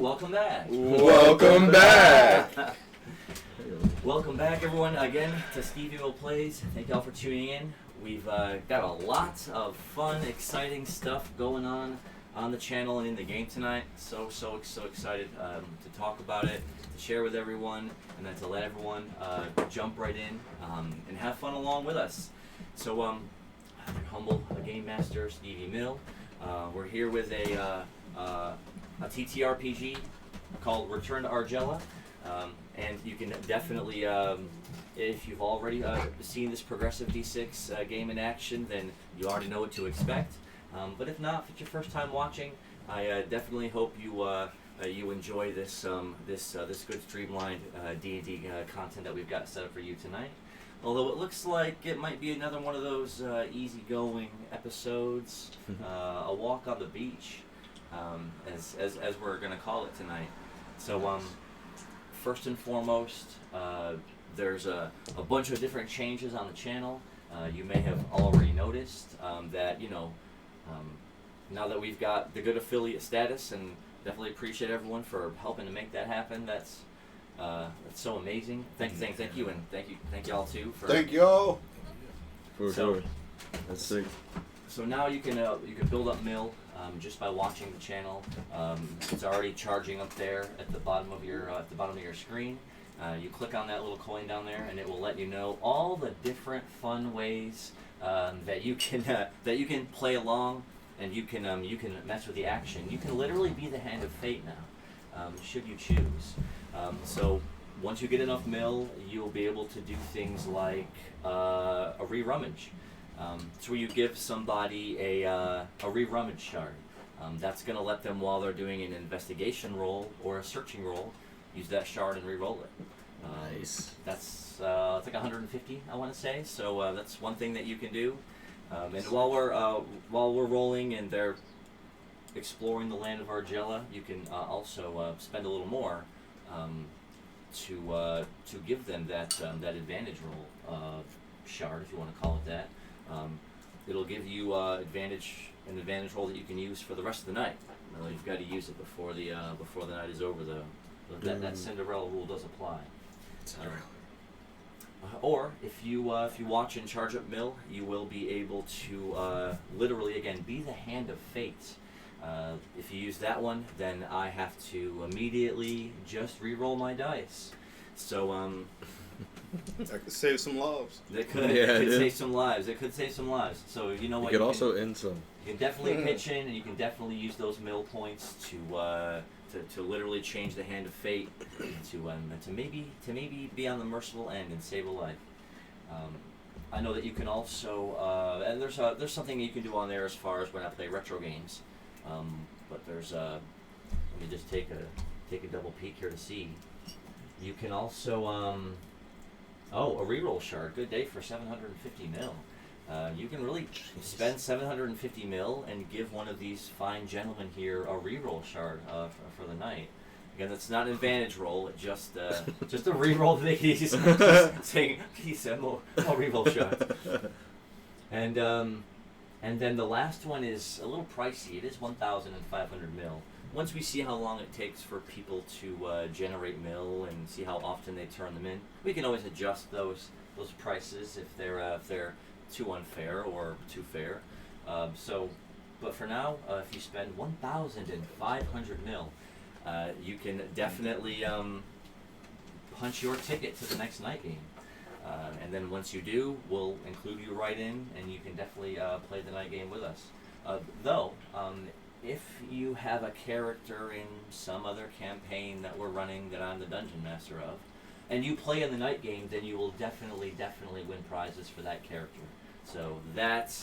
welcome back. Welcome back. Welcome back, everyone, again to StevieMillPlays. Thank y'all for tuning in. We've got a lot of fun, exciting stuff going on the channel and in the game tonight. So excited to talk about it, to share with everyone, and then to let everyone jump right in and have fun along with us. So, I'm your humble game master, Stevie Mill. We're here with a TTRPG called Return to Argela. And you can definitely, if you've already seen this progressive D6 game in action, then you already know what to expect. But if not, if it's your first time watching, I definitely hope you enjoy this this good streamlined D&D content that we've got set up for you tonight. Although it looks like it might be another one of those easygoing episodes, a walk on the beach, as we're gonna call it tonight. So first and foremost, there's a bunch of different changes on the channel. You may have already noticed that, now that we've got the good affiliate status, and definitely appreciate everyone for helping to make that happen. That's so amazing. Thank you, and thank y'all too. Thank y'all. For sure. That's sick. So now you can build up mill just by watching the channel. It's already charging up there at the bottom of your screen. You click on that little coin down there, and it will let you know all the different fun ways that you can play along, and you can mess with the action. You can literally be the hand of fate now, should you choose. So once you get enough mill, you'll be able to do things like a re-rummage. So you give somebody a re-rummage shard. That's going to let them, while they're doing an investigation roll or a searching roll, use that shard and re-roll it. Nice. That's it's like 150, I want to say. So that's one thing that you can do. And while we're rolling and they're exploring the land of Argela, you can also spend a little more to give them that advantage roll shard, if you want to call it that. It'll give you an advantage roll that you can use for the rest of the night. You've got to use it before the night is over. That Cinderella rule does apply. Or if you watch and charge up mill, you will be able to literally again be the hand of fate. If you use that one, then I have to immediately just re-roll my dice. So That could save some lives. It could save some lives. It could save some lives. So you know what? You could also end some. You can definitely pitch in, and you can definitely use those mill points to literally change the hand of fate, to maybe be on the merciful end and save a life. I know that you can also and there's something you can do on there as far as when I play retro games. But there's let me just take a double peek here to see. You can also a reroll shard. Good day for 750 mil. You can really spend 750 mil and give one of these fine gentlemen here a reroll shard for the night. Again, that's not an advantage roll. It just a reroll that he's saying he said more reroll shard. And then the last one is a little pricey. It is 1,500 mil. Once we see how long it takes for people to generate mill and see how often they turn them in, we can always adjust those prices if they're too unfair or too fair. But for now, if you spend 1,500 mil, you can definitely punch your ticket to the next night game. And then once you do, we'll include you right in, and you can definitely play the night game with us. Though, if you have a character in some other campaign that we're running that I'm the dungeon master of, and you play in the night game, then you will definitely win prizes for that character. So that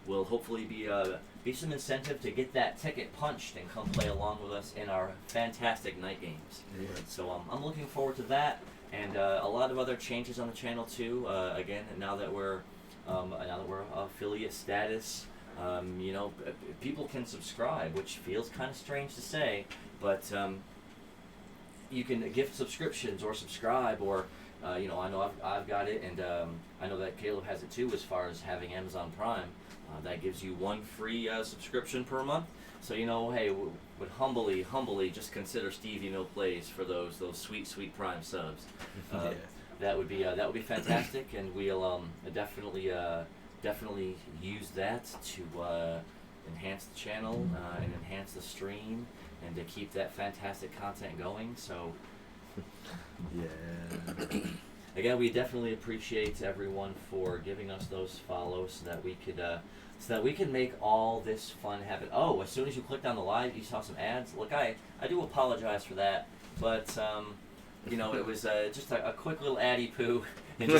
will hopefully be some incentive to get that ticket punched and come play along with us in our fantastic night games. Yeah. So I'm looking forward to that, and a lot of other changes on the channel too. Again, now that we're affiliate status. People can subscribe, which feels kind of strange to say, but you can gift subscriptions or subscribe or I know I've got it, and I know that Caleb has it too. As far as having Amazon Prime, that gives you one free subscription per month. So hey, would humbly just consider StevieMillPlays for those sweet Prime subs. Yeah. That would be fantastic, and we'll definitely use that to enhance the channel and enhance the stream and to keep that fantastic content going. So Yeah. again, we definitely appreciate everyone for giving us those follows so that we can make all this fun happen. Oh, as soon as you clicked on the live, you saw some ads. Look, I do apologize for that, but it was just a quick little addy poo, and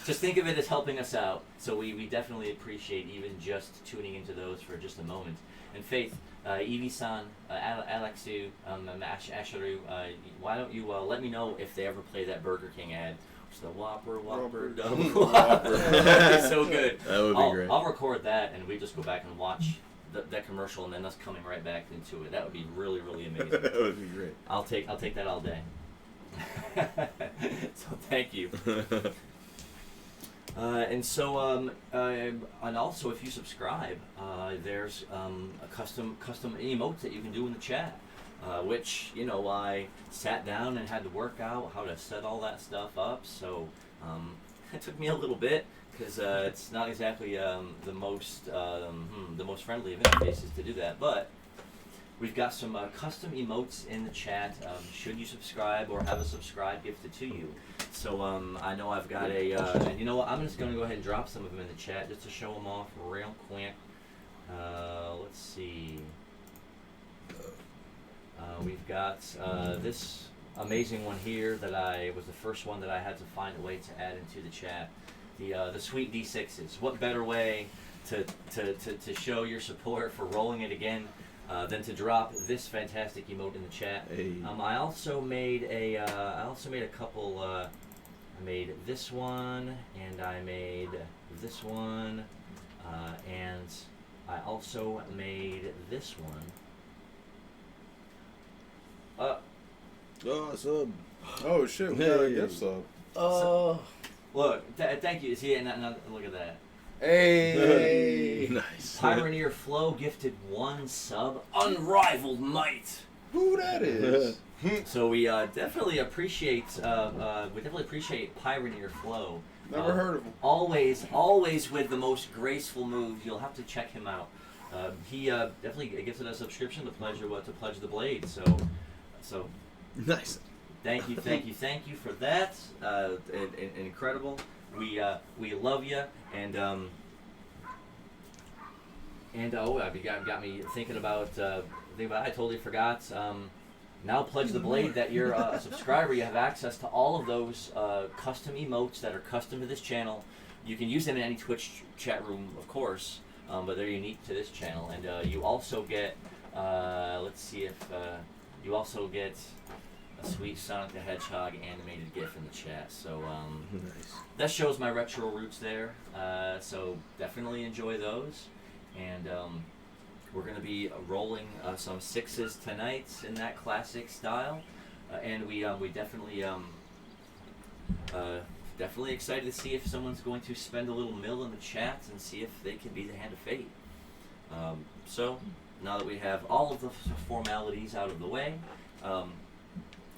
just think of it as helping us out. So we definitely appreciate even just tuning into those for just a moment. And Faith, Evie-san, Alexu, Asharu, why don't you let me know if they ever play that Burger King ad? It's the Whopper, double Whopper. It's so good. That would be great. I'll record that, and we just go back and watch that commercial, and then us coming right back into it. That would be really amazing. That would be great. I'll take that all day. So thank you. And also if you subscribe, there's a custom emotes that you can do in the chat, which I sat down and had to work out how to set all that stuff up. So it took me a little bit because it's not exactly the most friendly of interfaces to do that, but we've got some custom emotes in the chat should you subscribe or have a subscribe gifted to you. So I know I've got and you know what, I'm just going to go ahead and drop some of them in the chat just to show them off real quick. Let's see. We've got this amazing one here that was the first one that I had to find a way to add into the chat. The sweet D6s. What better way to show your support for rolling it again than to drop this fantastic emote in the chat. Hey. I also made a couple. I made this one, and I made this one, and I also made this one. Oh, sub. Oh shit, we got a gift sub. Oh. Look, thank you. See, look at that. Hey. Nice. Pioneer Flow gifted 1 sub. Unrivaled might. Who that is? So we definitely appreciate Pioneer Flow. Never heard of him. Always with the most graceful moves. You'll have to check him out. He definitely gifted a subscription to Pledge the Blade. So Nice. thank you for that. Incredible. We love you, and oh, you got me thinking about I totally forgot. Now Pledge the Blade that you're a subscriber, you have access to all of those custom emotes that are custom to this channel. You can use them in any Twitch chat room, of course, but they're unique to this channel. And you also get, let's see if you also get a sweet Sonic the Hedgehog animated GIF in the chat. So Nice. that shows my retro roots there. So definitely enjoy those. And we're going to be rolling some 6s tonight in that classic style. And we definitely excited to see if someone's going to spend a little mill in the chat and see if they can be the Hand of Fate. So now that we have all of the formalities out of the way,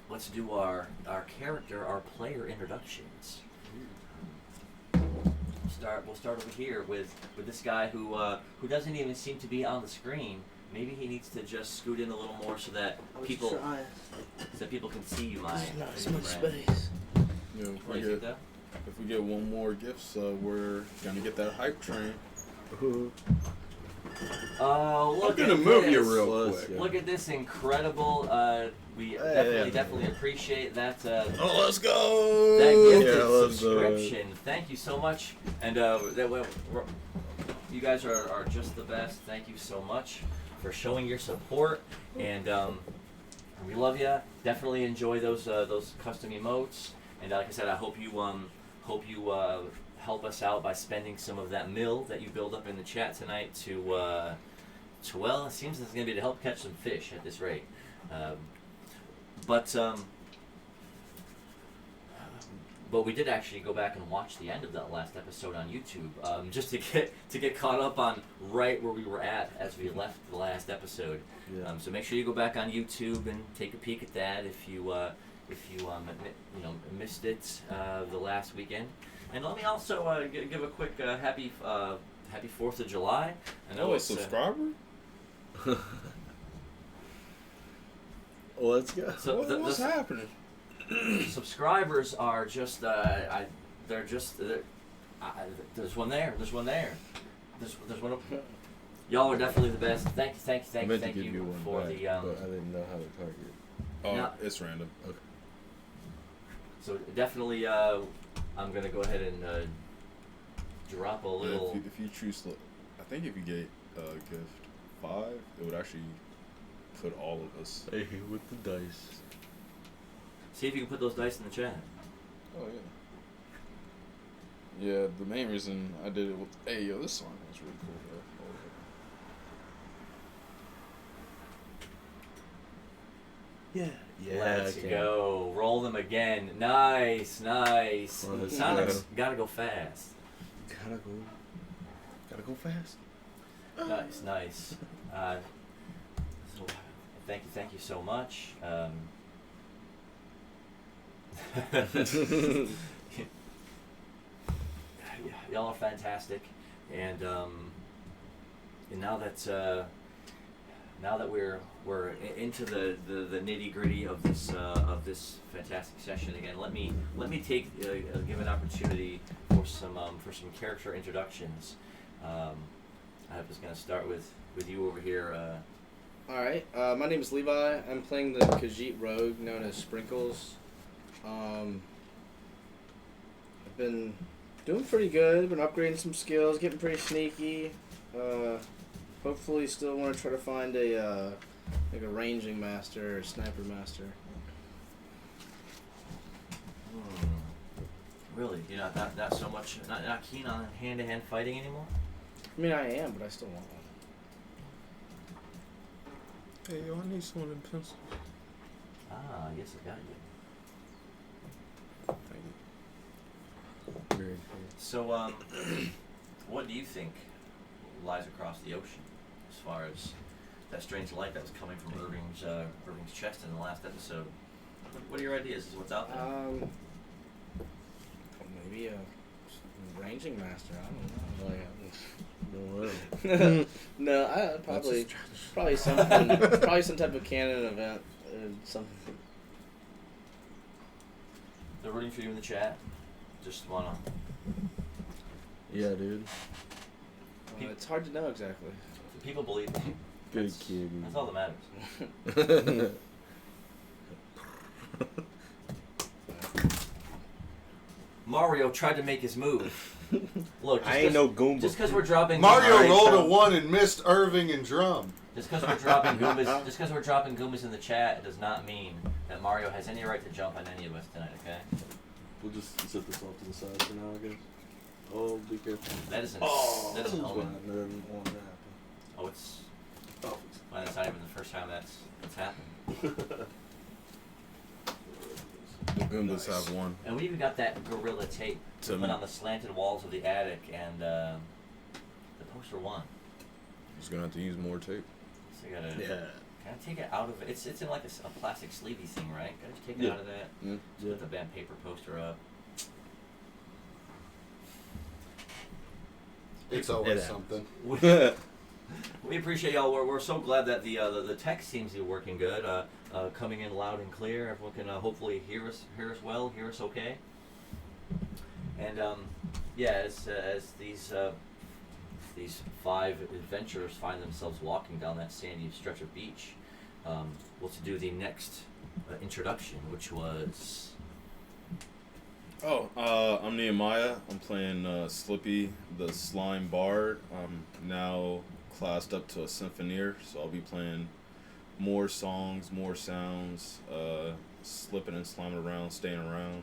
let's do our player introductions. We'll start over here with this guy who doesn't even seem to be on the screen. Maybe he needs to just scoot in a little more so that people can see you, my space. Yeah, What do you think, though? if we get one more gift sub, we're gonna get that hype train. Oh, look I'm gonna at move this. you real Close, quick. yeah. Look at this incredible. We definitely appreciate that. Oh, let's go! That gifted let's go. subscription. Thank you so much. And you guys are just the best. Thank you so much for showing your support. And we love you. Definitely enjoy those custom emotes. And like I said, I hope you help us out by spending some of that mill that you build up in the chat tonight to well, it seems it's going to be to help catch some fish at this rate. But we did actually go back and watch the end of that last episode on YouTube, just to get caught up on right where we were at as we left the last episode. Yeah. So make sure you go back on YouTube and take a peek at that if you missed it the last weekend. And let me also give a quick happy 4th of July. I know a it's subscriber? Let's go. So What's happening? subscribers are just there's one there. There's one there. There's one. Y'all are definitely the best. Thank I meant to you give you one for back, the. but I didn't know how to target. Oh, No. it's random. Okay. So definitely, I'm gonna go ahead and drop a little. Yeah, if you choose, I think if you get gift 5, it would actually put all of us. Hey, with the dice. See if you can put those dice in the chat. Oh yeah. Yeah, the main reason I did it with this song was really cool though. Yeah. Yeah. Let's go. Roll them again. Nice. Let's Sonic's go. gotta go fast. Gotta go fast. Nice. So, thank you so much. Y'all are fantastic, and now that we're into the nitty gritty of this fantastic session again, let me give an opportunity for some character introductions. I was going to start with you over here. Alright, my name is Levi. I'm playing the Khajiit rogue known as Sprinkles. I've been doing pretty good. Been upgrading some skills, getting pretty sneaky. Hopefully still want to try to find a ranging master or sniper master. Really, you're not so much not keen on hand-to-hand fighting anymore? I mean, I am, but I still want one. Hey, yo, I need some of them pencils. Ah, yes, I got you. Thank you. Very cool. So, what do you think lies across the ocean as far as that strange light that was coming from Irving's chest in the last episode? What are your ideas? Is what's out there? Maybe a ranging master. I don't know. No. No, probably something. Probably some type of canon event. Something. They're rooting for you in the chat. Just wanna. Yeah, dude. It's hard to know exactly. People believe in you. Good kid. That's all that matters. Mario tried to make his move. Look, I ain't no Goomba. Just because we're dropping Mario Goombas, rolled a 1 and missed Irving and Drum. just because we're dropping Goombas in the chat, it does not mean that Mario has any right to jump on any of us tonight. Okay? We'll just set this off to the side for now, I guess. Oh, be careful. That isn't. That isn't omen. Oh, it's. Well, that's not even the first time that's happened. The Goombas have one. And we even got that Gorilla tape to put on the slanted walls of the attic, and the poster won. Just gonna have to use more tape. So you gotta. Yeah. Can I take it out of it? It's in like a plastic sleevey thing, right? Can I just take it out of that? Mm. Just put the band paper poster up. It's always something. We appreciate y'all. We're so glad that the text seems to be working good. Coming in loud and clear. Everyone can hopefully hear us well, hear us okay. And as these 5 adventurers find themselves walking down that sandy stretch of beach, we'll to do the next introduction, which was. I'm Nehemiah. I'm playing Slippy, the Slime Bard. I'm now classed up to a Symphoneer, so I'll be playing more songs, more sounds, slipping and sliming around, staying around.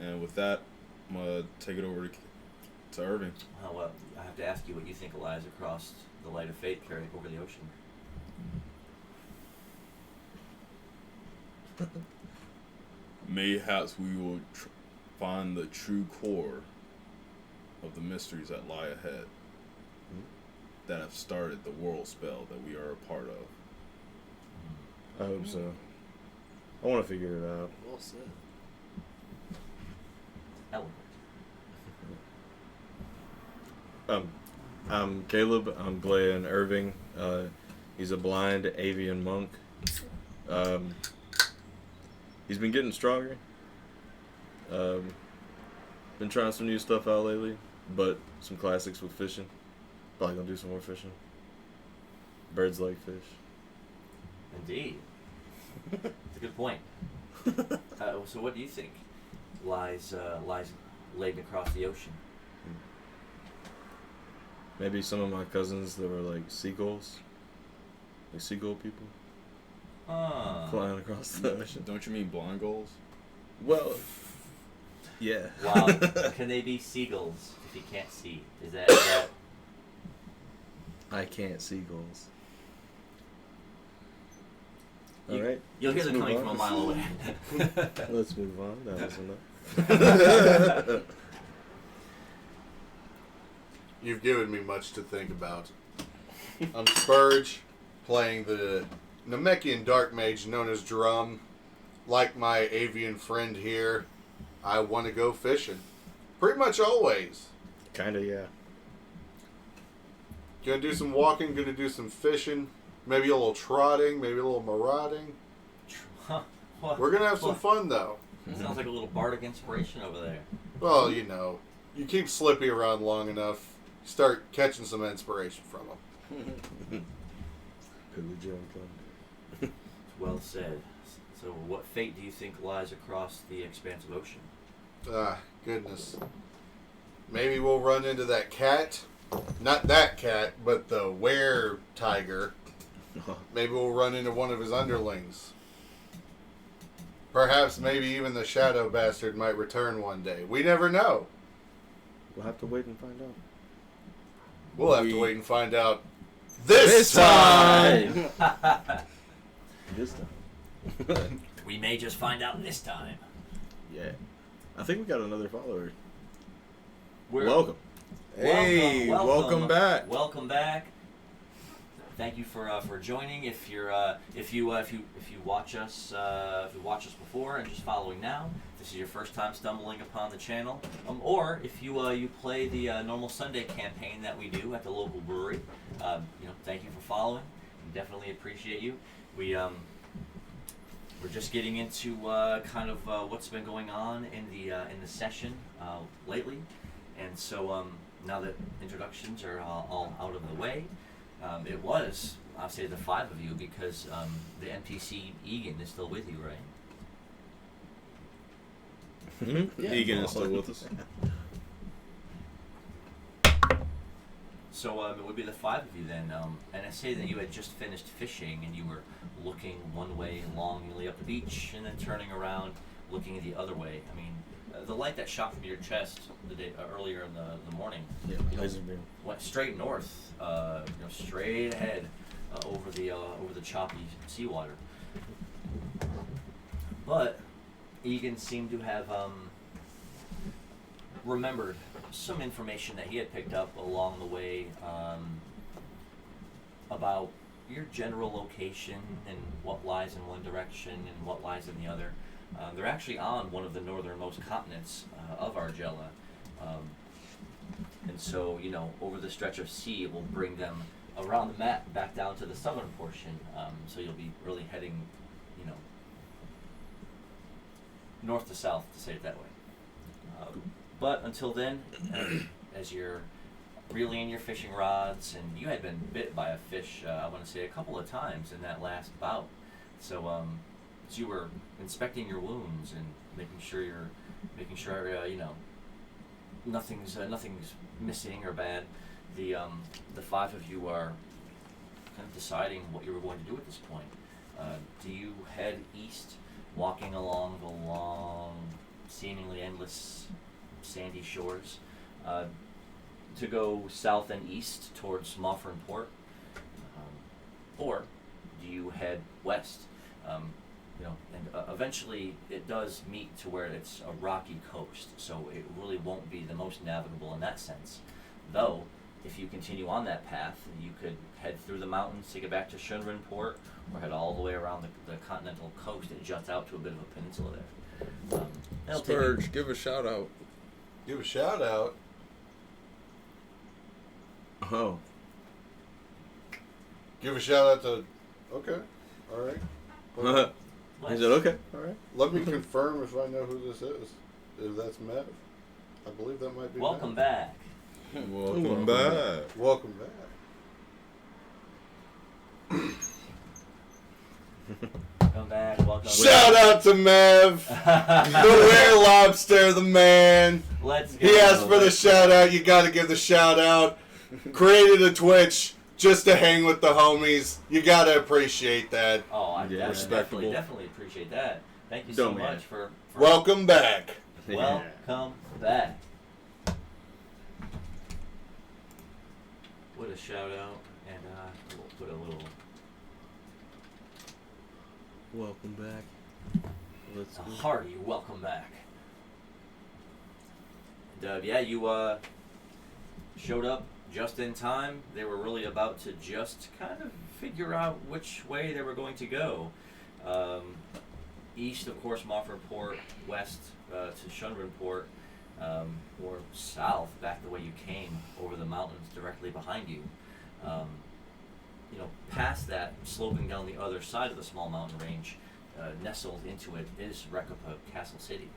And with that, I'm going to take it over to Irving. Well, I have to ask you what you think lies across the light of fate carrying over the ocean. mayhaps we will find the true core of the mysteries that lie ahead, that have started the world spell that we are a part of. I hope so. I want to figure it out. Well said. Eloquent. I'm Caleb. I'm playing Irving. He's a blind avian monk. He's been getting stronger. Been trying some new stuff out lately, but some classics with fishing. Probably gonna do some more fishing. Birds like fish. Indeed. That's a good point. So what do you think lies laid across the ocean? Maybe some of my cousins that were like seagulls. Like seagull people. Flying across the ocean. Don't you mean blind goals? Well, yeah. Wow. Can they be seagulls if you can't see? Is that I can't seagulls. Alright. You'll hear them coming from a mile away. Let's move on. That was enough. You've given me much to think about. I'm Spurge, playing the Namekian Dark Mage known as Drum. Like my avian friend here, I want to go fishing. Pretty much always. Kinda, yeah. Gonna do some walking, gonna do some fishing, maybe a little trotting, maybe a little marauding. We're gonna have some fun though. Sounds like a little bardic inspiration over there. Well, you know, you keep Slippy around long enough, you start catching some inspiration from him. Well said. So what fate do you think lies across the expanse of ocean? Ah, goodness. Maybe we'll run into that cat. Not that cat, but the were tiger. Maybe we'll run into one of his underlings. Perhaps maybe even the shadow bastard might return one day. We never know. We'll have to wait and find out. We'll have to wait and find out this time! This time. We may just find out this time. Yeah. I think we got another follower. Welcome. Hey, welcome back. Welcome back. Thank you for joining. If you watch us before and just following now, this is your first time stumbling upon the channel, or if you play the normal Sunday campaign that we do at the local brewery, thank you for following. We definitely appreciate you. We're just getting into kind of what's been going on in the session lately, and so now that introductions are all out of the way, I'll say the five of you because the NPC Egan is still with you, right? Yeah. Egan is still with us. So it would be the five of you then, and I say that you had just finished fishing and you were looking one way longingly up the beach and then turning around, looking the other way. I mean, the light that shot from your chest the day earlier in the morning, Laser beam. went straight north, straight ahead over the choppy seawater. But Egan seemed to have remembered some information that he had picked up along the way about your general location and what lies in one direction and what lies in the other. They're actually on one of the northernmost continents of Argela. And so, over the stretch of sea, it will bring them around the map back down to the southern portion. So you'll be really heading, north to south, to say it that way. But until then, as you're reeling in your fishing rods, and you had been bit by a fish, I want to say a couple of times in that last bout. So as you were inspecting your wounds and making sure nothing's missing or bad, the five of you are kind of deciding what you were going to do at this point. Do you head east, walking along the long, seemingly endless sandy shores, to go south and east towards Moffrin Port, or do you head west? and eventually it does meet to where it's a rocky coast, so it really won't be the most navigable in that sense. Though, if you continue on that path, you could head through the mountains to get back to Port, or head all the way around the continental coast. It juts out to a bit of a peninsula there. That'll take you- Spurge, give a shout out. Give a shout out. Oh. Give a shout out to. Okay. All right. Well, He said, okay, all right. let me confirm if I know who this is. If that's Mev. I believe that might be Welcome Mev. back. Welcome back. Welcome back. Welcome back. Welcome Shout out to Mev, the rare lobster, the man. Let's go. He asked for the shout out. You got to give the shout out. Created a Twitch just to hang with the homies. You got to appreciate that. Oh, I Yeah. Respectable. definitely appreciate that. Thank you so Don't, man. much for Welcome back. welcome back. What a shout out, and we'll put a little Welcome back. Let's a go. hearty welcome back. And, yeah, you showed up just in time. They were really about to just kind of figure out which way they were going to go. East, of course, Port, west to Port, or south, back the way you came, over the mountains directly behind you. Past that, sloping down the other side of the small mountain range, nestled into it is Rekapa Castle City.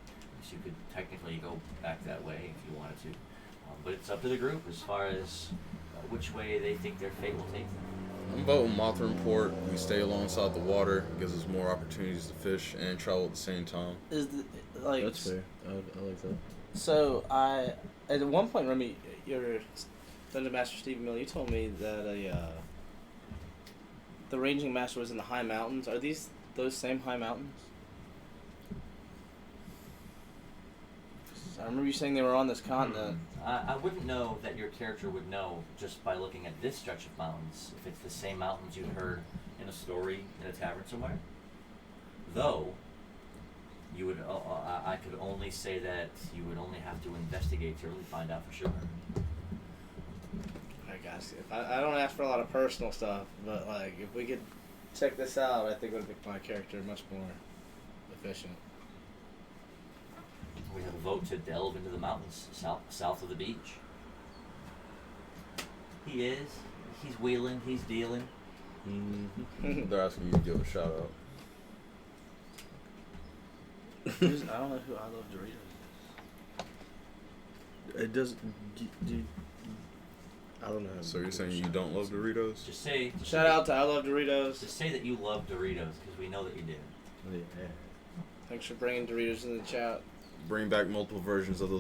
So you could technically go back that way if you wanted to. But it's up to the group as far as which way they think their fate will take them. I'm voting Port. We stay alongside the water, gives us more opportunities to fish and travel at the same time. Is the, like That's fair. I like that. so? At one point, Remy, your Dungeon Master Stevie Mill, you told me that the ranging master was in the high mountains. Are these those same high mountains? I remember you saying they were on this continent. I wouldn't know that your character would know just by looking at this stretch of mountains if it's the same mountains you'd heard in a story in a tavern somewhere. Though, you would, I could only say that you would only have to investigate to really find out for sure. I guess if I don't ask for a lot of personal stuff, but like if we could check this out, I think it would make my character much more efficient. We have a vote to delve into the mountains south of the beach. He is. He's wheeling. He's dealing. Mm-hmm. They're asking you to give a shout out. I don't know who I Love Doritos. It does. I don't know. How to So you're give a saying you shout don't out. love Doritos? Just say. Shout out to I Love Doritos. Just say that you love Doritos because we know that you do. Yeah. Thanks for bringing Doritos in the chat. Bring back multiple versions of the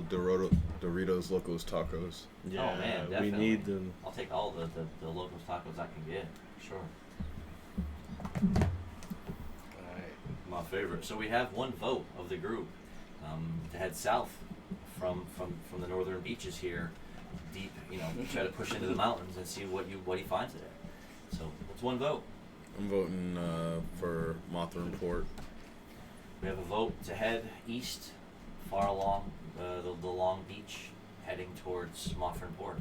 Doritos Locos Tacos. Yeah, Oh, man, we definitely. need them. I'll take all the Locos tacos I can get. Sure. Alright. My favorite. So we have one vote of the group to head south from the northern beaches here, deep. Try to push into the mountains and see what he finds there. So it's one vote. I'm voting for Port. We have a vote to head east, far along the long beach, heading towards Port.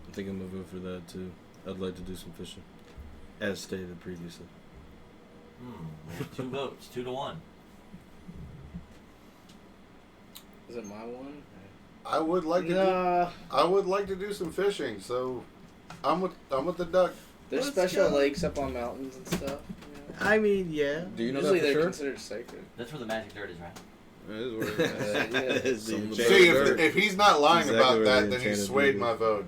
I think I'm gonna vote for that too. I'd like to do some fishing, as stated previously. We have 2 votes, 2-1. Is it my one? I would like to. Nah. I would like to do some fishing. So, I'm with the duck. There's Let's special go. lakes up on mountains and stuff. I mean, yeah. Do you know Usually that they're for sure? considered sacred. That's where the magic dirt is, right? It is what it is. Yeah. Some of the See, dirt. if he's not lying Exactly about where that, the then he enchanted swayed beauty. my vote.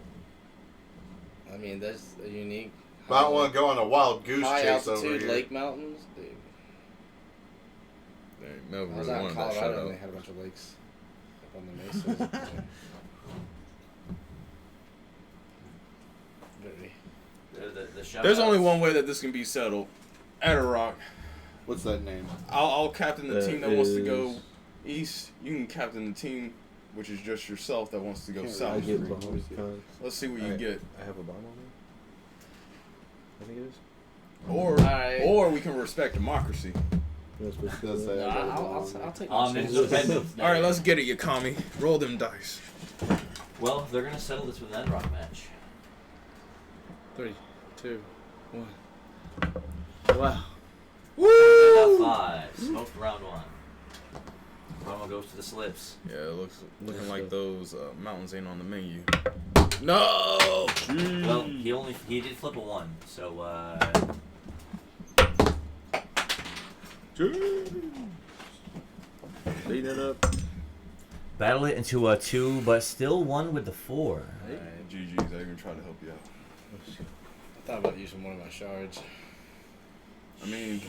I mean, that's a unique. I don't want to go on a wild goose high chase over altitude here. lake mountains, dude. Dang, Mel I was really out in wanted that shout Colorado and out. they had a bunch of lakes up on the mesas. Very- The shout There's outs. only one way that this can be settled. At a rock. What's that name? I'll captain the That team that wants to go is- east. You can captain the team, which is just yourself, that wants to go Can't I south. get bombs. Let's see what you Alright. get. I have a bomb on me. I think it is. Or Alright. or we can respect democracy. That's what Does say I got a bomb. I'll take On my chances. Independence Day. All right, let's get it, Yakami. Roll them dice. Well, they're gonna settle this with an end rock match. 3, 2, 1. Wow. Woo! 5. Smoked round 1. Round 1 goes to the slips. Yeah, it looking like those mountains ain't on the menu. No. Well, he did flip a 1, so Beating it up. battle it into a 2, but still 1 with the 4. Alright, GG's. I even tried to help you out. I thought about using one of my shards. I mean,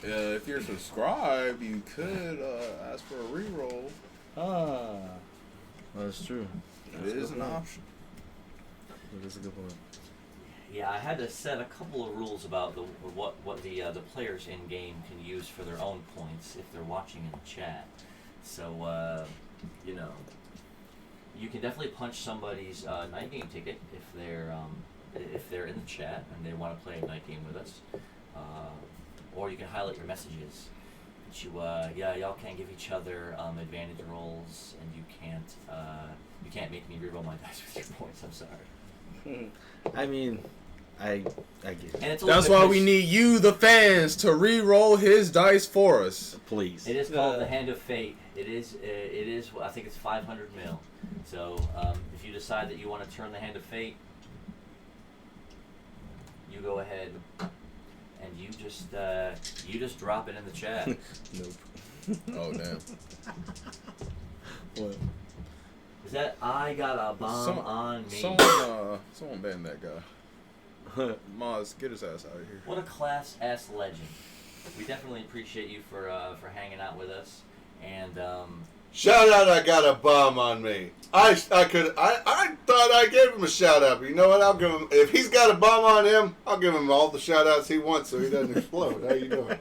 if you're subscribed, you could ask for a reroll. Ah. That's true. It is an option. That is a good point. Yeah, I had to set a couple of rules about what the players in game can use for their own points if they're watching in the chat. So you know, you can definitely punch somebody's night game ticket if they're in the chat and they want to play a night game with us, or you can highlight your messages. But y'all can't give each other advantage rolls, and you can't make me reroll my dice with your points. I'm sorry. I mean, I get it. And it's a That's little why bit we need you, the fans, to re-roll his dice for us. Please. It is called the Hand of Fate. It is. I think it's 500 mil. So if you decide that you want to turn the Hand of Fate, you go ahead and you just drop it in the chat. Nope. Oh, damn. What? Is that I got a bomb on me? Someone ban that guy. Maz, get his ass out of here. What a class S legend. We definitely appreciate you for hanging out with us. And Shout out! I got a bomb on me. I thought I gave him a shout out, but you know what? I'll give him if he's got a bomb on him. I'll give him all the shout outs he wants so he doesn't explode. How you doing?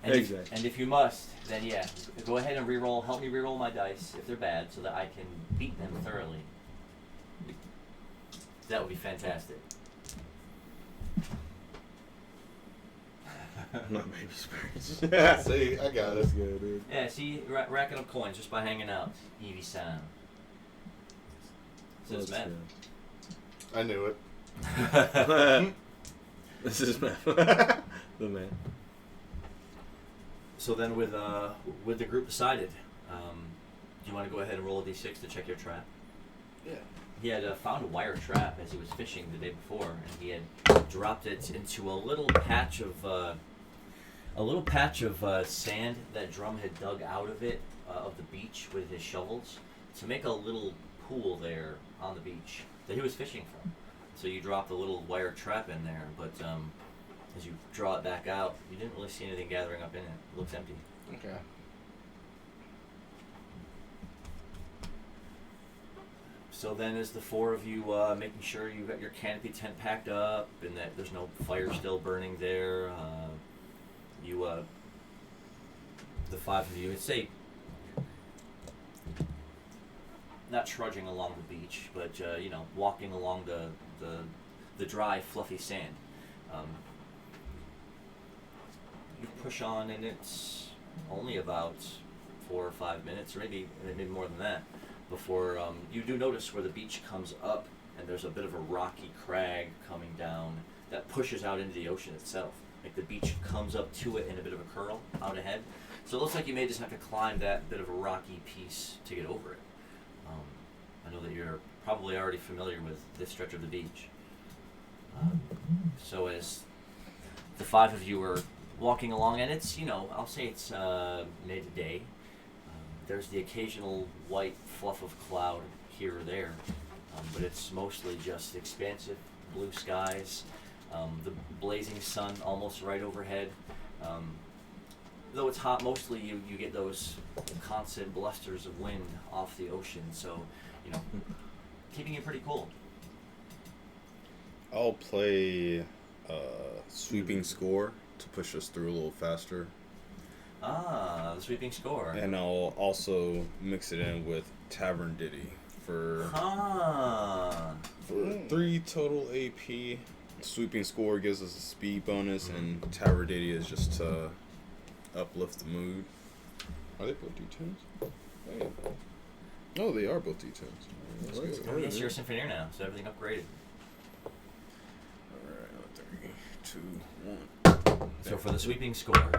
Exactly. And if you must, then yeah, go ahead and reroll. Help me reroll my dice if they're bad, so that I can beat them thoroughly. That would be fantastic. Not baby spirits. See, I got it. That's good, dude. Yeah, see, racking up coins just by hanging out. Evie Sound. Says That's Matt. I knew it. good. This is Matt. The man. So then, with the group decided, do you want to go ahead and roll a d6 to check your trap? Yeah. He had found a wire trap as he was fishing the day before, and he had dropped it into a little patch of sand that Drum had dug out of it of the beach with his shovels to make a little pool there on the beach that he was fishing from. So you dropped a little wire trap in there, but as you draw it back out, you didn't really see anything gathering up in it. It looks empty. Okay. So then, as the four of you making sure you got your canopy tent packed up and that there's no fire still burning there, the five of you, I'd say, not trudging along the beach, but walking along the dry, fluffy sand. You push on, and it's only about 4 or 5 minutes, or maybe more than that, before you do notice where the beach comes up, and there's a bit of a rocky crag coming down that pushes out into the ocean itself. Like the beach comes up to it in a bit of a curl out ahead. So it looks like you may just have to climb that bit of a rocky piece to get over it. I know that you're probably already familiar with this stretch of the beach. So as the five of you are walking along, and it's, I'll say it's midday. There's the occasional white fluff of cloud here or there, but it's mostly just expansive blue skies, the blazing sun almost right overhead. Though it's hot, mostly you get those constant blusters of wind off the ocean, so, keeping it pretty cool. I'll play sweeping score to push us through a little faster. Ah, the sweeping score. And I'll also mix it in with Tavern Ditty for 3 total AP. Sweeping score gives us a speed bonus, and Taverdadia is just to uplift the mood. Are they both D10s? Wait. Oh, they are both D10s. That's What? good. Oh, yes, you're a Symphonier now, so everything upgraded. Alright, 3, 2, 1. So for the sweeping score,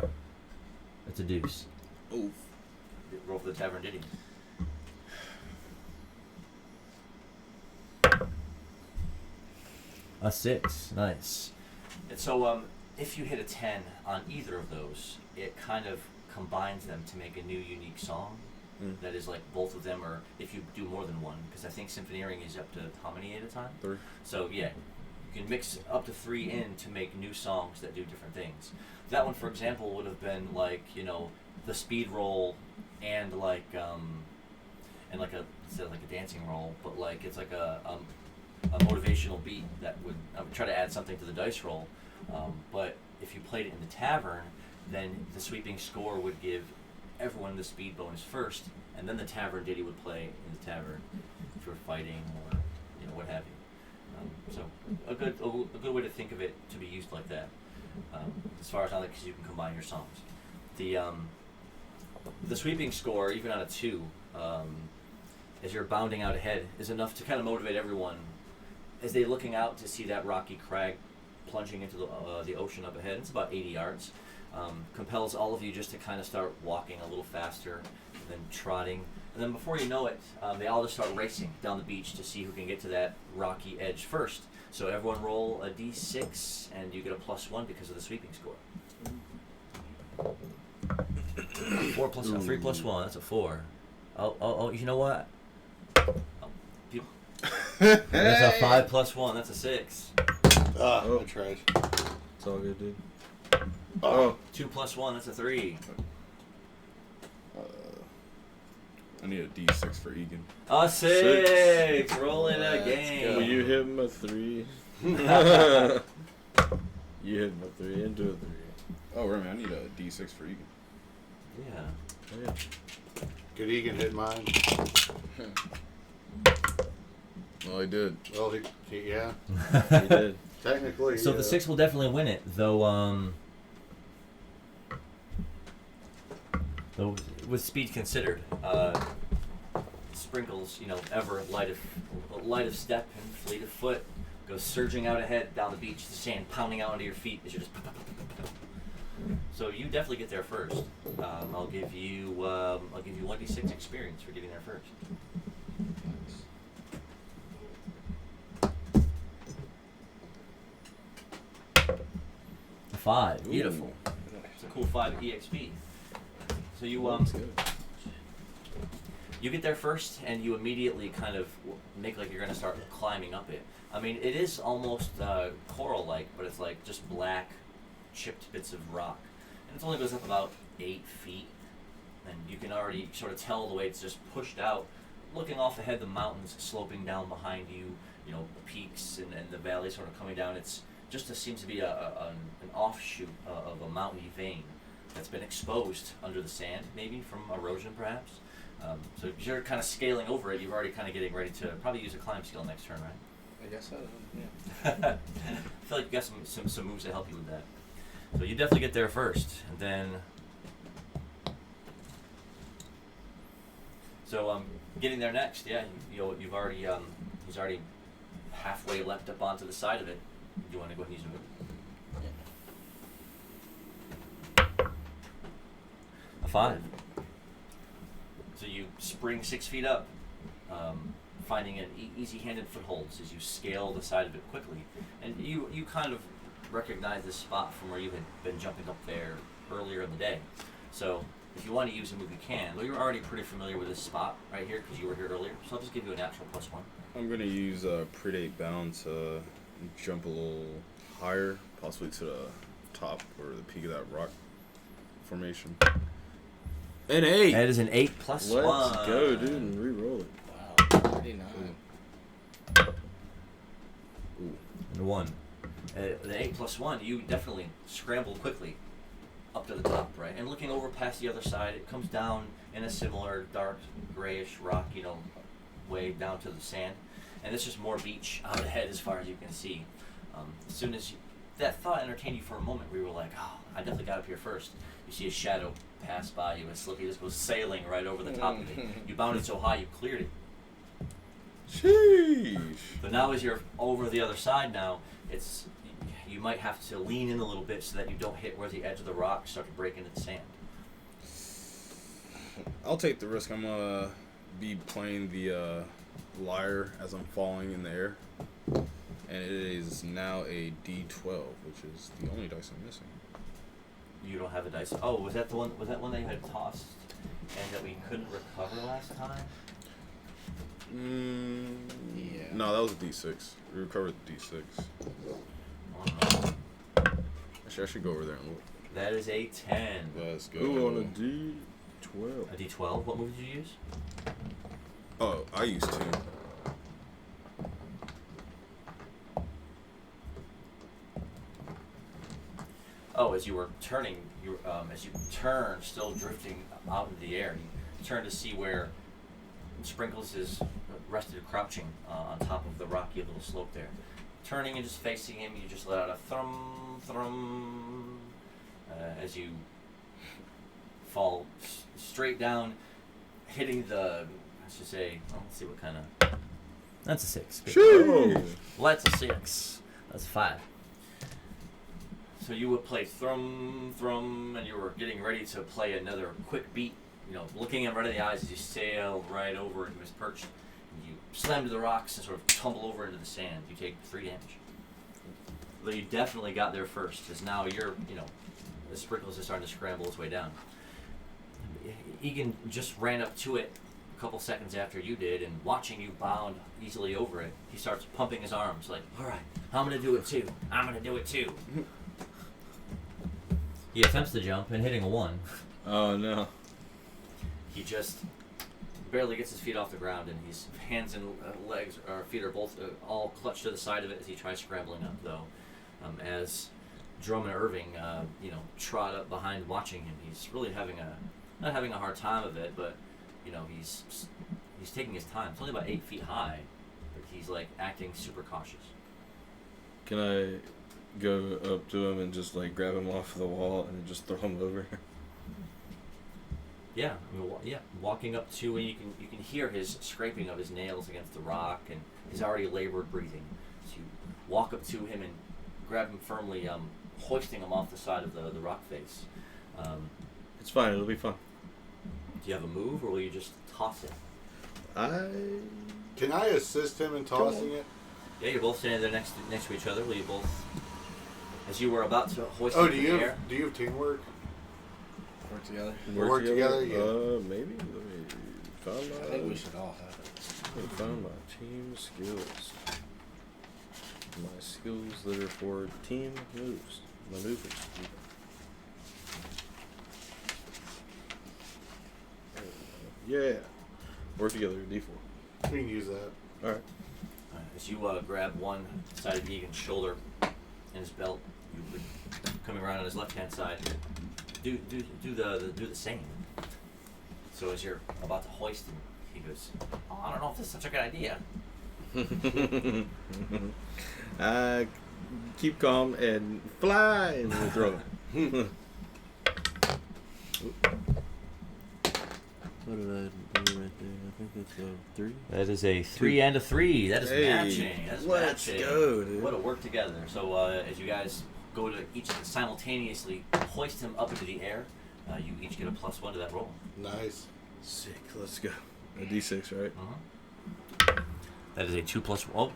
it's a deuce. Oof. Roll for the Tavern Ditty. A 6, nice. And so, if you hit a 10 on either of those, it kind of combines them to make a new unique song. That is like both of them, or if you do more than one, because I think symphoniering is up to how many at a time? 3. So yeah, you can mix up to 3 in to make new songs that do different things. That one, for example, would have been like, you know, the speed roll and like instead of like a dancing roll, but like it's like a motivational beat that would try to add something to the dice roll. But if you played it in the tavern, then the sweeping score would give everyone the speed bonus first, and then the Tavern Ditty would play in the tavern if you were fighting or what have you. So a good way to think of it to be used like that. As far as I like, because you can combine your songs. The sweeping score, even on a 2, as you're bounding out ahead, is enough to kind of motivate everyone as they're looking out to see that rocky crag plunging into the ocean up ahead. It's about 80 yards. Compels all of you just to kind of start walking a little faster, and then trotting. And then before you know it, they all just start racing down the beach to see who can get to that rocky edge first. So everyone roll a d6, and you get a +1 because of the sweeping score. 4 plus 3 plus 1, that's a 4. Oh, you know what? That's a 5 plus 1, that's a 6. I tried. It's all good, dude. Oh. 2 plus 1, that's a 3. I need a D6 for Egan. A 6! Roll it Let's again. Well, you hit him a 3. You hit him a 3 into a 3. Oh, Remy, I need a D6 for Egan. Yeah. Oh, yeah. Could Egan hit mine? Well, I did. Well, he yeah. He did. Technically. So the 6 will definitely win it, though with speed considered, Sprinkles, ever light of step and fleet of foot, goes surging out ahead down the beach, the sand pounding out under your feet as you're just. So you definitely get there first. I'll give you 1d6 experience for getting there first. A 5, beautiful. It's a cool 5 EXP. So you get there first, and you immediately kind of make like you're going to start climbing up it. I mean, it is almost coral-like, but it's like just black, chipped bits of rock. And it only goes up about 8 feet, and you can already sort of tell the way it's just pushed out. Looking off ahead, the mountains sloping down behind you, the peaks and the valley sort of coming down. It's just seems to be an offshoot of a mountainy vein that's been exposed under the sand, maybe from erosion, perhaps. So if you're kind of scaling over it, you're already kind of getting ready to probably use a climb skill next turn, right? I guess so. Yeah. I feel like you got some moves to help you with that. So you definitely get there first, and then. So getting there next, yeah, you've already he's already halfway leapt up onto the side of it. Do you want to go ahead and use a move? A 5. So you spring 6 feet up, finding an easy-handed footholds as you scale the side of it quickly. And you kind of recognize this spot from where you had been jumping up there earlier in the day. So if you want to use a move, you can. Well, you're already pretty familiar with this spot right here because you were here earlier. So I'll just give you a natural +1. I'm going to use Predate Bound to jump a little higher, possibly to the top or the peak of that rock formation. An 8. That is an 8 plus 1. Let's go, dude, and re-roll it. Wow. 39. Ooh. And 1. The 8 plus 1, you definitely scramble quickly up to the top, right? And looking over past the other side, it comes down in a similar dark, grayish rock, way down to the sand. And it's just more beach out ahead as far as you can see. As soon as that thought entertained you for a moment, we were like, oh, I definitely got up here first. You see a shadow pass by you, and Slippy just goes sailing right over the top of it. You bounded so high, you cleared it. Sheesh. But now as you're over the other side now, you might have to lean in a little bit so that you don't hit where the edge of the rock start to break into the sand. I'll take the risk. I'm gonna be playing the lyre as I'm falling in the air, and it is now a D12, which is the only dice I'm missing. You don't have a dice. Oh, was that the one? Was that one that you had tossed and that we couldn't recover last time? Yeah. No, that was a D6. We recovered the D6. Actually, I should go over there and look. That is a 10. Let's go. Ooh, on a D12. A D12. What move did you use? Oh, I used to. Oh, as you were turning, as you turned, still drifting out into the air, you turned to see where Sprinkles is rested crouching on top of the rocky little slope there. Turning and just facing him, you just let out a thrum, thrum, as you fall straight down, hitting the, let's just say, let's see what kind of, that's a 6. Sheesh. Well, that's a 6. That's 5. So you would play thrum, thrum, and you were getting ready to play another quick beat, looking him right in the eyes as you sail right over into his perch. And you slam to the rocks and sort of tumble over into the sand. You take 3 damage. But you definitely got there first, because now you're, the Sprinkles is starting to scramble his way down. Egan just ran up to it a couple seconds after you did, and watching you bound easily over it, he starts pumping his arms like, all right, I'm going to do it too. I'm going to do it too. He attempts to jump and hitting a 1. Oh no. He just barely gets his feet off the ground, and his hands and legs or feet are both all clutched to the side of it as he tries scrambling up, though. As Drum and Irving, trot up behind watching him, he's really not having a hard time of it, but he's taking his time. It's only about 8 feet high, but he's like acting super cautious. Can I go up to him and just like grab him off the wall and just throw him over? Yeah, walking up to, and you can hear his scraping of his nails against the rock, and his already labored breathing. So you walk up to him and grab him firmly, hoisting him off the side of the rock face. It's fine. It'll be fun. Do you have a move, or will you just toss it? Can I assist him in tossing it? Yeah, you're both standing there next to each other. Will you both, as you were about to hoist Oh, him in the air? do you have teamwork? Work together. Work together? Yeah. Maybe. Let me find I my. think we should all have it. Let me find my team skills. My skills that are for team moves. Maneuvers. Yeah. Work together. D4. We can use that. All right. As you grab one side of Egan's shoulder and his belt, you coming around on his left-hand side, do the same. So as you're about to hoist him, he goes, "Oh, I don't know if this is such a good idea." Keep calm and fly and we'll throw it. What did I do right there? I think that's a 3. That is a 3 and a 3. That is Hey, matching. That's let's matching. go, dude. What a work together. So as you guys go to each simultaneously hoist him up into the air, you each get a +1 to that roll. Nice. Sick. Let's go. A D6, right? That is a 2 + 1.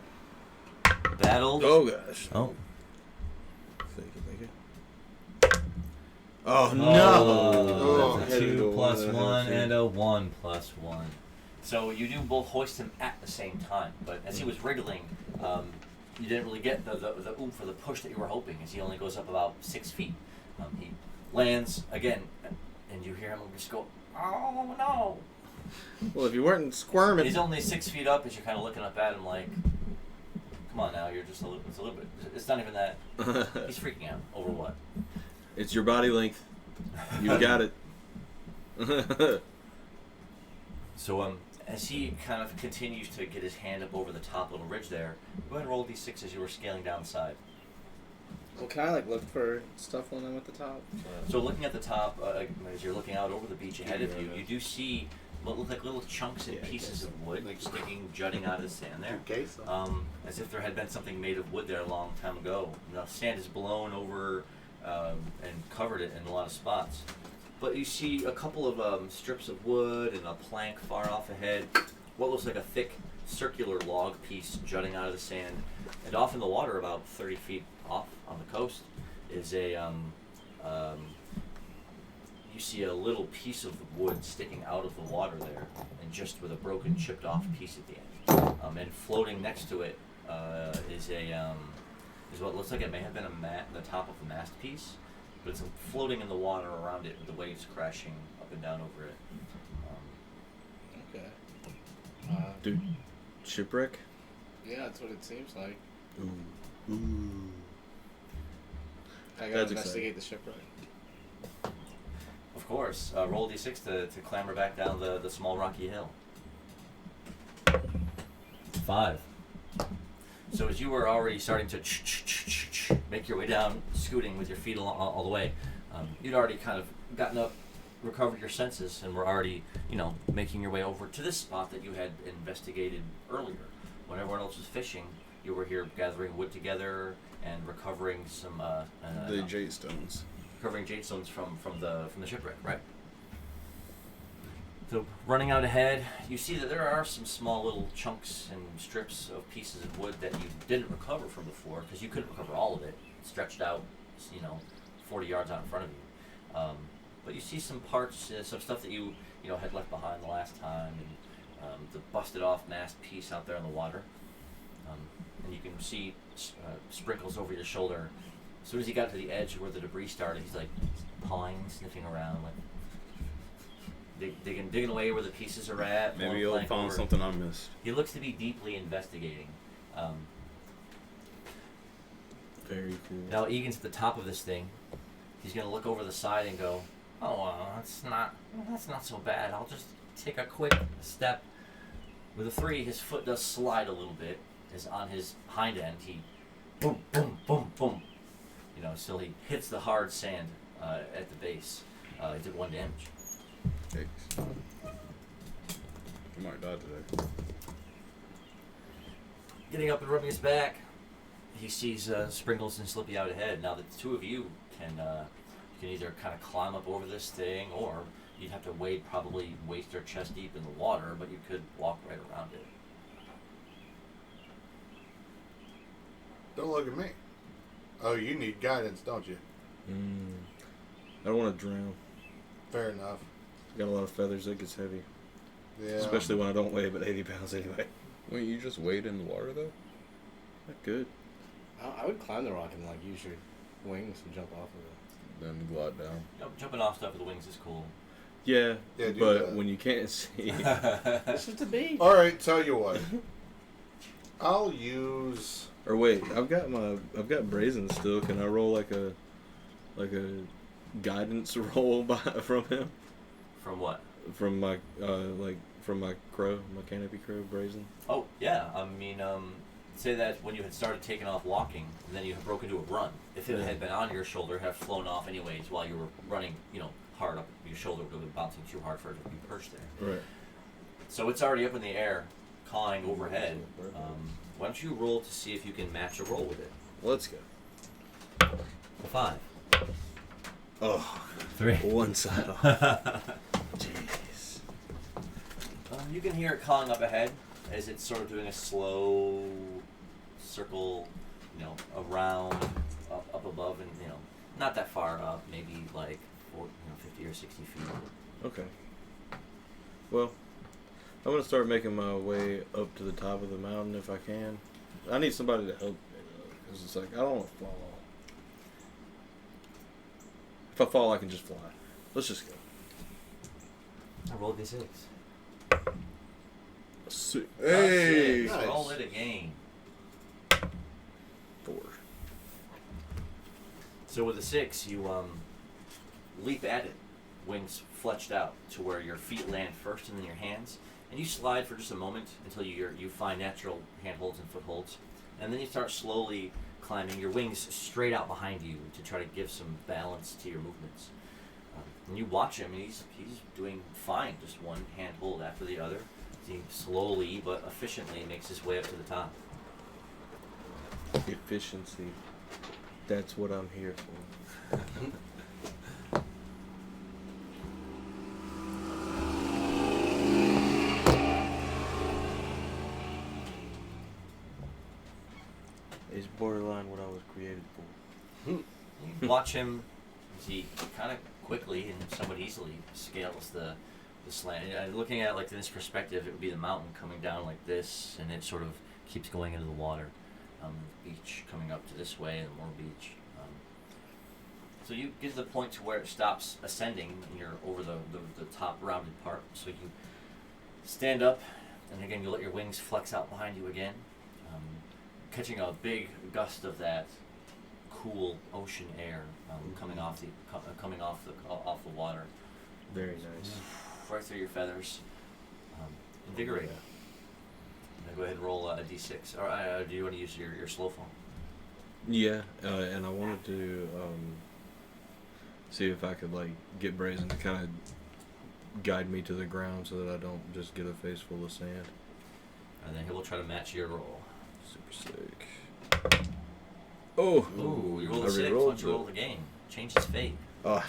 Battle. Oh gosh. Oh. Thank you. Oh no! Oh, that's a Had to 2 go + 1 1 and a 1 + 1. So you do both hoist him at the same time, but as he was wriggling, you didn't really get the oomph or the push that you were hoping, as he only goes up about 6 feet. He lands again, and you hear him just go, "Oh no!" Well, if you weren't squirming. He's only 6 feet up, as you're kind of looking up at him like, "Come on now, you're just it's a little bit. It's not even that." He's freaking out over what? It's your body length. You got it. So As he kind of continues to get his hand up over the top little ridge there, go ahead and roll d6 as you were scaling down the side. Well, can I like look for stuff when I'm at the top? So looking at the top, as you're looking out over the beach ahead of you, you do see what look like little chunks and pieces of wood jutting out of the sand there. Okay, so. As if there had been something made of wood there a long time ago. And the sand is blown over and covered it in a lot of spots. But you see a couple of strips of wood and a plank far off ahead. What looks like a thick circular log piece jutting out of the sand. And off in the water, about 30 feet off on the coast, is you see a little piece of wood sticking out of the water there, and just with a broken, chipped off piece at the end. And floating next to it is what looks like it may have been the top of the mast piece, but it's floating in the water around it with the waves crashing up and down over it. Okay. Dude, shipwreck? Yeah, that's what it seems like. Ooh. I gotta investigate the shipwreck. Of course, roll d6 to clamber back down the small rocky hill. 5. So as you were already starting to make your way down, scooting with your feet all the way, you'd already kind of gotten up, recovered your senses, and were already, making your way over to this spot that you had investigated earlier. When everyone else was fishing, you were here gathering wood together and recovering some The jade stones. Recovering jade stones from the shipwreck, right? So running out ahead, you see that there are some small little chunks and strips of pieces of wood that you didn't recover from before, because you couldn't recover all of it. Stretched out, 40 yards out in front of you. But you see some parts, some stuff that you had left behind the last time, and the busted off mast piece out there in the water. And you can see sprinkles over your shoulder. As soon as he got to the edge where the debris started, he's like pawing, sniffing around, like digging away where the pieces are at. Maybe he'll find something I missed. He looks to be deeply investigating. Very cool. Now Egan's at the top of this thing. He's gonna look over the side and go, "Oh, that's not so bad. I'll just take a quick step." With a 3, his foot does slide a little bit. As on his hind end, he boom, boom, boom, boom. Still he hits the hard sand at the base. He did 1 damage. Yikes. He might die today. Getting up and rubbing his back, he sees Sprinkles and Slippy out ahead. Now the two of you can either kind of climb up over this thing, or you'd have to wade probably waist or chest deep in the water, but you could walk right around it. Don't look at me. Oh, you need guidance, don't you? I don't want to drown. Fair enough. Got a lot of feathers. It gets heavy. Yeah. Especially when I don't weigh but 80 pounds anyway. Wait, you just wade in the water though? Not good. I would climb the rock and use your wings and jump off of it. Then glide down. Jumping off stuff with the wings is cool. Yeah, Yeah, do but that. when you can't see, This is the beach. All right, tell you what. I'll use. or wait, I've got brazen still. Can I roll like a guidance roll from him? From what? From my from my canopy crow brazen. Oh, yeah. I mean, say that when you had started taking off walking, and then you had broken into a run. If it had been on your shoulder, it had flown off anyways while you were running, hard up your shoulder, would have been bouncing too hard for it to be perched there. Right. So it's already up in the air, cawing overhead. Why don't you roll to see if you can match a roll with it? Let's go. 5. Oh, 3. one side off. Jeez. You can hear it cawing up ahead as it's sort of doing a slow circle, around, up above, and not that far up, maybe like 50 or 60 feet. Okay. Well, I'm gonna start making my way up to the top of the mountain if I can. I need somebody to help me though, because it's like I don't want to fall. If I fall, I can just fly. Let's just go. I rolled d6. 6. Hey! Nice. Roll it again. 4. So with a 6, you leap at it, wings fletched out to where your feet land first and then your hands, and you slide for just a moment until you find natural handholds and footholds, and then you start slowly climbing your wings straight out behind you to try to give some balance to your movements. And you watch him, and he's doing fine, just one handhold after the other. He slowly but efficiently makes his way up to the top. Efficiency. That's what I'm here for. It's borderline what I was created for. You watch him as he kind of quickly and somewhat easily scales the slant. Looking at it like in this perspective, it would be the mountain coming down like this, and it sort of keeps going into the water. Beach coming up to this way, and more beach. So you get to the point to where it stops ascending, and you're over the top rounded part. So you stand up, and again you let your wings flex out behind you again, catching a big gust of that cool ocean air coming off the water. Very nice. Right through your feathers. Invigorating. Now go ahead and roll a d6. Or do you want to use your slow fall? Yeah, and I wanted to see if I could like get Brazen to kind of guide me to the ground so that I don't just get a face full of sand. And then he will try to match your roll. Super sick. Oh! Ooh, you rolled I a 6. Why re-rolled don't you roll the game? Change his fate. Oh.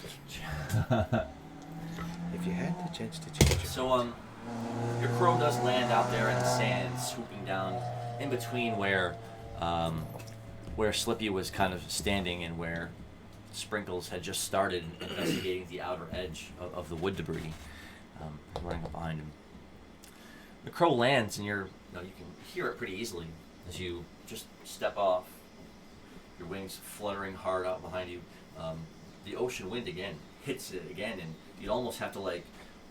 If you had the chance to change it. So, your crow does land out there in the sand, swooping down in between where Slippy was kind of standing and where Sprinkles had just started investigating the outer edge of the wood debris, running up behind him. The crow lands, and you can hear it pretty easily as you just step off, your wings fluttering hard out behind you. The ocean wind again hits it again, and you'd almost have to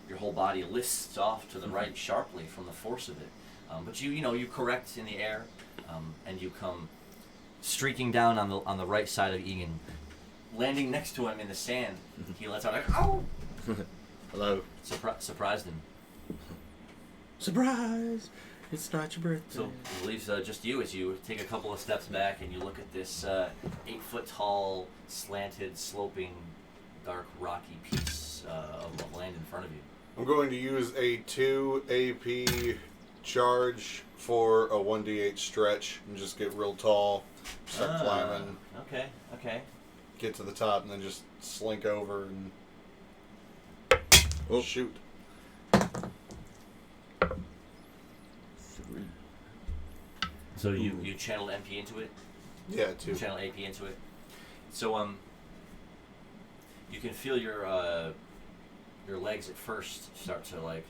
your whole body lifts off to the right sharply from the force of it. But you correct in the air, and you come streaking down on the right side of Egan, landing next to him in the sand. He lets out "Ow!" Hello. Surprised him. Surprise! It's not your birthday. So it leaves just you as you take a couple of steps back and you look at this 8-foot tall, slanted, sloping, dark, rocky piece of land in front of you. I'm going to use a 2 AP charge for a 1d8 stretch and just get real tall, start climbing. Okay. Get to the top and then just slink over and shoot. 3. So you channel MP into it? Yeah, 2. Channel AP into it. So you can feel your legs at first start to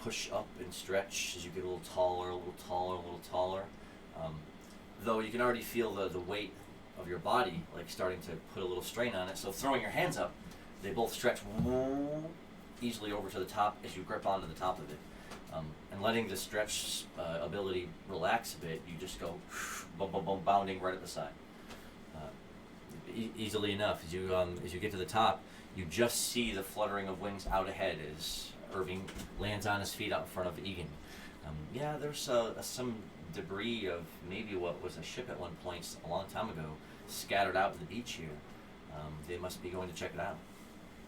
push up and stretch as you get a little taller. Though you can already feel the weight of your body starting to put a little strain on it. So throwing your hands up, they both stretch easily over to the top as you grip onto the top of it. And letting the stretch ability relax a bit, you just go bounding right at the side. Easily enough, as you get to the top, you just see the fluttering of wings out ahead as Irving lands on his feet out in front of Egan. There's some debris of maybe what was a ship at one point a long time ago scattered out to the beach here. They must be going to check it out.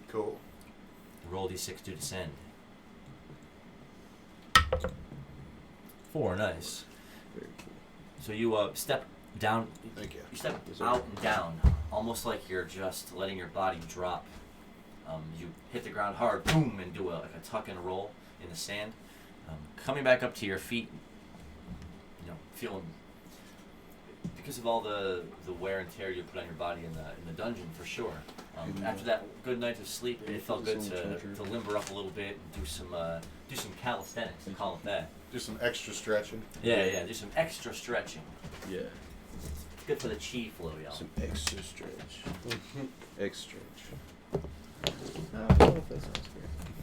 Cool. Roll d6 to descend. 4, nice. Very cool. So you step down. Thank you. You step out and down, almost like you're just letting your body drop. You hit the ground hard, boom, and do a tuck and roll in the sand. Coming back up to your feet, feeling, because of all the wear and tear you put on your body in the dungeon, for sure. After that good night of sleep, it felt good to limber up a little bit and do some calisthenics, call it that. Do some extra stretching. Yeah, do some extra stretching. Yeah. Good for the chi flow, y'all. Some extra stretch. Extra stretch. I don't know if that sounds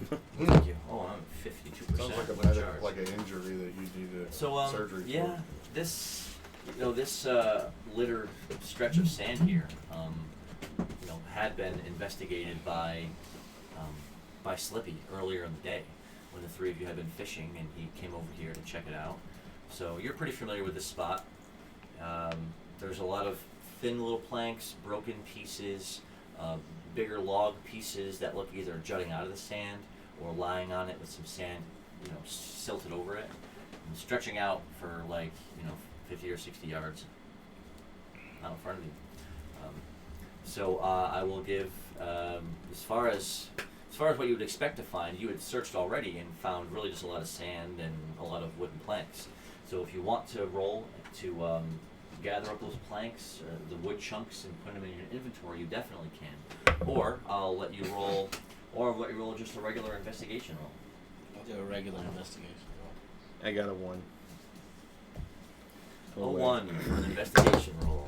good. Thank you. Oh, I'm 52%. Sounds like charge. an injury that you need surgery yeah, for. this littered stretch of sand here, had been investigated by Slippy earlier in the day. when the three of you had been fishing, and he came over here to check it out. So you're pretty familiar with this spot. There's a lot of thin little planks, broken pieces, bigger log pieces that look either jutting out of the sand or lying on it with some sand, silted over it, and stretching out for 50 or 60 yards out in front of you. So I will give, as far as what you would expect to find, you had searched already and found really just a lot of sand and a lot of wooden planks. So if you want to roll to gather up those planks, the wood chunks, and put them in your inventory, you definitely can. Or I'll let you roll, just a regular investigation roll. I'll do a regular investigation roll. I got a 1. A 1 for an investigation roll.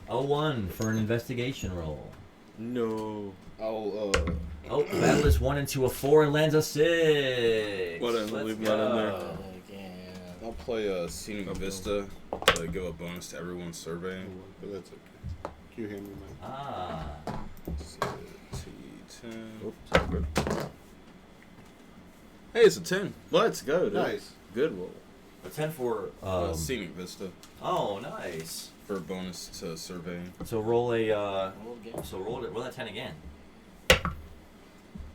A 1 for an investigation roll. No. I'll Oh, battle is 1 into a 4 and lands a 6. Well, then Let's leave mine in there. go. Again. I'll play a Scenic Vista to give a bonus to everyone surveying. But that's okay. Can you hand me mine? Ah. So, T10. Oops, good. Hey, it's a 10. Let's go, dude. Nice. Good roll. A 10 for. Scenic Vista Oh, nice. for a bonus to surveying. So roll a. Roll again. Roll that 10 again.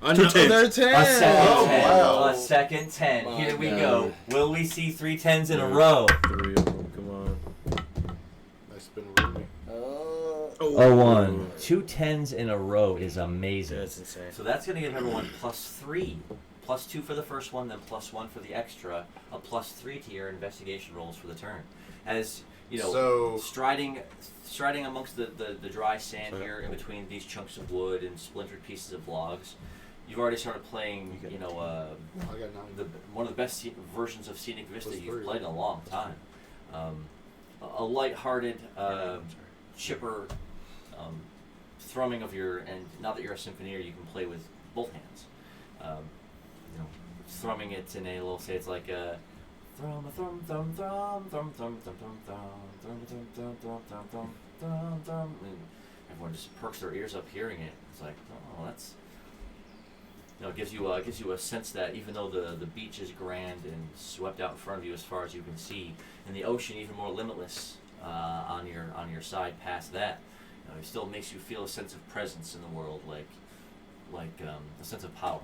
Another 10. A second Oh, 10. wow. A second 10. My Here we God. go. Will we see 3 10s in a row? 3 of them. Come on. Nice spin Ruby. A 1. 2 10s in a row is amazing. That's insane. So that's going to give everyone +3. +2 for the first one, then +1 for the extra. A +3 to your investigation rolls for the turn. As So- striding amongst the dry sand here in between these chunks of wood and splintered pieces of logs, you've already started playing, I got 9. one of the best versions of Scenic Vista Plus you've 3. played in a long time. A lighthearted, chipper thrumming of and now that you're a symphonier, you can play with both hands. Thrumming it in a little, say it's like a thrum, a thrum, thrum, thrum, thrum, thrum, thrum, thrum, thrum, thrum, thrum, thrum, thrum, thrum, thrum, thrum, and everyone just perks their ears up hearing it. It's like, oh, that's. It gives you a sense that even though the beach is grand and swept out in front of you as far as you can see, and the ocean even more limitless on your side past that, it still makes you feel a sense of presence in the world, like a sense of power.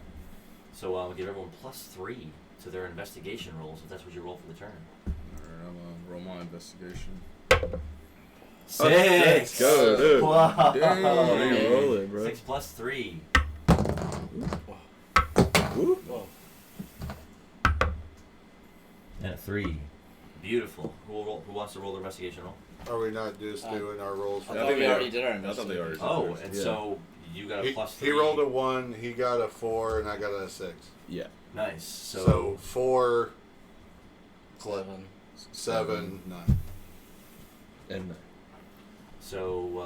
So I'll give everyone +3 to their investigation rolls if that's what you roll for the turn. Alright, I'm gonna roll my investigation. 6. Let's go, dude. Wow. Dang. Roll it, bro. 6 + 3. Whoa. And a 3. Beautiful. Who wants to roll their investigation roll? Are we not just doing our rolls? I For thought think we they already are. did our I thought they investigation. already Oh, did. and Yeah. so you got a +3. he rolled a 1, he got a 4, and I got a 6. Yeah. Nice. So 4, 7. 7, 9. And So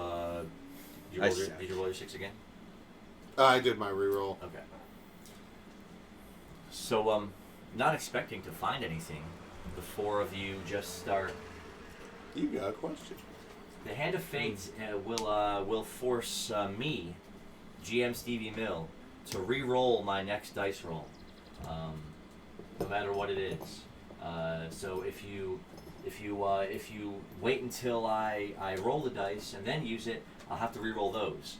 I did you roll your 6 again? I did my reroll. Okay. So not expecting to find anything, the 4 of you just start. You got a question. The Hand of Fate will force me, GM Stevie Mill, to re-roll my next dice roll, no matter what it is. So if you wait until I roll the dice and then use it, I'll have to re-roll those.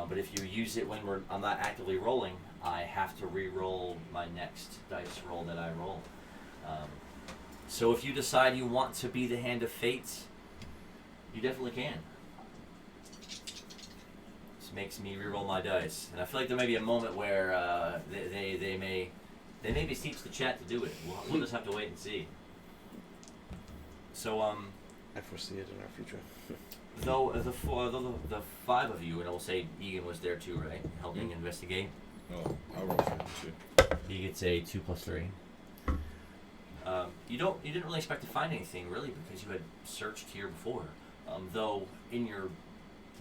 But if you use it when I'm not actively rolling, I have to re-roll my next dice roll that I roll. So if you decide you want to be the Hand of Fate, you definitely can. This makes me re-roll my dice, and I feel like there may be a moment where they may beseech the chat to do it. We'll just have to wait and see. So I foresee it in our future. though the 5 of you, and I will say Egan was there too, right? Helping investigate. Oh, I'll roll for you too. He gets a 2 + 3. You didn't really expect to find anything really because you had searched here before. Though in your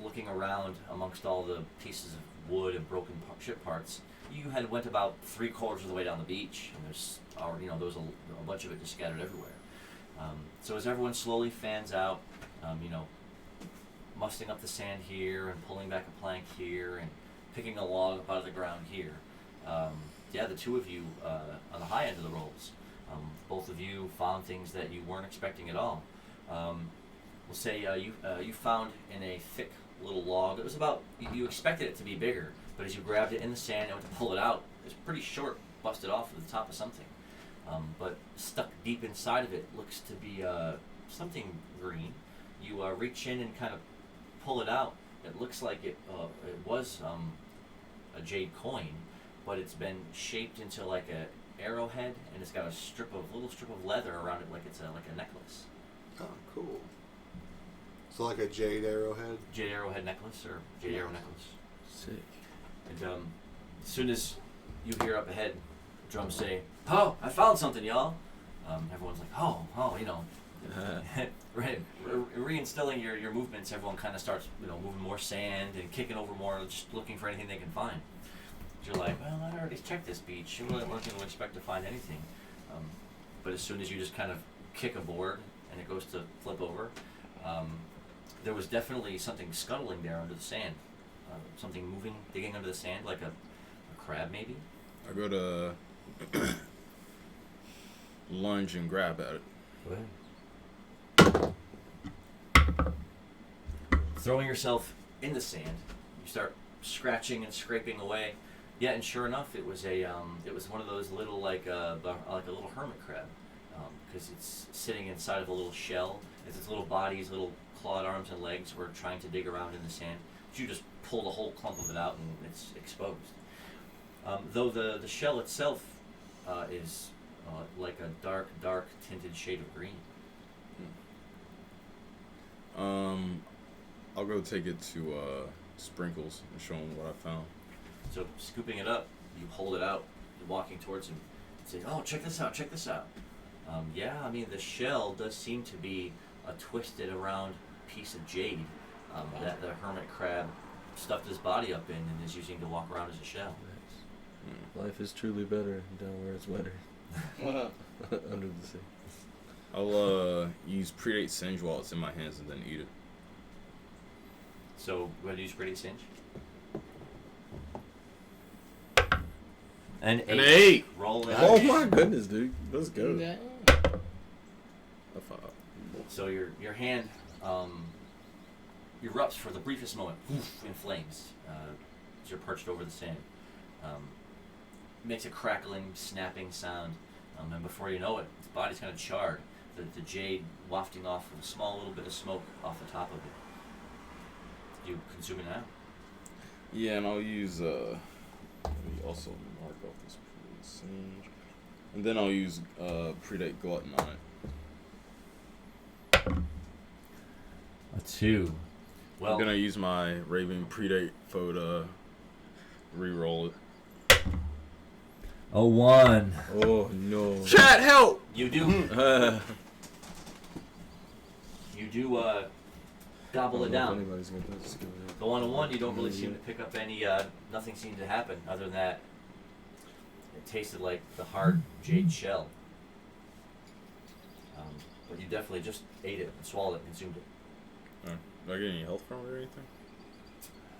looking around amongst all the pieces of wood and broken ship parts, you had went about 3/4 of the way down the beach, and there was a bunch of it just scattered everywhere. So as everyone slowly fans out, musting up the sand here and pulling back a plank here and picking a log up out of the ground here. Yeah, the two of you on the high end of the rolls. Both of you found things that you weren't expecting at all. We'll say you found in a thick little log. It was about, you expected it to be bigger, but as you grabbed it in the sand and went to pull it out, it was pretty short, busted off at the top of something. But stuck deep inside of it looks to be something green. You reach in and kind of pull it out. It looks like it was a jade coin, but it's been shaped into like a arrowhead, and it's got a little strip of leather around it, like it's like a necklace. Oh, cool. So like a jade arrowhead? Jade arrowhead necklace, or jade arrow necklace. Sick. And as soon as you hear up ahead, drums say, "Oh, I found something, y'all." Everyone's like, "Oh, you know." Reinstilling your movements, everyone kind of starts, moving more sand and kicking over more, just looking for anything they can find. You're like, well, I already checked this beach. You really weren't going to expect to find anything. But as soon as you just kind of kick a board and it goes to flip over, there was definitely something scuttling there under the sand. Something moving, digging under the sand, like a crab maybe. I go to lunge and grab at it. Go ahead. Throwing yourself in the sand, you start scratching and scraping away. Yeah, and sure enough, it was one of those little like a little hermit crab, because it's sitting inside of a little shell. Its little body's little clawed arms and legs were trying to dig around in the sand. But you just pull the whole clump of it out and it's exposed. Though the shell itself is like a dark tinted shade of green. I'll go take it to Sprinkles and show him what I found. So scooping it up, you hold it out, you're walking towards him, and say, "Oh, check this out! Yeah, I mean the shell does seem to be a twisted around piece of jade that the hermit crab stuffed his body up in and is using to walk around as a shell." Life is truly better down where it's wetter. Under the sea. I'll use Predate Singe while it's in my hands and then eat it. So go ahead and use Predate Singe. An 8. Roll it. Oh my goodness, dude. Let's go. Yeah. A 5. So your hand erupts for the briefest moment in flames as you're perched over the sand. Makes a crackling, snapping sound, and before you know it, its body's kind of charred. The jade wafting off with a small little bit of smoke off the top of it. You consume it now? Yeah, and I'll use let me also mark off this Predate Singe. And then I'll use Predate Glutton on it. A 2. Well, I'm gonna use my Raven Predate foe to re-roll it. a 1. Oh no. Chat, help! You do. You do gobble it down. Anybody's gonna do this. Go on a 1, you don't really seem to pick up any, nothing seemed to happen other than that it tasted like the hard jade shell. But you definitely just ate it and swallowed it and consumed it. Do I get any health from it or anything?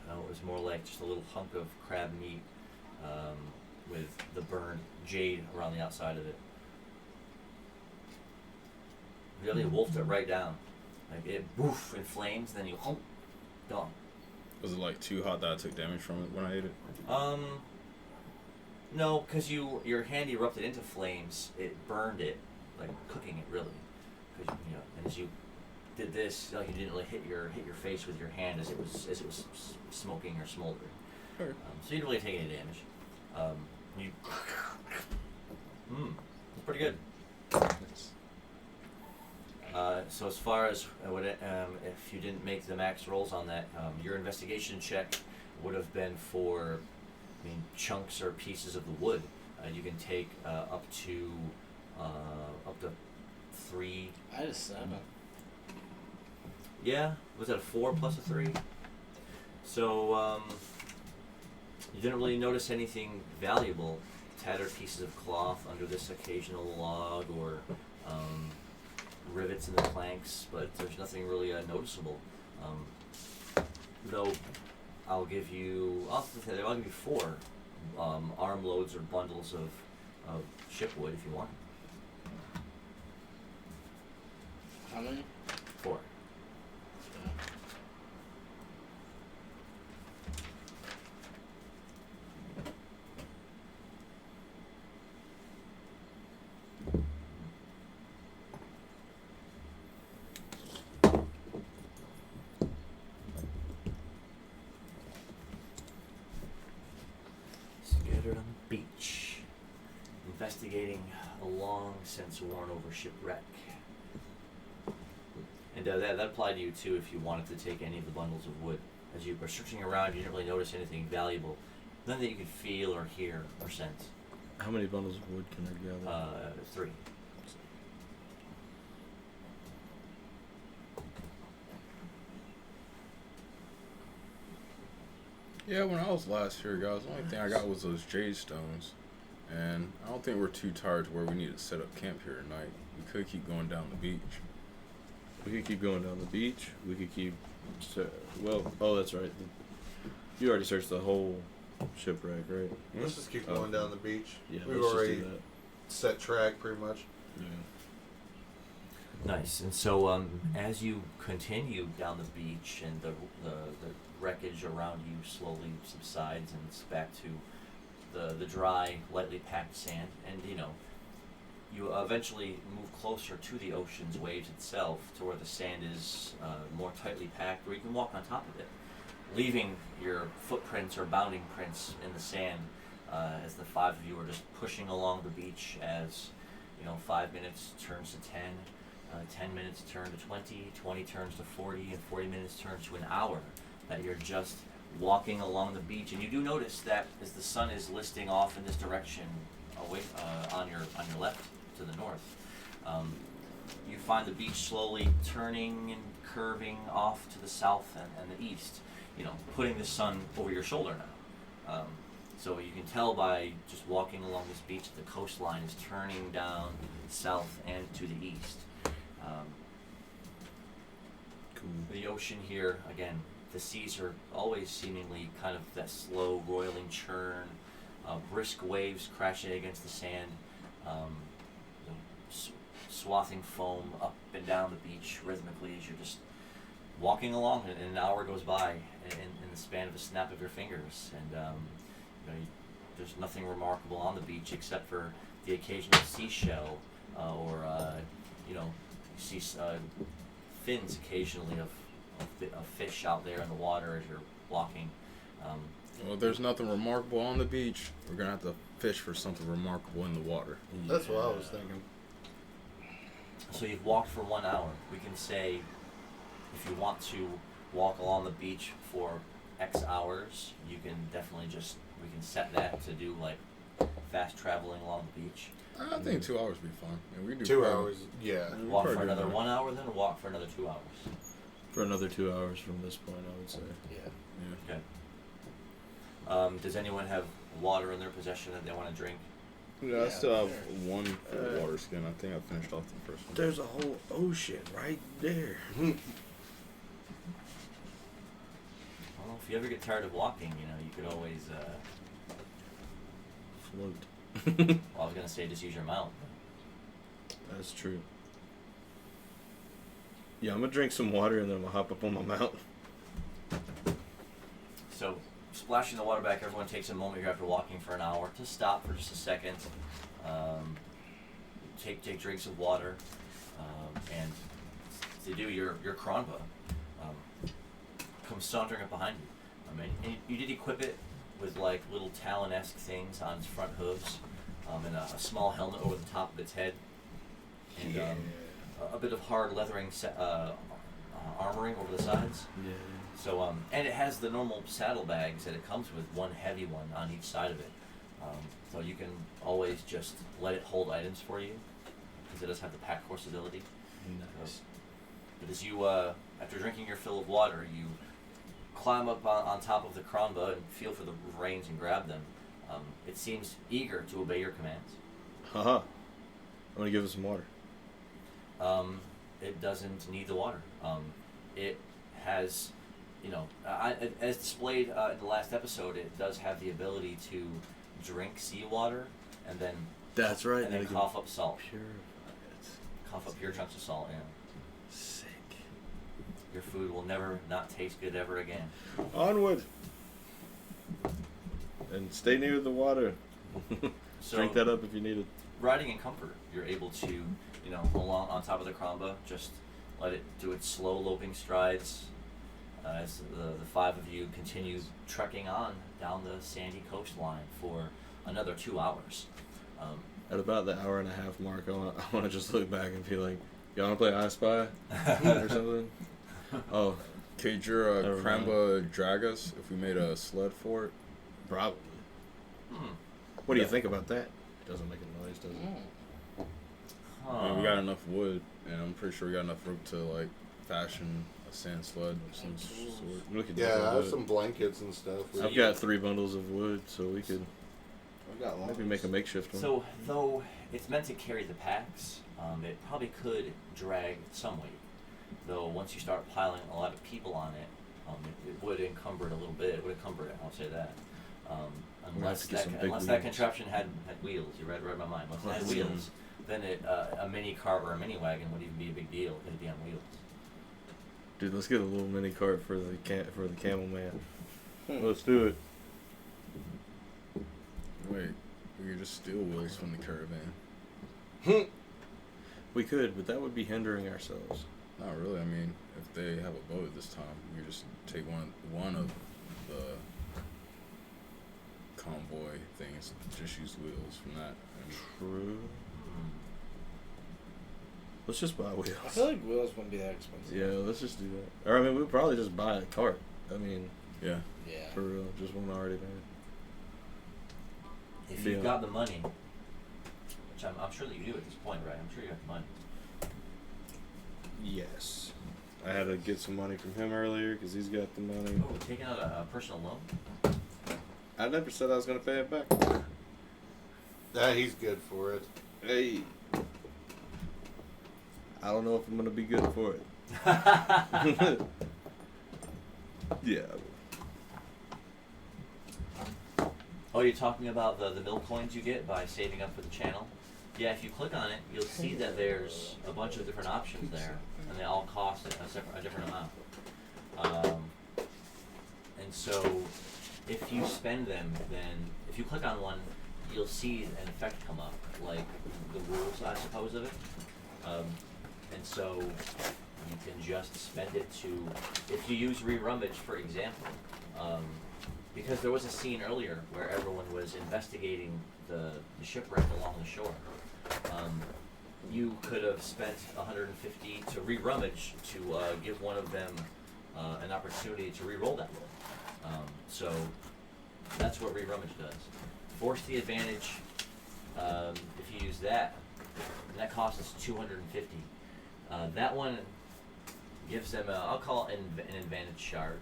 No, it was more like just a little hunk of crab meat with the burned jade around the outside of it. Really wolfed it right down. Like it woof in flames, then you hump, gone. Was it like too hot that I took damage from it when I ate it? No, because your hand erupted into flames. It burned it, like cooking it really. Cause and as you did this, like you didn't really hit your face with your hand as it was smoking or smoldering. Sure. So you didn't really take any damage. You, it's pretty good. So as far as if you didn't make the max rolls on that, your investigation check would have been for, chunks or pieces of the wood. You can take up to 3. I had a 7. Yeah, was that a 4 plus a 3? So you didn't really notice anything valuable, tattered pieces of cloth under this occasional log or rivets in the planks, but there's nothing really noticeable. Though I'll give you. I'll give you 4 armloads or bundles of shipwood if you want. How many? 4. Scattered on the beach, investigating a long since worn over shipwreck. And that applied to you too if you wanted to take any of the bundles of wood. As you were searching around, you didn't really notice anything valuable, nothing that you could feel or hear or sense. How many bundles of wood can I gather? 3. Yeah, when I was last here, guys, the only thing I got was those jade stones. And I don't think we're too tired to where we need to set up camp here tonight. We could keep going down the beach. We could keep going down the beach. We could keep. That's right. You already searched the whole shipwreck, right? Let's just keep going down the beach. Yeah, We've let's already just do that. set track pretty much. Yeah. Nice. And so, as you continue down the beach and the wreckage around you slowly subsides and it's back to the dry, lightly packed sand, and you eventually move closer to the ocean's waves itself, to where the sand is more tightly packed, where you can walk on top of it, leaving your footprints or bounding prints in the sand as the 5 of you are just pushing along the beach. As 5 minutes turns to 10. 10 minutes turn to 20, 20 turns to 40, and 40 minutes turns to an hour that you're just walking along the beach. And you do notice that as the sun is listing off in this direction, away on your left to the north, you find the beach slowly turning and curving off to the south and the east, putting the sun over your shoulder now. So you can tell by just walking along this beach that the coastline is turning down south and to the east. Cool. The ocean here, again, the seas are always seemingly kind of that slow, roiling churn, brisk waves crashing against the sand, swathing foam up and down the beach rhythmically as you're just walking along, and an hour goes by in the span of a snap of your fingers. And there's nothing remarkable on the beach except for the occasional seashell, or you see fins occasionally of fish out there in the water as you're walking. Well, there's nothing remarkable on the beach. We're going to have to fish for something remarkable in the water. That's what I was thinking. So you've walked for 1 hour. We can say, if you want to walk along the beach for X hours, you can definitely we can set that to do like fast traveling along the beach. I think 2 hours would be fine. And we do 2 probably- hours, yeah. Walk probably for do another that. 1 hour then, or walk for another 2 hours? For another 2 hours from this point, I would say. Yeah. Yeah. Okay. Does anyone have water in their possession that they want to drink? Yeah, I still have one full water skin. I think I finished off the first one. There's a whole ocean right there. Well, if you ever get tired of walking, you could always. Float. Well, I was gonna say just use your mount. That's true. Yeah, I'm gonna drink some water and then I'm gonna hop up on my mount. So, splashing the water back, everyone takes a moment here after walking for an hour to stop for just a second, take drinks of water, and to do your Kronba comes sauntering up behind you. And you did equip it with like little talon-esque things on its front hooves, and a small helmet over the top of its head, and a bit of hard leathering armoring over the sides. Yeah. So, and it has the normal saddlebags that it comes with, one heavy one on each side of it. So you can always just let it hold items for you, because it does have the pack horse ability. Nice. But as you, after drinking your fill of water, you climb up on top of the Kronba and feel for the reins and grab them. It seems eager to obey your commands. Haha. I'm gonna give it some water. It doesn't need the water. It has as displayed in the last episode, it does have the ability to drink seawater and then That's right. and then they can cough up salt. Purify it. Cough up pure chunks of salt. Yeah. Sick. Your food will never not taste good ever again. Onward. And stay near the water. So Drink that up if you need it. riding in comfort, you're able to, along on top of the Kromba, just let it do its slow loping strides as the five of you continue trekking on down the sandy coastline for another 2 hours. At about the hour and a half mark, I want to just look back and be like, y'all want to play I Spy or something? Oh, Could your Never Kramba drag us if we made a sled for it? probably. Hmm. What do you think about that? Doesn't make a noise, does it? I mean, we got enough wood, and I'm pretty sure we got enough room to like fashion a sand sled of some sort. We could Yeah, I definitely have do it. some blankets and stuff. I've got 3 bundles of wood, so we could I've got maybe make a makeshift one. So, though it's meant to carry the packs, it probably could drag some weight. Though once you start piling a lot of people on it, it would encumber it a little bit. It would encumber it, I'll say that. gonna have to get some big Unless that wheels. contraption had wheels. You read my mind. Unless it had Let's see. wheels, then a mini cart or a mini wagon would even be a big deal. It'd be on wheels. Dude, let's get a little mini cart for the camel man. Hmm. Let's do it. Wait, we could just steal wheels from the caravan. We could, but that would be hindering ourselves. Not really. I mean, if they have a boat at this time, we could just take one of the convoy things, just use wheels from that. And True. Let's just buy wheels. I feel like wheels wouldn't be that expensive. Yeah, let's just do that. Or I mean, we'd probably just buy a cart. I mean, yeah, Yeah. for real, just one already made. If Yeah. you've got the money, which I'm sure that you do at this point, right? I'm sure you got the money. Yes. I had to get some money from him earlier because he's got the money. Oh, taking out a personal loan? I never said I was going to pay it back. Yeah, he's good for it. Hey. I don't know if I'm going to be good for it. Yeah. Oh, you're talking about the mill coins you get by saving up for the channel? Yeah, if you click on it, you'll see that there's a bunch of different options there, and they all cost a different amount. And so, if you spend them, then if you click on one, you'll see an effect come up, like the rules, I suppose, of it. And so, you can just spend it to, if you use re-rummage, for example, because there was a scene earlier where everyone was investigating the shipwreck along the shore. You could have spent 150 to re-rummage to give one of them an opportunity to re-roll that roll. So that's what re-rummage does. Force the advantage. If you use that, and that costs us 250. That one gives them I'll call it an advantage shard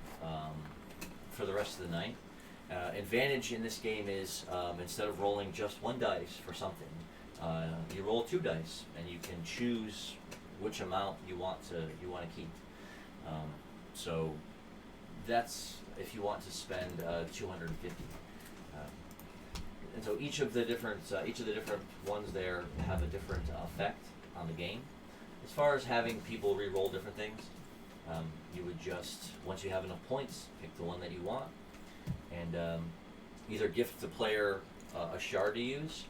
for the rest of the night. Advantage in this game is instead of rolling just one dice for something, you roll 2 dice, and you can choose which amount you want to keep. So that's if you want to spend 250. And so each of the different ones there have a different effect on the game. As far as having people re-roll different things, you would just, once you have enough points, pick the one that you want, and either gift the player a shard to use,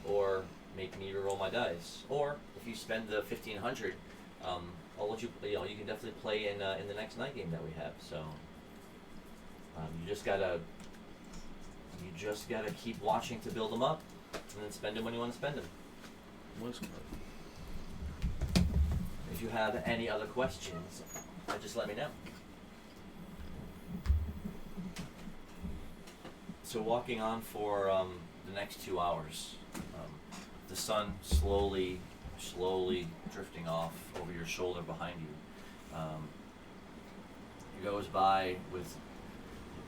or make me re-roll my dice. Or if you spend the 1,500, I'll let you. You can definitely play in the next night game that we have. So you just gotta keep watching to build them up, and then spend them when you want to spend them. If you have any other questions, just let me know. So walking on for the next 2 hours, the sun slowly drifting off over your shoulder behind you. It goes by with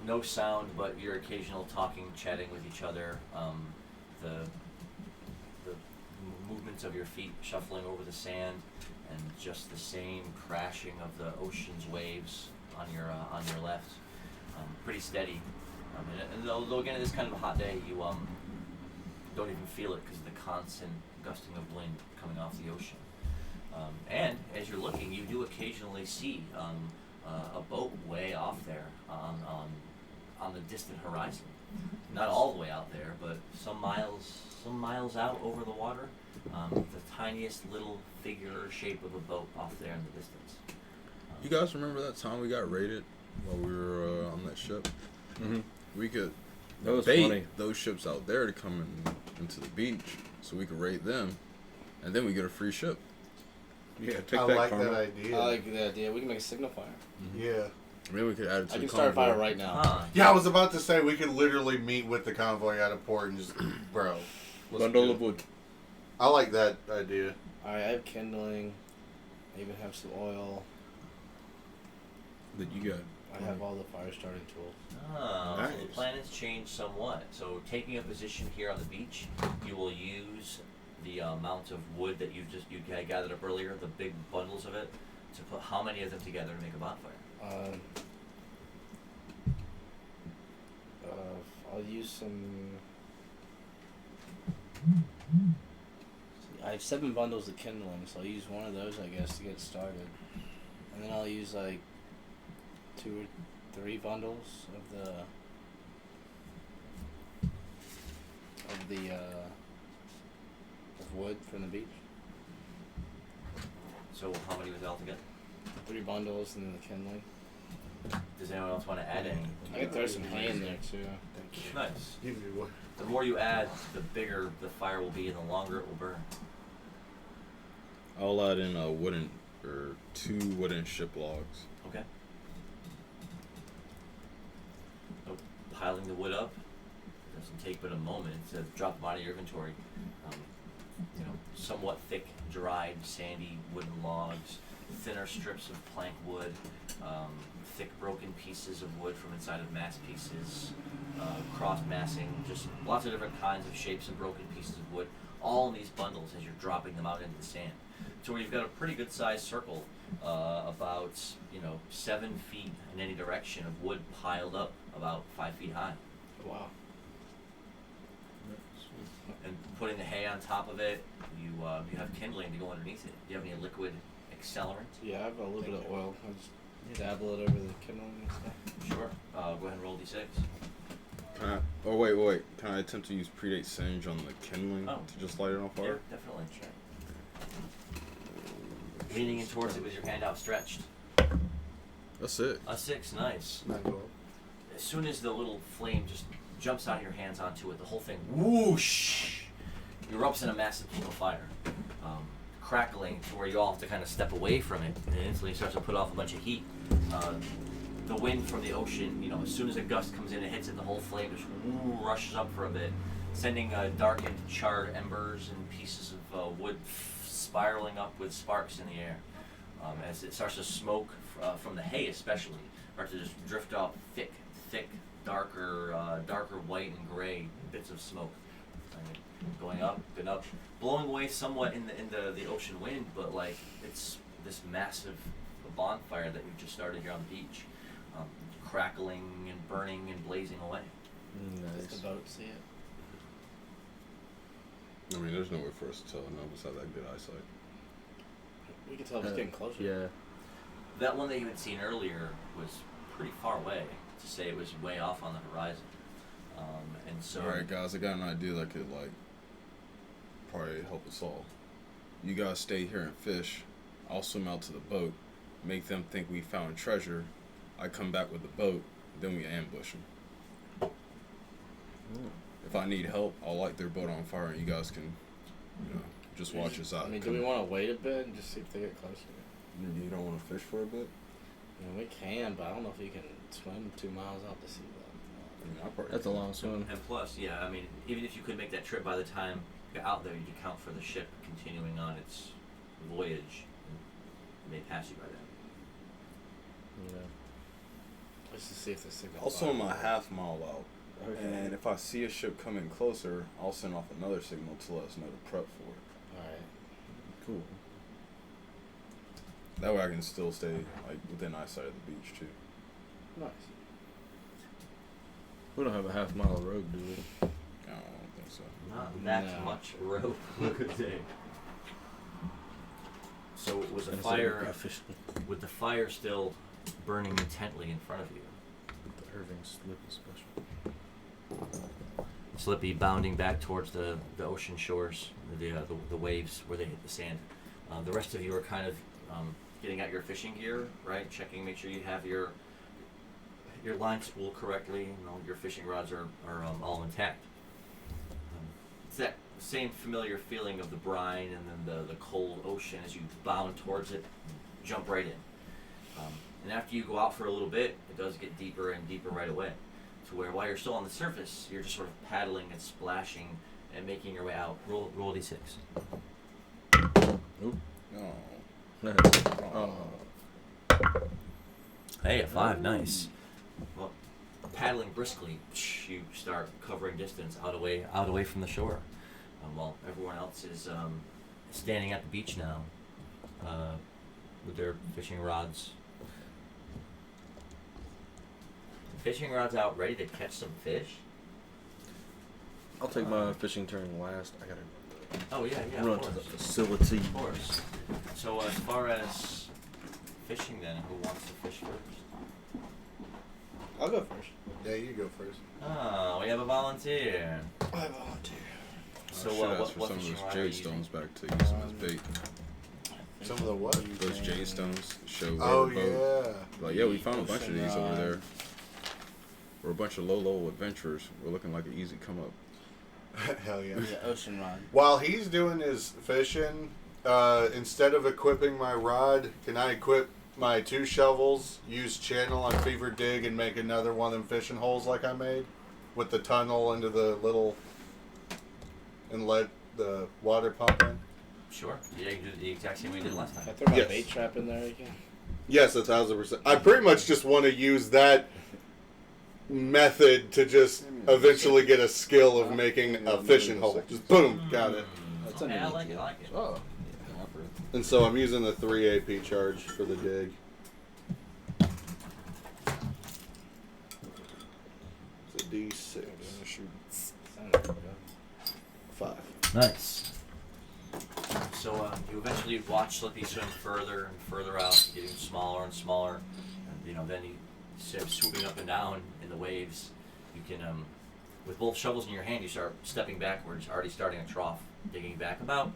no sound but your occasional talking, chatting with each other, the movements of your feet shuffling over the sand, and just the same crashing of the ocean's waves on your left, pretty steady. And although again it is kind of a hot day, you don't even feel it because of the constant gusting of wind coming off the ocean. And as you're looking, you do occasionally see a boat way off there on the distant horizon. Not all the way out there, but some miles out over the water. The tiniest little figure or shape of a boat off there in the distance. You guys remember that time we got raided while we were on that ship? Mm-hmm. We could That was bait funny. those ships out there to come into the beach so we could raid them, and then we get a free ship. Yeah, take I that, like Karma. that idea. I like the idea. We can make a signal fire. Yeah. Maybe we could add it to I the can start a convoy. fire right now. Huh. Yeah, I was about to say we could literally meet with the convoy at a port and just, bro. let's Bundle do of it. wood. I like that idea. Alright, I have kindling. I even have some oil. That you got. I have all the fire starting tools. So the Nice. plan has changed somewhat. So taking a position here on the beach, you will use the amount of wood that you had gathered up earlier, the big bundles of it, to put how many of them together to make a bonfire? I'll use some. I have 7 bundles of kindling, so I'll use one of those, I guess, to get started, and then I'll use like 2 or 3 bundles of wood from the beach. So how many was it all together? 3 bundles and then the kindling. Does anyone else want to add any? I can throw some hay in there too. Nice. Give me one. The more you add, the bigger the fire will be and the longer it will burn. I'll add in a wooden or 2 wooden ship logs. Okay. So piling the wood up doesn't take but a moment to drop them out of your inventory. Somewhat thick, dried, sandy wooden logs, thinner strips of plank wood, thick broken pieces of wood from inside of mass pieces, cross massing, just lots of different kinds of shapes and broken pieces of wood, all in these bundles as you're dropping them out into the sand. So where you've got a pretty good sized circle, about 7 feet in any direction of wood piled up about 5 feet high. Wow. And putting the hay on top of it, you have kindling to go underneath it. Do you have any liquid accelerant? Yeah, I have a little bit of oil. I just dabble it over the kindling and stuff. Sure. Go ahead and roll d6. Can I? Oh wait. Can I attempt to use predate singe on the kindling Oh. to just light it on Yeah, fire? definitely. Leaning in towards it with your hand outstretched. That's it. A 6, nice. Not cool. As soon as the little flame just jumps out of your hands onto it, the whole thing whoosh erupts in a massive plume of fire, crackling to where you all have to kind of step away from it, and it instantly starts to put off a bunch of heat. The wind from the ocean, as soon as a gust comes in and hits it, the whole flame just rushes up for a bit, sending darkened, charred embers and pieces of wood spiraling up with sparks in the air. As it starts to smoke from the hay especially, starts to just drift off thick, darker white and gray bits of smoke, going up and up, blowing away somewhat in the ocean wind, but like it's this massive bonfire that we've just started here on the beach, crackling and burning and blazing away. Does the boat see it? I mean, there's no way for us to tell now besides that good eyesight. We can tell if it's getting closer. Yeah. That one that you had seen earlier was pretty far away, to say it was way off on the horizon. And so Alright guys, I got an idea that could probably help us all. You guys stay here and fish. I'll swim out to the boat, make them think we found treasure. I come back with the boat, then we ambush them. If I need help, I'll light their boat on fire and you guys can, just watch us out. I mean, do we want to wait a bit and just see if they get closer? You don't want to fish for a bit? We can, but I don't know if you can swim 2 miles out to sea level. I mean, I'll probably That's a long swim. And plus, yeah, I mean, even if you could make that trip, by the time you're out there, you'd account for the ship continuing on its voyage. It may pass you by then. Yeah. Let's just see if the signal. I'll swim a half mile out. Okay. And if I see a ship coming closer, I'll send off another signal to let us know to prep for it. Alright. Cool. That way I can still stay within eyesight of the beach too. Nice. We don't have a half mile of road, do we? I don't think so. Not that No. much rope. Look at that. So was the And it's like fire a fishing. with the fire still burning intently in front of you? The Irving Slippy special. Slippy bounding back towards the ocean shores, the waves where they hit the sand. The rest of you are kind of getting out your fishing gear, right? Checking, make sure you have your line spool correctly, and all your fishing rods are all intact. It's that same familiar feeling of the brine and then the cold ocean as you bound towards it, jump right in. And after you go out for a little bit, it does get deeper and deeper right away. To where while you're still on the surface, you're just sort of paddling and splashing and making your way out. Roll a d6. Oop. Oh. Oh. Hey, a 5, nice. Well, paddling briskly, you start covering distance out away from the shore. While everyone else is standing at the beach now with their fishing rods. Fishing rods out, ready to catch some fish. I'll take my fishing turn last. I gotta Oh yeah, run of to course. the facility. Of course. So as far as fishing, then, who wants to fish first? I'll go first. Yeah, you go first. Oh, we have a volunteer. I volunteer. So I should ask for what some of fishing those rod are you jade using? stones back to use them as bait. Some of the what? Those jade stones show Oh, where the boat. yeah. Like, yeah, we found a bunch of Ocean these over rod. there. We're a bunch of low adventurers. We're looking like an easy come up. Hell yeah. The ocean rod. While he's doing his fishing, instead of equipping my rod, can I equip my 2 shovels, use channel on Fever Dig, and make another one of them fishing holes like I made? With the tunnel into the little... and let the water pump in? Sure. Yeah, you can do the exact same way you did last If I time. throw my Yes. bait trap in there again. Yes, 1,000%. I pretty much just want to use that method to just eventually get a skill of making a fishing hole. Just boom, got it. That's Okay, I underneath like it. you. I like it. Oh. And so I'm using the 3 AP charge for the dig. It's a D6. Shoot. Sounded good. 5. Nice. So you eventually watch Slippy swim further and further out, getting smaller and smaller. And, then he starts swooping up and down in the waves. You can, with both shovels in your hand, you start stepping backwards, already starting a trough, digging back about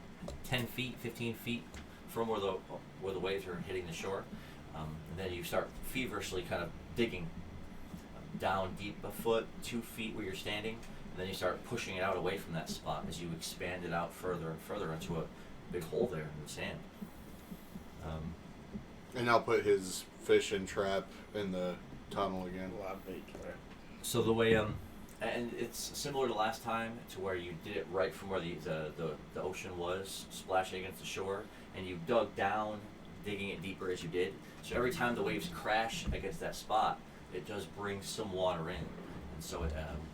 10 feet, 15 feet from where the waves are hitting the shore. And then you start feverishly kind of digging down deep a foot, 2 feet where you're standing. And then you start pushing it out away from that spot as you expand it out further and further into a big hole there in the sand. And I'll put his fishing trap in the tunnel again. A lot of bait trap. So the way and it's similar to last time, to where you did it right from where the ocean was, splashing against the shore, and you dug down, digging it deeper as you did. So every time the waves crash against that spot, it does bring some water in. And so it,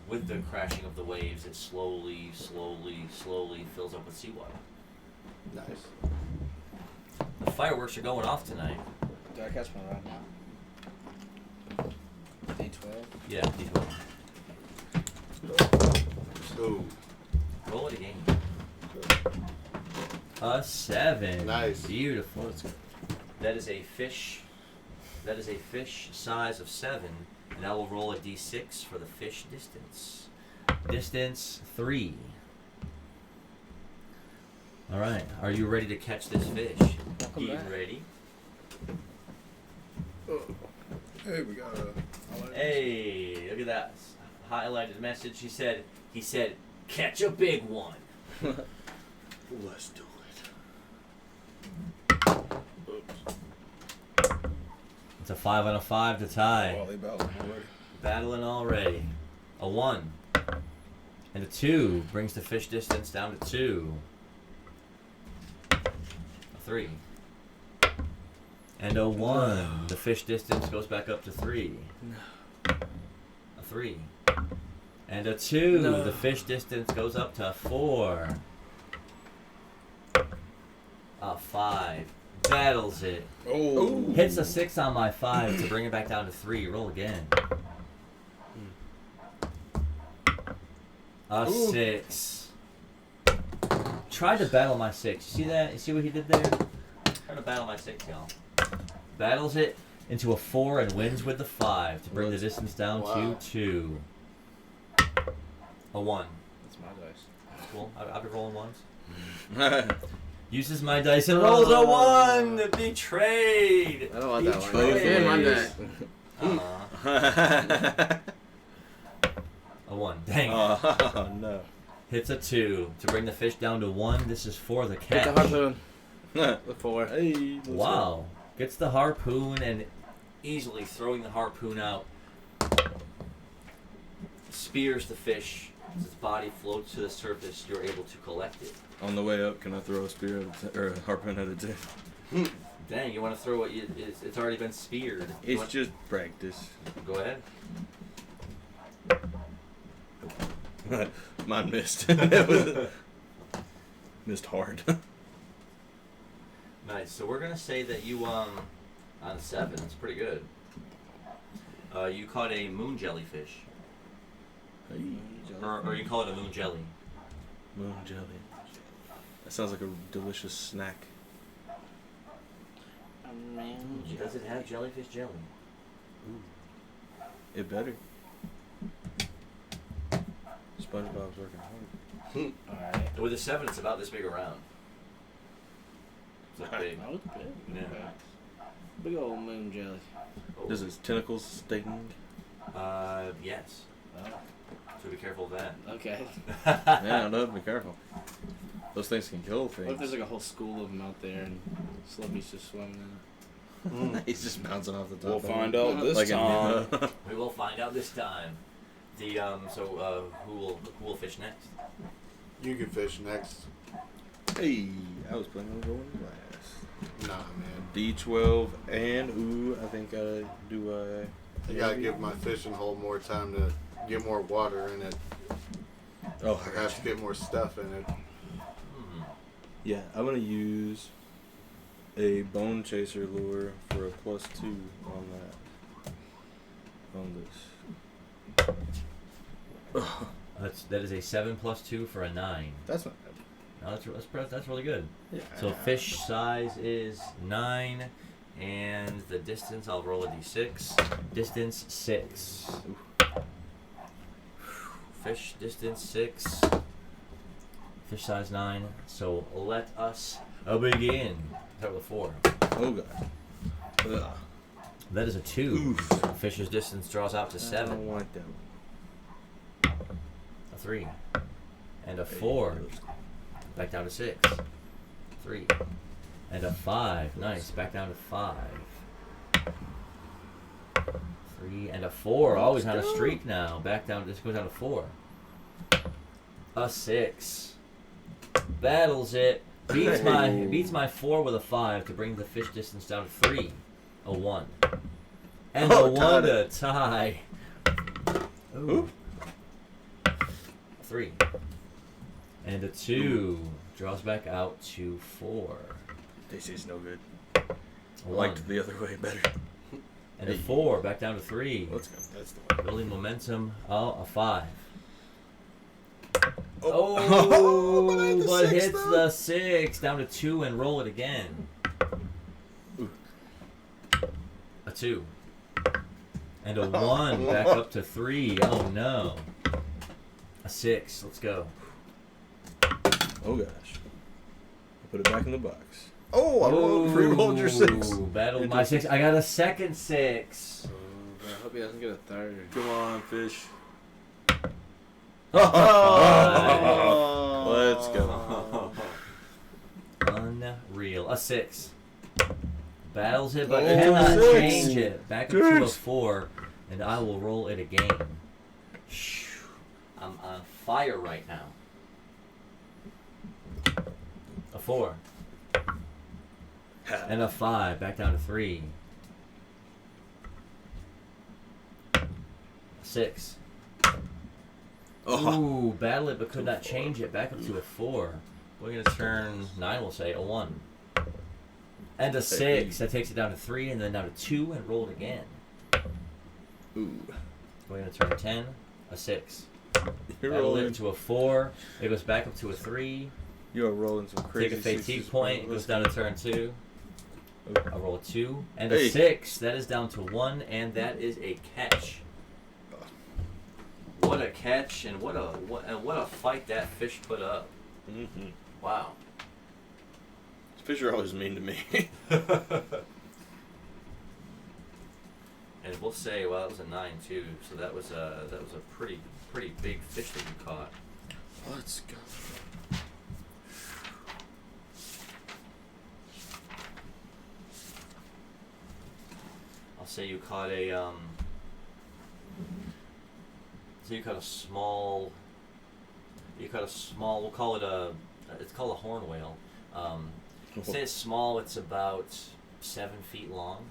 with the crashing of the waves, it slowly fills up with seawater. Nice. The fireworks are going off tonight. Do I catch my rod now? D12. Yeah, D12. Ooh, Roll it again. A 7. Nice. Beautiful. That is a fish. That is a fish size of 7, and I will roll a d6 for the fish distance. Distance 3. All right. Are you ready to catch this fish? Welcome Get back. ready. Hey, we got a. Hey, look at that highlighted message. He said, catch a big one. let's do It's a 5 on a 5 to tie. Oh, they battling already. Battling already. A 1 and a 2 brings the fish distance down to 2. A 3 and a 1. The fish distance goes back up to 3. A 3 and a 2. No. The fish distance goes up to 4. A 5. Battles it. Oh. Hits a 6 on my 5 to bring it back down to 3. Roll again. A 6. Tried to battle my 6. See that? You see what he did there? Tried to battle my 6, y'all. Battles it into a 4 and wins with the 5 to bring the distance down to 2. A 1. That's my dice. Cool. I'll be rolling ones. Uses my dice and rolls a 1! Betrayed! I don't want that one. Betrayed. A 1. Dang it. Oh, no. Hits a 2 to bring the fish down to 1. This is for the catch. Get the harpoon. The 4. Hey. Wow. Gets the harpoon and easily throwing the harpoon out. Spears the fish. As its body floats to the surface, you're able to collect it. On the way up, can I throw a spear or a harpoon at it too? Dang, you want to throw it? It's already been speared. It's just practice. Go ahead. Mine missed. Missed hard. Nice. So we're gonna say that you on 7. That's pretty good. You caught a moon jellyfish, or you can call it a moon jelly. Moon jelly. That sounds like a delicious snack. Does it have jellyfish jelly? Ooh. It better. SpongeBob's working hard. Alright. With a 7, it's about this big around. It's like big. That was big. Yeah. Okay. Big old moon jelly. Oh. Does its tentacles sting? Yes. Oh. So be careful of that. Okay. Yeah, no, be careful. Those things can kill What if things. there's like a whole school of them out there and Slubby's just swimming in He's just bouncing off the top. We'll of find it. out this Like time. We will find out this time. The who will fish next? You can fish next. Hey, I was planning on going last. Nah, man. D12 and I think I do. I gotta give my fishing hole more time to get more water in it. Oh, I have to get more stuff in it. yeah. I'm gonna use a bone chaser lure for a +2 on that. On this. That is a 7 plus 2 for a 9. That's not bad. No, that's really good. Yeah. So fish size is 9, and the distance, I'll roll a d6. Distance 6. Fish distance 6. Fish size 9. So let us begin. Start with 4. Oh god. Ugh. That is a 2. Oof. Fish's distance draws out to I 7. don't want that. A 3. And a 4. Back down to 6. 3. And a 5. Nice. Back down to 5. 3 and a 4. Always on a streak now. Back down. This goes down to 4. A 6. Battles it. Beats my 4 with a 5 to bring the fish distance down to 3. A 1. And a 1 to tie. Ooh. 3. And a 2. Draws back out to 4. This is no good. A I 1. liked the other way better. And a 4. Back down to 3. Let's go. That's the one. Building momentum. Oh, a 5. Oh, But hits the 6. Down to 2 and roll it again. Ooh. A 2. And a 1. Back up to 3. Oh no. A 6. Let's go. Oh gosh. I put it back in the box. Oh, I re-rolled your 6. Battled my 6. I got a second 6. I hope he doesn't get a third. Come on, fish. Oh. Let's go. Unreal. A 6. Battles it, but Oh, cannot 6. change it. Back up to a Six. 4, and I will roll it again. I'm on fire right now. A 4. And a 5. Back down to 3. A 6. Oh. Ooh, battle it but could not change it. Back up to a 4. We're going to turn 9, we'll say, a 1. And a 6. That takes it down to 3, and then down to 2, and roll it again. Ooh. Going to turn 10. A 6. You're Battle it rolling. into a 4. It goes back up to a 3. You are rolling some crazy. Take a fatigue 60s point. It goes down to turn 2. Oh. I roll a 2 and Hey. a 6. That is down to 1, and that is a catch. What a catch, and what a fight that fish put up. Mm-hmm. Wow. Fish are always mean to me. And we'll say, well, that was a 9 too. So that was a pretty big fish that you caught. Let's go. I'll say you caught a so you caught a small. You caught a small. We'll call it a. It's called a horn whale. Say it's small. It's about 7 feet long,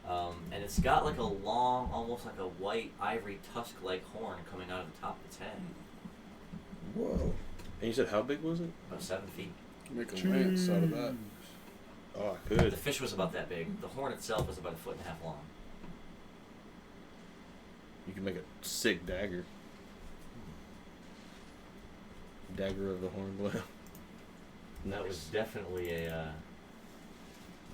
and it's got like a long, almost like a white ivory tusk-like horn coming out of the top of its head. Whoa. And you said how big was it? About 7 feet. Make a lance out of that. Oh, I The could. fish was about that big. The horn itself was about 1.5 feet long. You can make a sick dagger. Dagger of the horned whale. That was definitely a.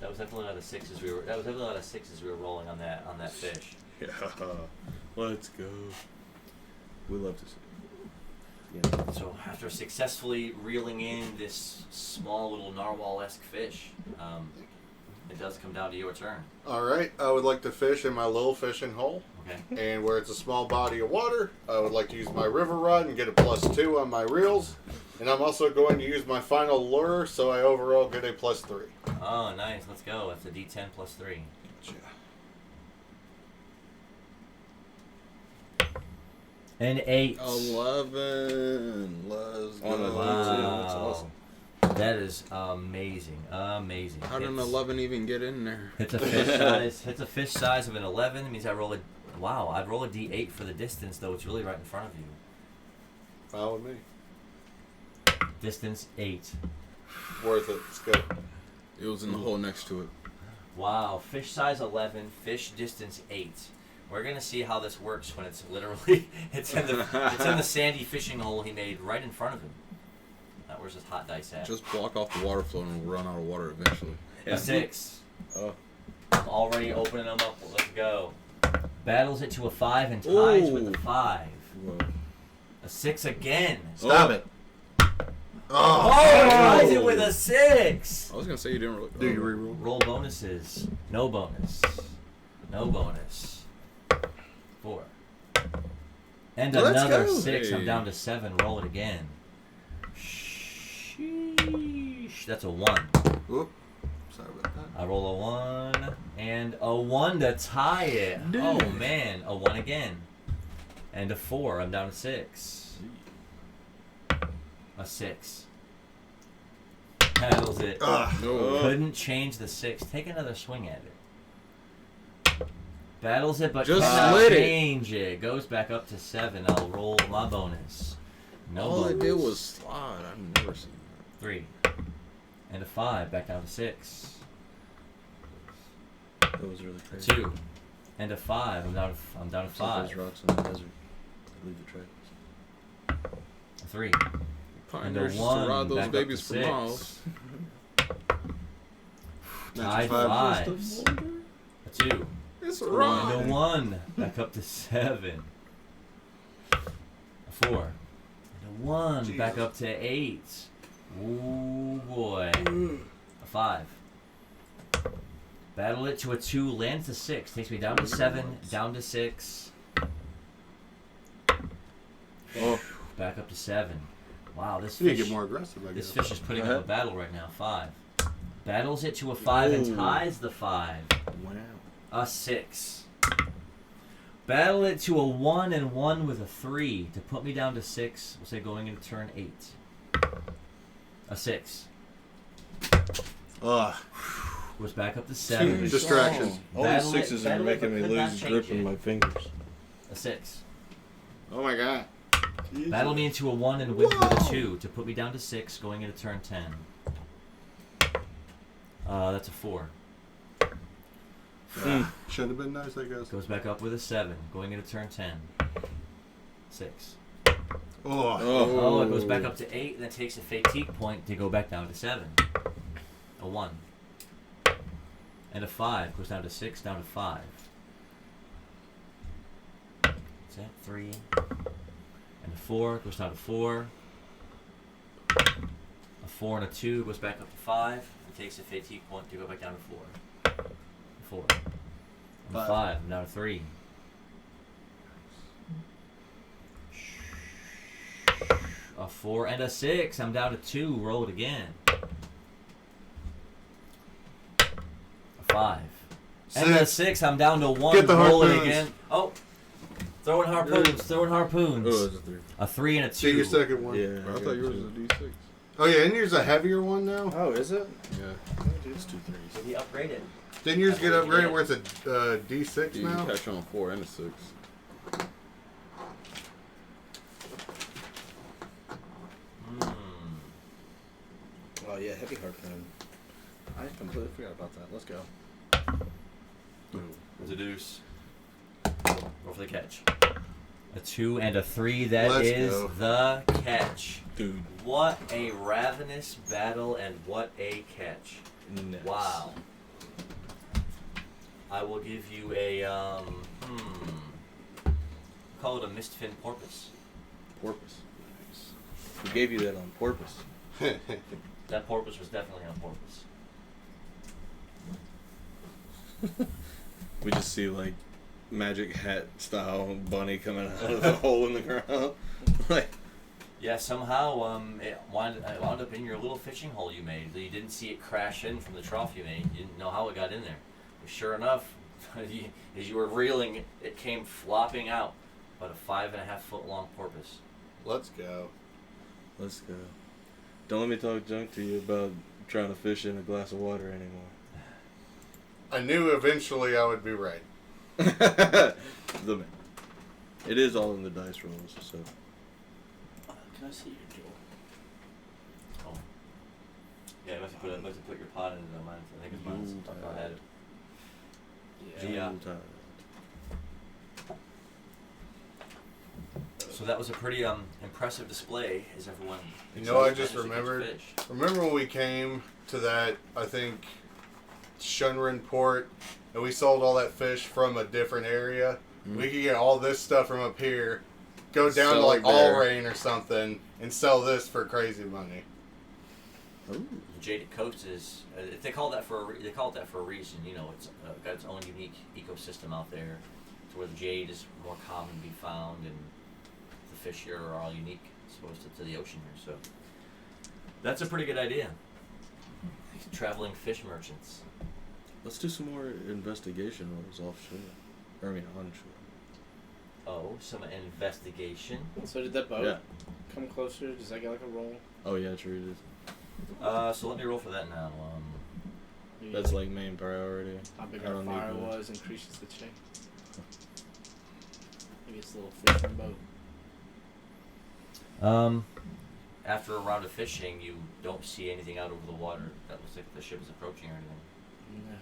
That was definitely out of 6s we were. That was definitely out of 6s we were rolling on that fish. Yeah. Let's go. We love to see it. Yeah. So after successfully reeling in this small little narwhal-esque fish, it does come down to your turn. All right, I would like to fish in my little fishing hole. Okay. And where it's a small body of water, I would like to use my river rod and get a +2 on my reels. And I'm also going to use my final lure, so I overall get a +3. Oh, nice. Let's go. That's a D10 plus 3. An 8. 11. Let's go. On a Wow. That's awesome. That is amazing. Amazing. How did an Hits- 11 even get in there? Hits a fish size. Hits a fish size of an 11. It means I roll a. Wow, I'd roll a D8 for the distance, though it's really right in front of you. Follow me. Distance 8. Worth it. It's good. It was in the hole next to it. Wow, fish size 11, fish distance 8. We're gonna see how this works when it's literally it's in the sandy fishing hole he made right in front of him. Where's his hot dice at? Just block off the water flow and we'll run out of water eventually. A 6. Oh. I'm already opening them up. Let's go. Battles it to a 5 and ties with the 5. Whoa. A 6 again. Stop it. Oh, ties it with a 6. I was gonna say you didn't really. Do you reroll? Roll bonuses. No bonus. No bonus. 4. And Let's another go. 6. I'm Hey. down to 7. Roll it again. Sheesh. That's a 1. Oop. Sorry about that. I roll a 1 and a 1 to tie it. Oh man, a 1 again. And a 4. I'm down to 6. A 6. Paddles it. No. Couldn't change the 6. Take another swing at it. Battles it, but Just cannot slit it. change it. Goes back up to 7. I'll roll my bonus. No All bonus. it did was slide. I've never seen 3. And a 5. Back down to 6. That was really crazy. 2. And a 5. I'm down to Some of those 5. rocks in the desert. Leave the tracks. A 3. that. And a Pioneers used to 1. ride those back babies up for to 6. miles. Tied 5s. A 2. It's a And ride. a 1. Back up to 7. A 4. And a 1. Back Jesus. up to 8. Ooh boy. A 5. Battle it to a 2. Lands to 6. Takes me down to 7. Down to 6. Oh. Back up to 7. Wow, this You need to fish. get more aggressive, I This guess. fish is putting Go up a ahead. battle right now. 5. Battles it to a 5 and Ooh. ties the 5. Wow. A 6. Battle it to a 1 and 1 with a 3 to put me down to 6. We'll say going into turn 8. A 6. Ugh. Was back up to 7. Distractions. All these Battle it- 6s are battle it, making but me could not lose change grip in it. my fingers. A 6. Oh my god. Battle me into a 1 and win with a 2 to put me down to 6 going into turn 10. That's a 4. Should have been nice, I guess. Goes back up with a 7. Going into turn 10. 6. Oh. It goes back up to 8, and then takes a fatigue point to go back down to 7. A 1. And a 5 goes down to 6, down to 5. That's it. 3. And a 4 goes down to 4. A 4 and a 2 goes back up to 5, and takes a fatigue point to go back down to 4. 4. And a 5, and now a 3. A 4 and a 6. I'm down to 2. Roll it again. A 5. And a 6. I'm down to 1. Get the Roll it harpoons. again. Oh. Throwing harpoons. Throwing harpoons. Oh, it's a 3. A 3 and a 2. See your second one. Yeah. I thought yours was a D6. Oh, yeah, and yours a heavier one now? Oh, is it? Yeah. It's 2 3s. So he upgraded. Didn't yours get That's what you upgraded where it's a D6 You now? can catch on 4 and a 6. Oh yeah, heavy harpoon. I completely forgot about that. Let's go. It's a deuce. Roll for the catch. A 2 and a 3. That Let's is go. the catch. Dude. What a ravenous battle and what a catch. Nice. Wow. I will give you a, call it a mistfin porpoise. Porpoise. Nice. Who gave you that on porpoise? That porpoise was definitely on porpoise. We just see like magic hat style bunny coming out of the hole in the ground. Like, Yeah, somehow it wound up in your little fishing hole you made. You didn't see it crash in from the trough you made. You didn't know how it got in there. But sure enough, as you were reeling, it came flopping out. About a 5.5 foot long porpoise. Let's go. let's go. Don't let me talk junk to you about trying to fish in a glass of water anymore. I knew eventually I would be right. The man. It is all in the dice rolls, so. Can I see your Joel? Oh. Yeah, you must have put your pot into mine. I think it's mine. Ooh, Go ahead. Yeah. Yeah. So that was a pretty impressive display, as everyone. You know, I excited just to catch remembered. fish. Remember when we came to that, I think, Shunrin port, and we sold all that fish from a different area? Mhm. We could get all this stuff from up here, go down to Sell like it there. All-Rain or something, and sell this for crazy money. Ooh. The Jaded Coast is they call it that for a reason. You know, it's got its own unique ecosystem out there, to where the jade is more common to be found, and the fish here are all unique, as opposed to the ocean here. So that's a pretty good idea. Traveling fish merchants. Let's do some more investigation rolls offshore. Or, I mean, onshore. Oh, some investigation. So did that boat Yeah. come closer? Does that get like a roll? Oh, yeah, true, it is. So let me roll for that now. Maybe That's like main priority. how big I our don't fire need that. was increases the chance. Maybe it's a little fishing boat. After a round of fishing, you don't see anything out over the water that looks like the ship is approaching or anything. No.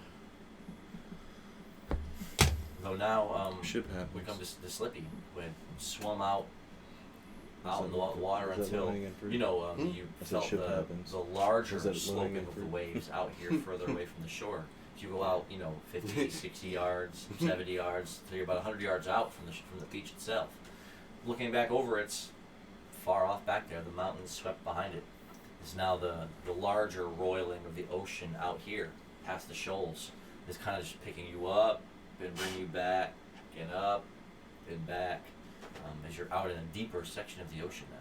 Though now, Ship happens. we come to the Slippy. We swum out Is in the that- water is that until low-hanging fruit? you know you I said felt ship happens. the larger Is that sloping low-hanging of the fruit? waves out here further away from the shore. If you go out, 50, 60 yards, 70 yards, so you're about 100 yards out from the beach itself. Looking back over, it's far off back there. The mountains swept behind it. It's now the larger roiling of the ocean out here, past the shoals. It's kind of just picking you up, and bring you back, get up, and back, as you're out in a deeper section of the ocean now.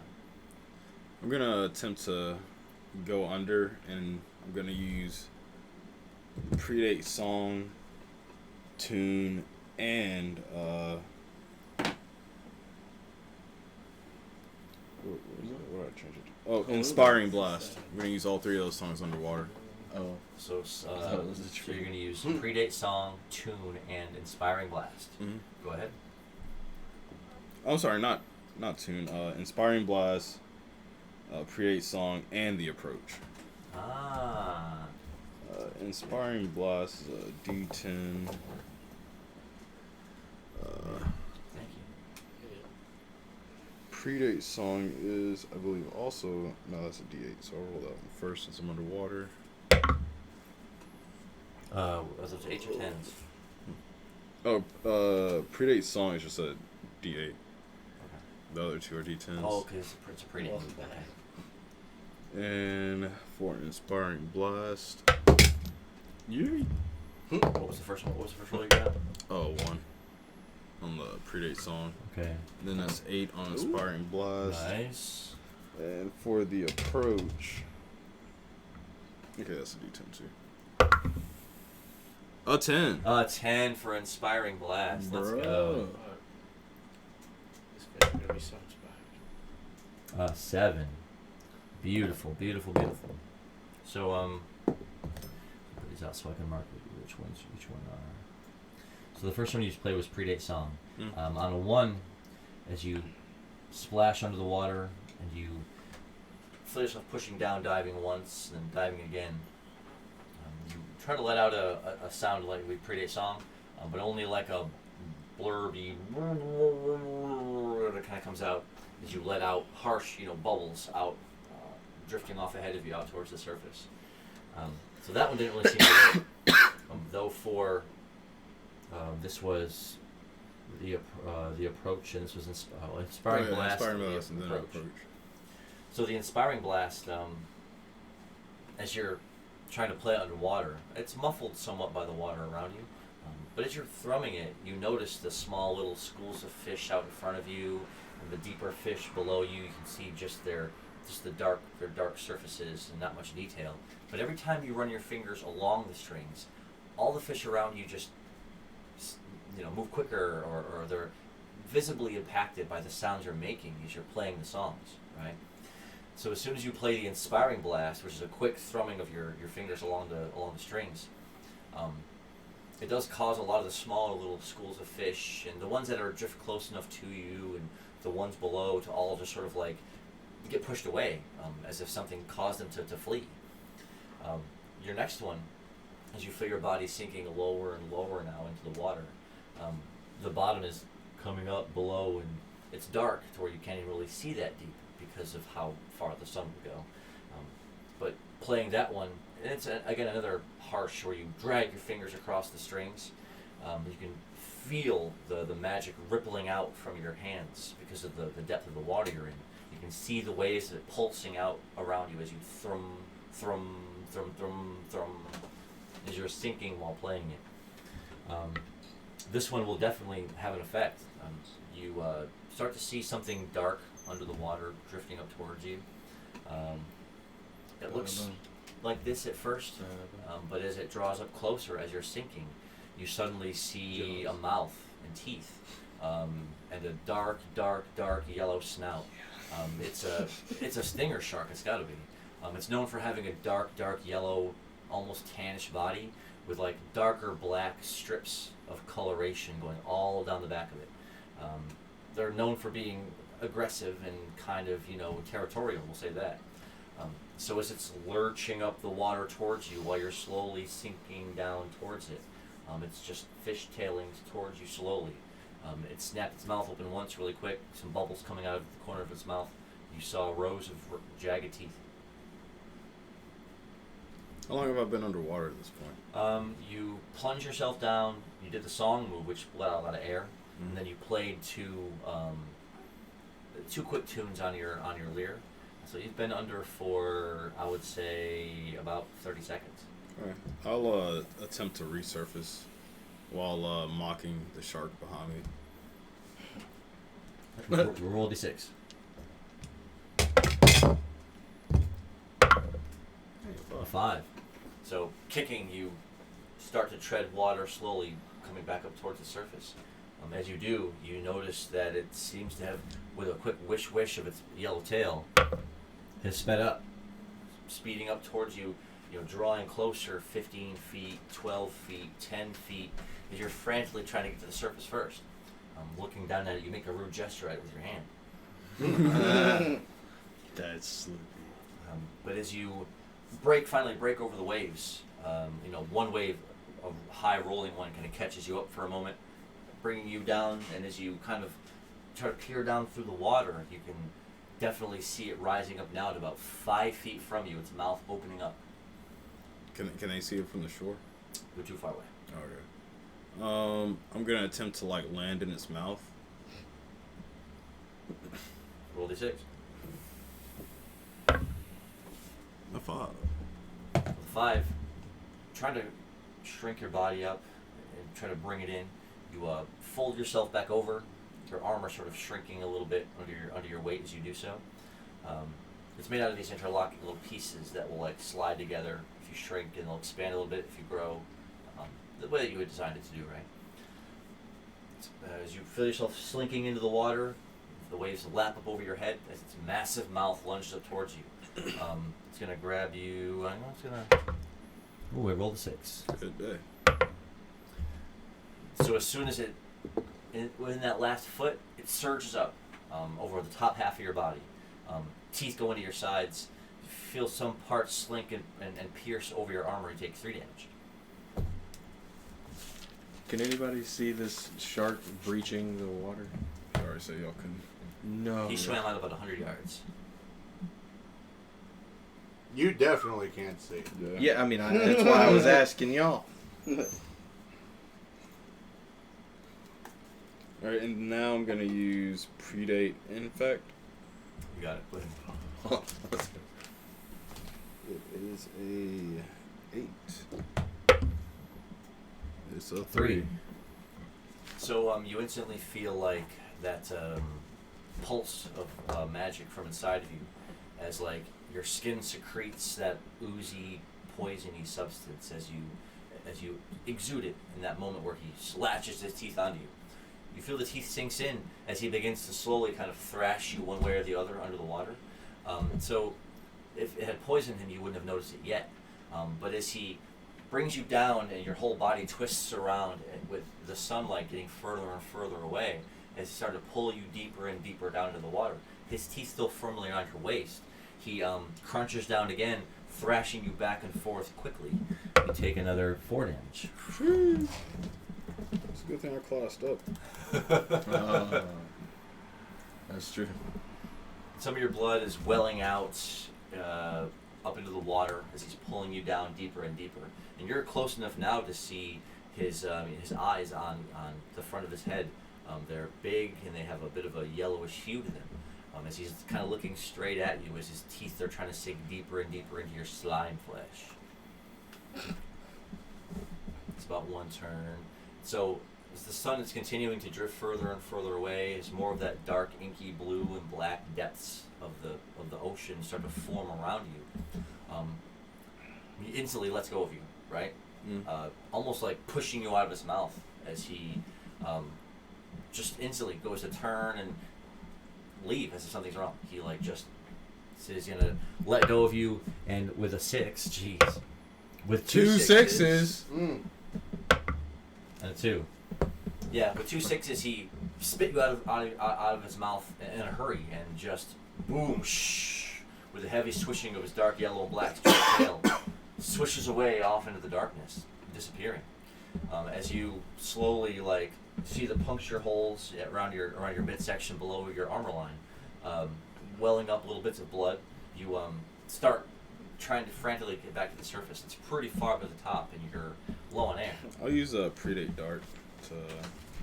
I'm gonna attempt to go under, and I'm gonna use predate song, tune, and what did I change it to? Oh, inspiring blast. I'm gonna use all three of those songs underwater. Oh. So, That was the so tree. you're going to use predate song, tune, and inspiring blast. Mm-hmm. Go ahead. I'm sorry, not tune. Inspiring blast, predate song, and the approach. Ah. Inspiring Blast is a D10. Thank you. Predate Song is, I believe, also. No, that's a D8, so I'll roll that one first since I'm underwater. Was it 8 or 10s? Oh, Predate Song is just a D8. Okay. The other two are D10s. Oh, okay, it's a pretty. Well, Okay. And for Inspiring Blast. Yay. What was the first one? What was the first roll you got? Oh, 1 on the Predate Song. Okay. Then that's 8 on Inspiring Blast. Nice. And for the Approach. Okay, that's a D10 too. A 10. 10 for Inspiring Blast. Let's Bro. go. This guy's gonna be so inspired. 7. Beautiful, beautiful, beautiful. So, put these out so I can mark which one are. So the first one you just played was Predate Song. On a 1, as you splash under the water and you feel yourself pushing down, diving once, then diving again, you try to let out a sound like we Predate Song, but only like a blurby that kind of comes out as you let out harsh, bubbles out, drifting off ahead of you out towards the surface. So that one didn't really seem to work. Though for this was the Approach, and this was Inspiring Blast. Inspiring and Blast and then Approach. Approach. So the Inspiring Blast, as you're trying to play it underwater, it's muffled somewhat by the water around you. But as you're thrumming it, you notice the small little schools of fish out in front of you, and the deeper fish below you. You can see just their dark surfaces and not much detail. But every time you run your fingers along the strings, all the fish around you just move quicker, or they're visibly impacted by the sounds you're making as you're playing the songs, right? So as soon as you play the Inspiring Blast, which is a quick thrumming of your fingers along the strings, it does cause a lot of the smaller little schools of fish, and the ones that are drift close enough to you, and the ones below, to all just sort of like get pushed away, as if something caused them to flee. Your next one, as you feel your body sinking lower and lower now into the water, the bottom is coming up below, and it's dark to where you can't even really see that deep because of how far the sun would go. But playing that one, and it's again another harsh where you drag your fingers across the strings. You can feel the magic rippling out from your hands because of the depth of the water you're in. You can see the waves of it pulsing out around you as you thrum, thrum, thrum, thrum, thrum, as you're sinking while playing it. This one will definitely have an effect. You start to see something dark under the water drifting up towards you. It looks like this at first, but as it draws up closer, as you're sinking, you suddenly see a mouth and teeth, and a dark, dark, dark yellow snout. It's a stinger shark. It's got to be. It's known for having a dark, dark yellow, almost tannish body with like darker black strips of coloration going all down the back of it. They're known for being aggressive and kind of territorial. We'll say that. So as it's lurching up the water towards you while you're slowly sinking down towards it, it's just fishtailing towards you slowly. It snapped its mouth open once really quick, some bubbles coming out of the corner of its mouth. You saw rows of jagged teeth. How long have I been underwater at this point? You plunge yourself down, you did the song move, which let out a lot of air, and then you played two quick tunes on your lyre. So you've been under for, I would say, about 30 seconds. Alright. I'll attempt to resurface while mocking the shark behind me. Roll d6. A 5. So kicking, you start to tread water slowly, coming back up towards the surface. As you do, you notice that it seems to have, with a quick wish of its yellow tail, has sped up, speeding up towards you, drawing closer, 15 feet, 12 feet, 10 feet, as you're frantically trying to get to the surface first. Looking down at it, you make a rude gesture at it with your hand. That's sleepy. But as you finally break over the waves, One wave, a high rolling one, kind of catches you up for a moment, bringing you down, and as you kind of try to peer down through the water, you can definitely see it rising up now at about 5 feet from you, its mouth opening up. Can I see it from the shore? You're too far away. Okay. I'm gonna attempt to land in its mouth. Roll d6. A 5. 5, trying to shrink your body up and try to bring it in. You fold yourself back over. Your armor sort of shrinking a little bit under your weight as you do so. It's made out of these interlocking little pieces that will slide together if you shrink, and they'll expand a little bit if you grow. The way that you had designed it to do, right? As you feel yourself slinking into the water, the waves lap up over your head as its massive mouth lunges up towards you. It's gonna grab you. Oh, I rolled a 6. Good day. So as soon as within that last foot, it surges up over the top half of your body. Teeth go into your sides. You feel some parts slink and pierce over your armor. You take 3 damage. Can anybody see this shark breaching the water? Sorry, so y'all couldn't. No. He swam out about 100 yards. You definitely can't see it. Yeah, I mean, that's why I was asking y'all. Alright, and now I'm gonna use Predate Infect. You got it. Go ahead. It is a 8. It's a 3. So you instantly feel like that pulse of magic from inside of you, as your skin secretes that oozy, poisony substance as you exude it in that moment where he latches his teeth onto you. You feel the teeth sinks in as he begins to slowly kind of thrash you one way or the other under the water. So if it had poisoned him, you wouldn't have noticed it yet. But as he brings you down and your whole body twists around, and with the sunlight getting further and further away, as he started to pull you deeper and deeper down into the water, his teeth still firmly on your waist, he crunches down again, thrashing you back and forth quickly. You take another 4 damage. It's a good thing I classed up. That's true. Some of your blood is welling out up into the water as he's pulling you down deeper and deeper. And you're close enough now to see his eyes on the front of his head. They're big and they have a bit of a yellowish hue to them. As he's kind of looking straight at you as his teeth are trying to sink deeper and deeper into your slime flesh. It's about 1 turn. So as the sun is continuing to drift further and further away, as more of that dark, inky blue and black depths of the ocean start to form around you, he instantly lets go of you, right? Almost like pushing you out of his mouth as he just instantly goes to turn and leave as if something's wrong. He just says he's gonna let go of you, and with a 6, jeez, with 2 sixes. And a 2. Yeah, with 2 6s, he spit you out of his mouth in a hurry, and just boom, shh, with a heavy swishing of his dark yellow and black tail, swishes away off into the darkness, disappearing. As you slowly see the puncture holes around your midsection below your armor line, welling up little bits of blood. You start trying to frantically get back to the surface. It's pretty far up at the top, and you're low on air. I'll use a Predate Dart to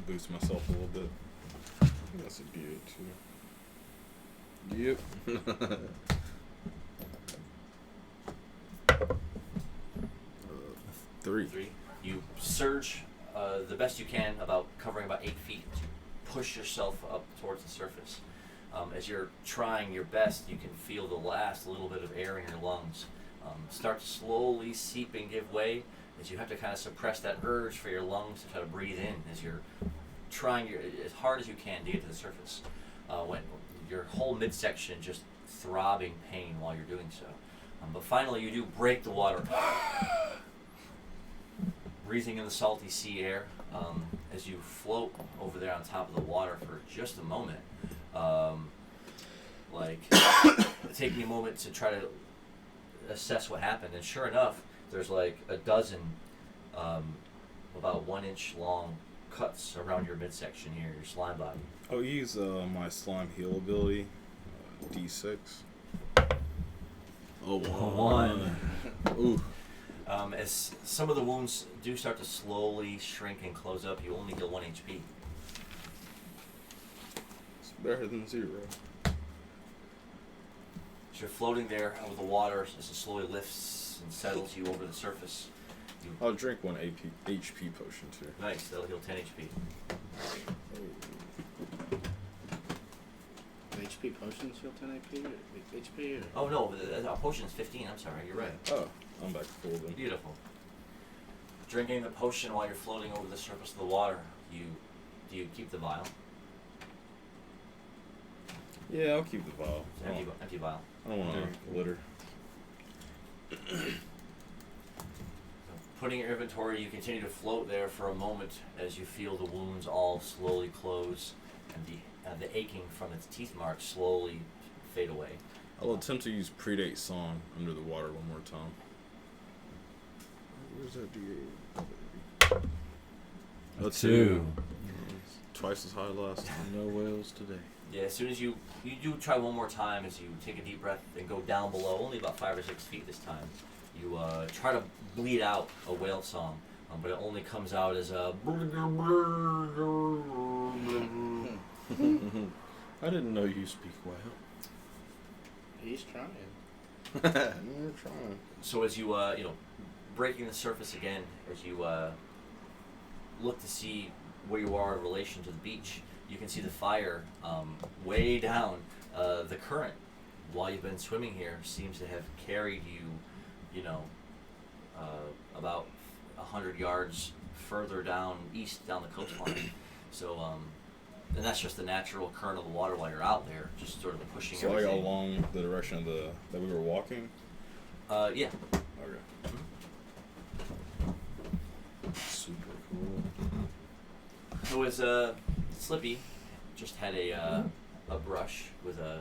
boost myself a little bit. I think that's a D8 too. Yep. 3. 3. You surge the best you can, about covering about 8 feet, to push yourself up towards the surface. As you're trying your best, you can feel the last little bit of air in your lungs start to slowly seep and give way, as you have to kind of suppress that urge for your lungs to try to breathe in as you're trying as hard as you can to get to the surface. When your whole midsection just throbbing pain while you're doing so. But finally you do break the water, breathing in the salty sea air as you float over there on top of the water for just a moment. Taking a moment to try to assess what happened, and sure enough, there's like a dozen about 1 inch long cuts around your midsection here, your slime body. I'll use my slime heal ability, D6. Oh, one. Ooh. As some of the wounds do start to slowly shrink and close up, you only heal 1 HP. It's better than 0. As you're floating there over the water, as it slowly lifts and settles you over the surface. I'll drink 1 HP potion too. Nice, that'll heal 10 HP. HP potions heal 10 HP or? Oh no, the potion's 15, I'm sorry, you're right. Oh, I'm back to full then. Beautiful. Drinking the potion while you're floating over the surface of the water, do you keep the vial? Yeah, I'll keep the vial. Empty vial. I don't want to litter. Putting your inventory, you continue to float there for a moment as you feel the wounds all slowly close and the aching from its teeth marks slowly fade away. I'll attempt to use Predate Song under the water one more time. Where's that D8? A 2. Twice as high last time. No whales today. Yeah, as soon as you do try one more time as you take a deep breath and go down below, only about 5 or 6 feet this time. You try to bleed out a whale song, but it only comes out as a. I didn't know you speak well. He's trying. You're trying. So as you breaking the surface again, as you look to see where you are in relation to the beach, you can see the fire way down. The current, while you've been swimming here, seems to have carried you, about 100 yards further down east down the coastline. So, and that's just the natural current of the water while you're out there, just sort of pushing So like everything. along the direction of that we were walking? Yeah. Okay. Super cool. It was Slippy just had a brush with a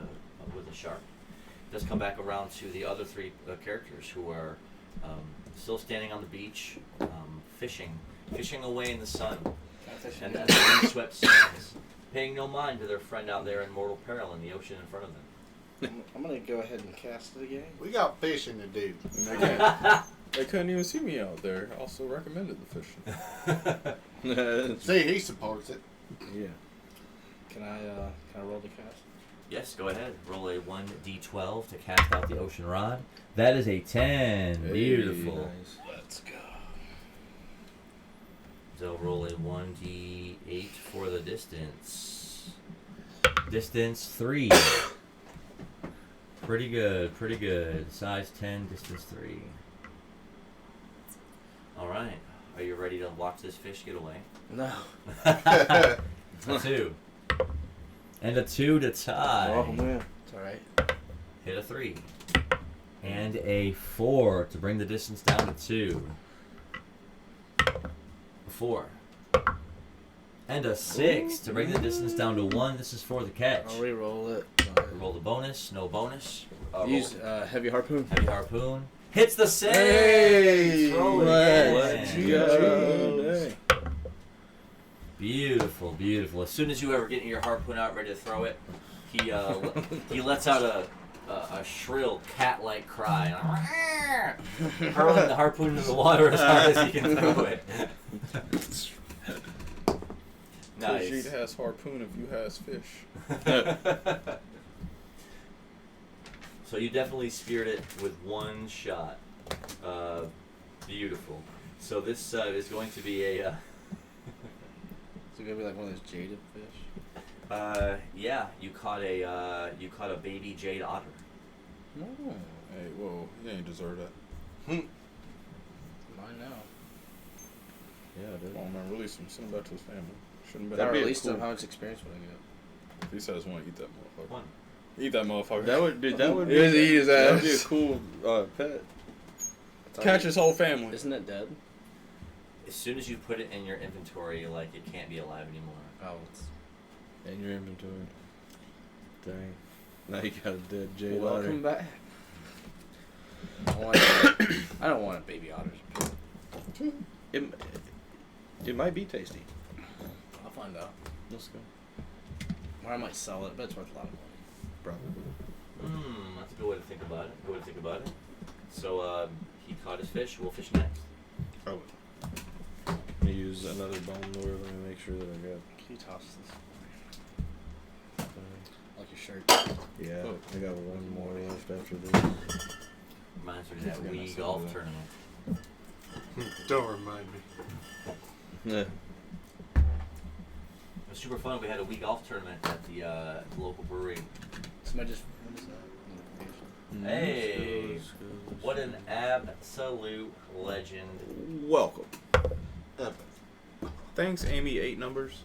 shark. Does come back around to the other 3 characters who are still standing on the beach, fishing away in the sun, and the windswept sands, paying no mind to their friend out there in mortal peril in the ocean in front of them. I'm gonna go ahead and cast it again. We got fishing to do. They couldn't even see me out there. I also recommended the fishing. See, he supports it. Yeah. Can I roll the cast? Yes, go ahead. Roll a 1d12 to cast out the ocean rod. That is a 10. Hey, Beautiful. Nice. Let's go. So roll a 1d8 for the distance. Distance 3. Pretty good. Size 10, distance 3. Alright. Are you ready to watch this fish get away? No. A 2. And a 2 to tie. Oh man. It's alright. Hit a 3. And a 4 to bring the distance down to 2. A 4. And a 6 to bring the distance down to 1. This is for the catch. I'll re-roll it. Roll the bonus. No bonus. Use heavy harpoon. Heavy harpoon. Hits the 6! Hey! Throw it Let's again. go. Beautiful. As soon as you ever get your harpoon out ready to throw it, he lets out a shrill cat-like cry, hurling the harpoon into the water as hard as he can throw it. Nice. Khajiit has harpoon if you has fish. So you definitely speared it with one shot. Beautiful. So this is going to be a. Is it gonna be like one of those jaded fish? Yeah, you caught a baby jade otter. No. Hey, whoa, you ain't deserve that. Mine now. Yeah, dude. Come on, man, release him. Send him back to his family. Shouldn't If I be. That'd be a released cool- him, how much experience would I get? He says, "Want to eat that motherfucker? One. Eat that motherfucker." That would be. He was eat his That'd be a ass. cool pet. Catch his whole family. Isn't it dead? As soon as you put it in your inventory, like it can't be alive anymore. Oh, it's. In your inventory. Dang. Now you got a dead jade otter. Welcome back. I don't want a baby otters. It might be tasty. I'll find out. Let's go. Or I might sell it, but it's worth a lot of money. Probably. That's a good way to think about it. So he caught his fish. We'll fish next. Oh. Let me use another bone lure. Let me make sure that I got. Can you toss this? Like your shirt. Yeah, I got one more left after this. Reminds me of that Forgot Wii myself golf of that. tournament. Don't remind me. Yeah. It was super fun. We had a Wii golf tournament at the local brewery. Somebody just. What is that? Hey, what an absolute legend. Welcome. Thanks, Amy. 8 numbers.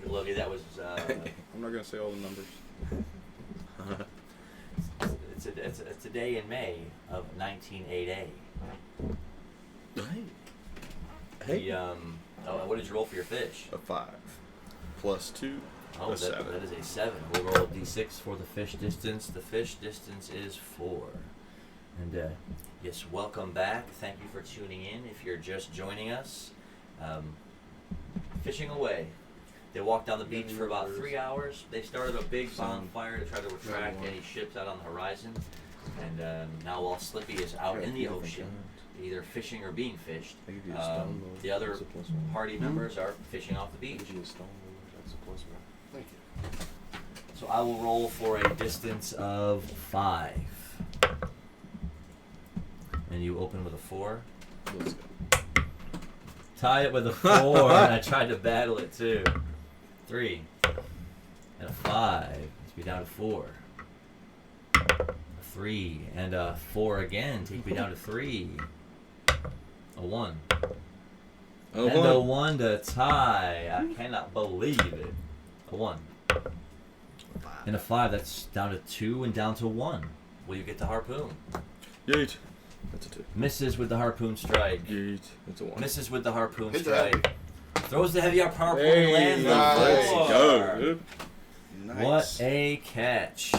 We love you. That was. I'm not gonna say all the numbers. It's a day in May of 1988. Hey. What did you roll for your fish? A 5 plus 2. Oh, a 7. that is a 7. We'll roll a d6 for the fish distance. The fish distance is 4. And yes, welcome back. Thank you for tuning in. If you're just joining us, fishing away. They walked down the beach for about 3 hours. They started a big bonfire to try to attract any ships out on the horizon. And now while Slippy is out in the ocean, either fishing or being fished, the other party members are fishing off the beach. Thank you. So I will roll for a distance of 5. And you open with a 4. Let's go. Tie it with a 4, and I tried to battle it too. 3. And a 5. Let's be down to 4. A 3. And a 4 again. Take me down to 3. A 1. And a 1 to tie. I cannot believe it. A 1. And a 5. That's down to 2 and down to 1. Will you get the harpoon? Yeet. That's a 2. Misses with the harpoon strike. Yeet. That's a 1. Misses with the harpoon Hit strike. Throws the heavy harpoon, Hey, lands on nice. the Let's floor. go, dude. Nice. What a catch.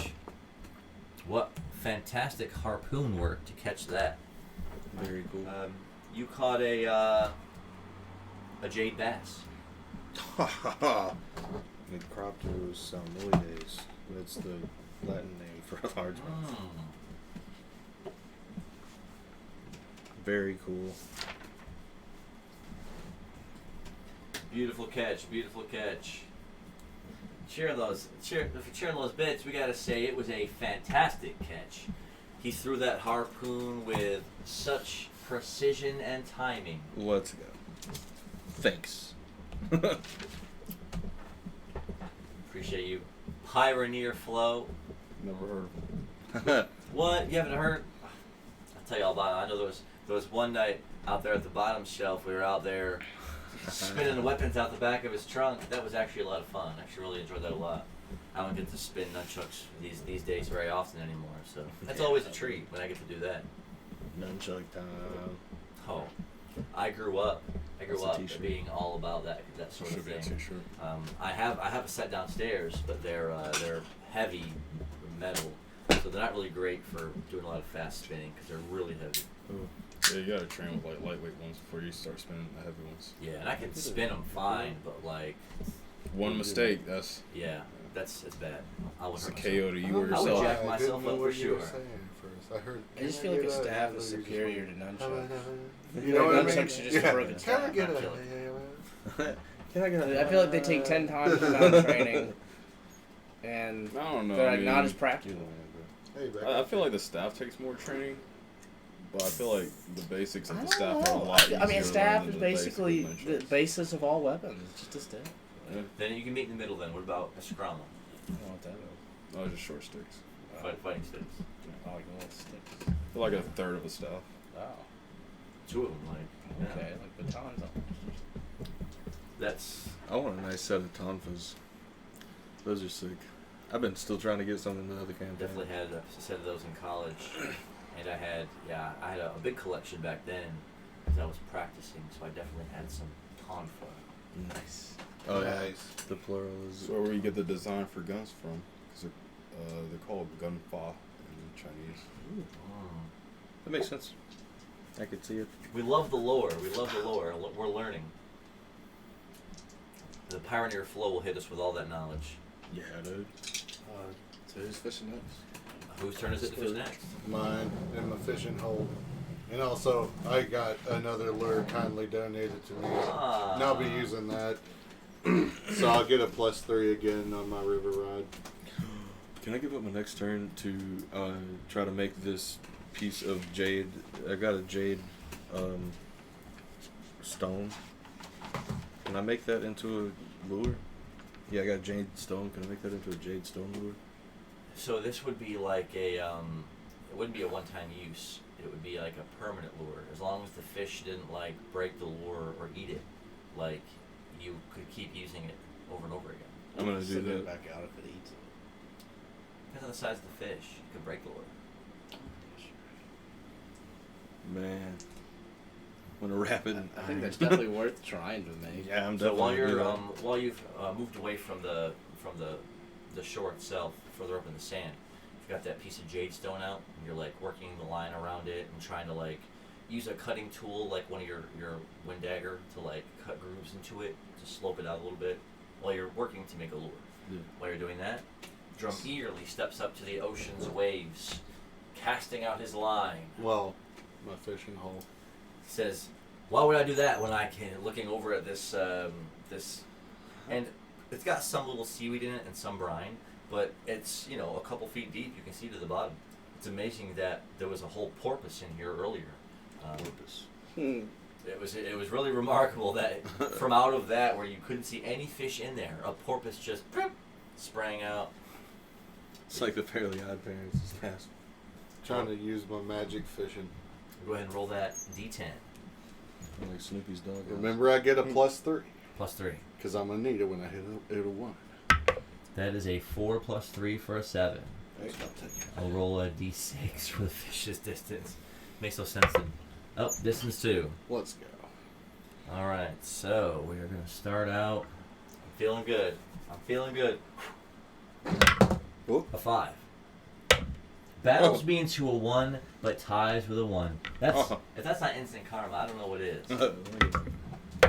What fantastic harpoon work to catch that. Very cool. You caught a jade bass. Micropterus salmoides. That's the Latin name for a largemouth. Very cool. Beautiful catch, beautiful catch. If you're cheering those bits, we gotta say it was a fantastic catch. He threw that harpoon with such precision and timing. Let's go. Thanks. Appreciate you. Pioneer Flow. Never heard of them. What? You haven't heard? I'll tell you all about it. I know there was one night out there at the bottom shelf. We were out there spinning the weapons out the back of his trunk. That was actually a lot of fun. I actually really enjoyed that a lot. I don't get to spin nunchucks these days very often anymore, so that's always a treat when I get to do that. Nunchuck time. Oh, I grew up That's a t-shirt. being all about that sort of Should be a thing. t-shirt. I have a set downstairs, but they're heavy metal, so they're not really great for doing a lot of fast spinning because they're really heavy. Ooh. Yeah, you gotta train with like lightweight ones before you start spinning the heavy ones. Yeah, and I can spin them fine, but like, One mistake, that's it's bad. I would it's a hurt KO to you or I would yourself. jack I myself didn't know up for what you were sure. saying at first. I heard. I just "Can feel like a get staff and is then you just superior went, to nunchucks. You know what I mean? Nunchucks, you just throw the Can I get not a? kill Can I get I feel like they take 10 times the amount of training, and I don't know. they're I like mean, not as practical. Hey, back I up. feel like the staff takes more training, but I feel like the basics of I the don't staff are a know. lot easier I mean, a to staff learn is than the basics of basically the nunchucks. basis of all weapons. It's just a staff. Yeah. Then you can meet in the middle. Then what about a scrum? I don't know what that is. Oh, just short sticks. Fighting sticks. I like little sticks. They're like a third of a staff. Oh, 2 of them, like. okay, like batons. That's I want a nice set of tonfas. Those are sick. I've been still trying to get some in the other campaign. definitely had a set of those in college, and I had a big collection back then because I was practicing, so I definitely had some tonfa. Nice. Oh yeah, Nice. the plural is. So where you get the design for guns from? Because they're called gunfa in Chinese. That makes sense. I could see it. We love the lore. We love the lore. We're learning. The Pioneer Flow will hit us with all that knowledge. Yeah, dude. So who's fishing next? Whose turn is it to fish next? Mine in my fishing hole. And also, I got another lure kindly donated to me. Ah. And I'll be using that. So I'll get a +3 again on my river ride. Can I give up my next turn to try to make this piece of jade? I got a jade stone. Can I make that into a lure? Yeah, I got a jade stone. Can I make that into a jade stone lure? So this would be like a, it wouldn't be a one-time use. It would be like a permanent lure. As long as the fish didn't like break the lure or eat it, like you could keep using it over and over again. I'm gonna do Send it that. back out if it eats it. Depends on the size of the fish. You could break the lure. Man, I'm gonna wrap it. I think that's definitely worth trying to make. Yeah, I'm So definitely. while gonna do you're that. while you've moved away from the shore itself, further up in the sand, you've got that piece of jade stone out, and you're like working the line around it and trying to like use a cutting tool like one of your wind dagger to like cut grooves into it to slope it out a little bit while you're working to make a lure. Yeah. While you're doing that, Drum eagerly steps up to the ocean's waves, casting out his line. Well, my fishing hole. Says, "Why would I do that when I can?" Looking over at this, and it's got some little seaweed in it and some brine, but it's a couple feet deep. You can see to the bottom. It's amazing that there was a whole porpoise in here earlier. Porpoise. It was really remarkable that from out of that where you couldn't see any fish in there, a porpoise just sprang out. It's like the Fairly Odd Parents. It's cast. Trying to use my magic fishing. Go ahead and roll that D10 Like Snoopy's dog. Remember, I get a +3 +3. because I'm gonna need it when I hit a 1. That is a 4 + 3 for a 7. I'll roll a D6 for the fish's distance. Makes no sense. Oh, distance 2. Let's go. All right, so we are gonna start out. I'm feeling good. Whoop. A 5. Battles me into a 1, but ties with a 1. That's if that's not instant karma, I don't know what is. A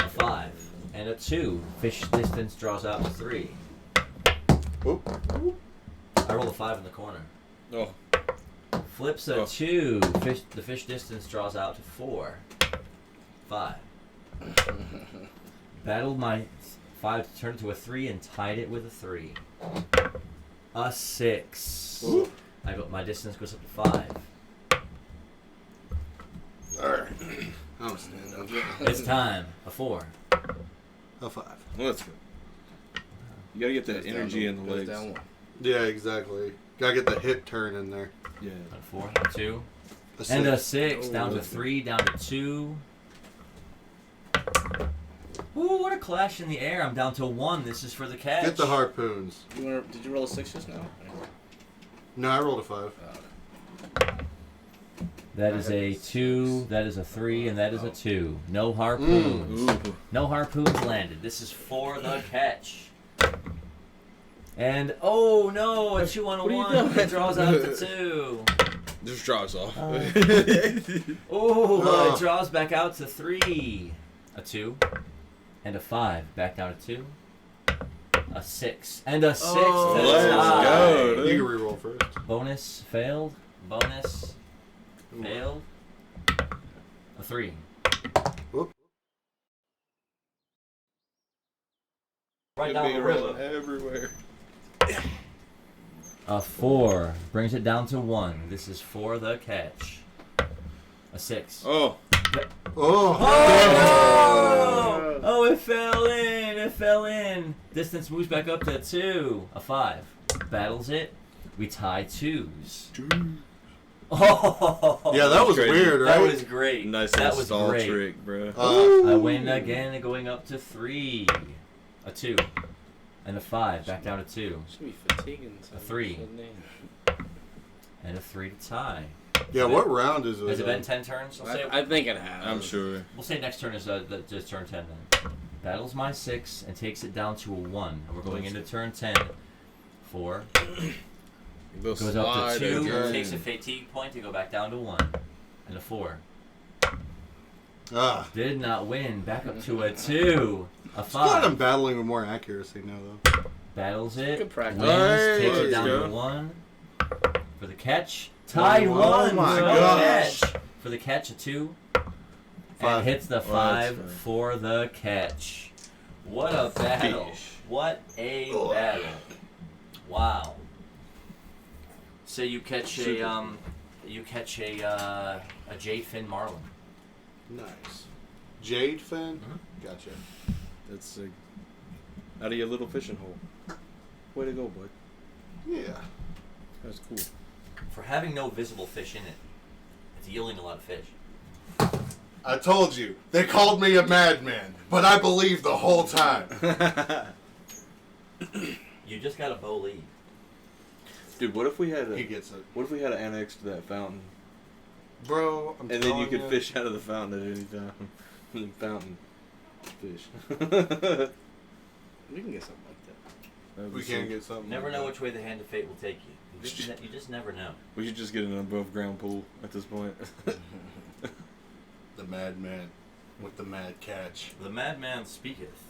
5 and a 2. Fish distance draws out to 3. Whoop. I roll a 5 in the corner. Oh. Flips a 2. The fish distance draws out to 4. 5. Battled my 5 to turn into a 3 and tied it with a 3. A 6. Ooh. My distance goes up to 5. Alright. I'm stand up. It's time. A 4. A 5. Let's go. You gotta get that Goes down energy to- in the goes legs. down one. Yeah, exactly. Gotta get the hip turn in there. Yeah. A 4. A 2. A And a 6. 6. Down to 3. Down to 2. Ooh, what a clash in the air. I'm down to 1. This is for the catch. Get the harpoons. Did you roll a 6 just now? No, I rolled a 5. That is a 2, that is a 3, and that is a 2. No harpoons. Ooh. No harpoons landed. This is for the catch. And, oh no, a 2 on a What are you 1. doing? It draws out to 2. Just draws off. Oh, it draws back out to 3. A 2. And a 5. Back down to 2. A 6. And a 6. Oh, That's let's high. go, dude. You can reroll first. Bonus failed. Bonus failed. A 3. Whoop. Right down the river. Everywhere. A 4 brings it down to 1. This is for the catch. A 6. Oh. Oh! Oh no! Oh, it fell in. It fell in. Distance moves back up to 2. A 5. Battles it. We tie 2s. Oh! Yeah, that was Crazy. weird, right? That was great. Nice that little was stall great. trick, bro. I win again, going up to 3. A 2. And a 5, back down to 2. Should be fatiguing. A 3. And a 3 to tie. Yeah, what round is it? Has it been 10 turns? I think it has. I'm sure. We'll say next turn is just turn 10 then. Battles my 6 and takes it down to a 1. And we're going into turn 10. 4. Goes up to 2. Takes a fatigue point to go back down to 1. and a 4. Ah. Did not win. Back up to a 2. A Glad I'm 5. battling with more accuracy now, though. Battles it. Good practice. Wins. Hey, Takes it let's down go. to 1. For the catch. Tied 1. Oh my for the gosh. catch. For the catch, a 2. 5. And hits the Well, that's 5 fine. for the catch. What a battle. Fish. What a battle. Wow. So you catch a jade fin marlin. Nice. Jade fin? Mhm. Gotcha. That's sick. Out of your little fishing hole. Way to go, bud. Yeah. That's cool. For having no visible fish in it, it's yielding a lot of fish. I told you. They called me a madman, but I believed the whole time. You just got a bow lead. Dude, what if we had He a gets it. what if we had an annex to that fountain, Bro, I'm and then you telling could fish out of the fountain at any time? The fountain fish. We can get something like that. That'd be We can sick. get something. Never like know that. which way the hand of fate will take you. You just never know. We should just get an above ground pool at this point. The madman with the mad catch. The madman speaketh.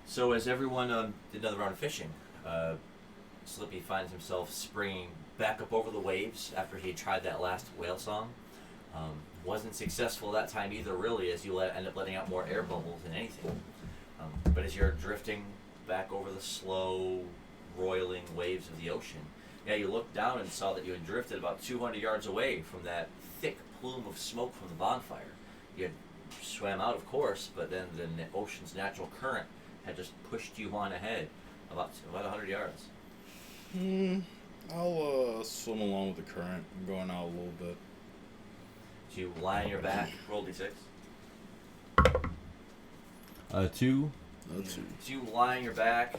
So as everyone did another round of fishing, Slippy finds himself springing back up over the waves after he tried that last whale song. Wasn't successful that time either, really, as you end up letting out more air bubbles than anything. But as you're drifting back over the slow, roiling waves of the ocean, yeah, you looked down and saw that you had drifted about 200 yards away from that thick plume of smoke from the bonfire. You had swam out, of course, but then the ocean's natural current had just pushed you on ahead about 100 yards. I'll swim along with the current. I'm going out a little bit. So you lie on your back, roll d6. 2. That's So you lie on your back.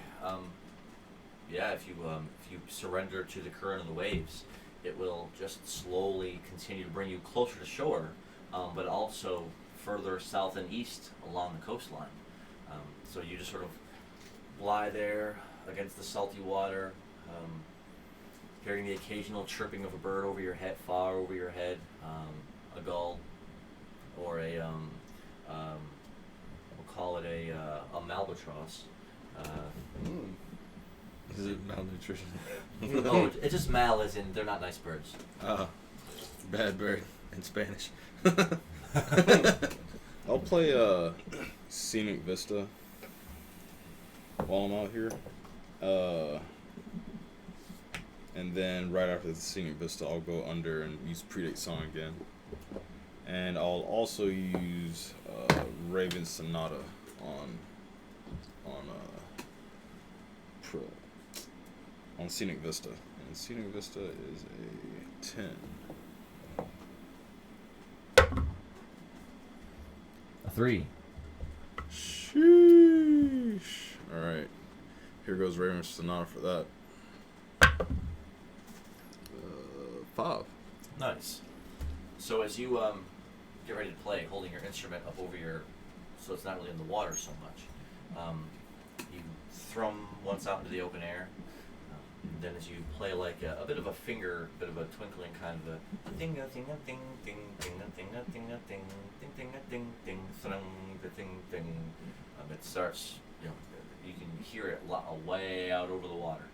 If you surrender to the current of the waves, it will just slowly continue to bring you closer to shore, but also further south and east along the coastline. So you just sort of lie there against the salty water, hearing the occasional chirping of a bird over your head, far over your head, a gull, or we'll call it a malbatross. Is it malnutrition? Oh, it's just mal as in they're not nice birds. Bad bird in Spanish. I'll play Scenic Vista while I'm out here. And then right after the Scenic Vista, I'll go under and use Predate Song again. And I'll also use Raven Sonata on Scenic Vista. And Scenic Vista is a 10. A 3. Sheesh. Alright. Here goes Raven Sonata for that. 5. Nice. So as you get ready to play, holding your instrument up over so it's not really in the water so much, you thrum once out into the open air. Then as you play like a bit of a finger, bit of a twinkling kind of a ding a ding a ding ding ding a ding a ding a ding ding ding a ding ding thrung the ding ding. It starts, you can hear it way out over the water.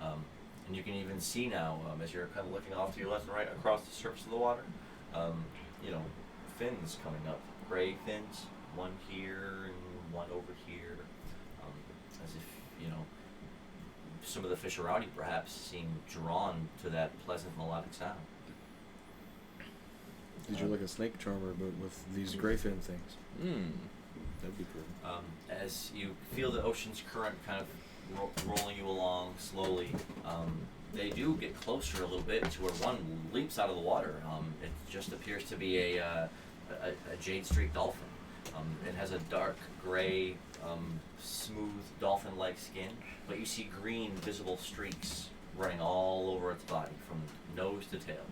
And you can even see now, as you're kind of looking off to your left and right across the surface of the water, fins coming up, gray fins, one here and one over here, as if, some of the fish around you perhaps seem drawn to that pleasant melodic sound. Did you like a snake charmer, but with these gray fin things? That'd be cool. As you feel the ocean's current kind of rolling you along slowly, they do get closer a little bit to where one leaps out of the water. It just appears to be a jade streaked dolphin. It has a dark gray, smooth dolphin-like skin, but you see green visible streaks running all over its body from nose to tail.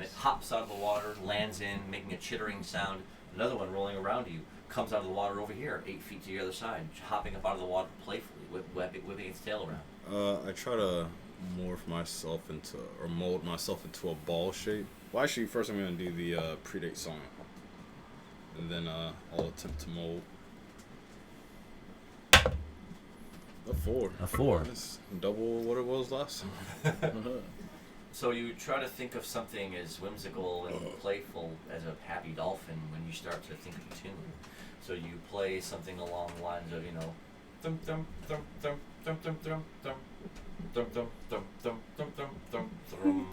It hops out of the water, lands in, making a chittering sound. Another one rolling around you comes out of the water over here, 8 feet to the other side, hopping up out of the water playfully, whipping its tail around. I try to morph myself into, or mold myself into a ball shape. Well, actually, first I'm going to do the predate song. And then I'll attempt to mold. A 4. A 4. That's double what it was last time. So you try to think of something as whimsical and playful as a happy dolphin when you start to think of a tune. So you play something along the lines of, dum dum dum dum dum dum dum dum dum dum dum dum dum dum dum.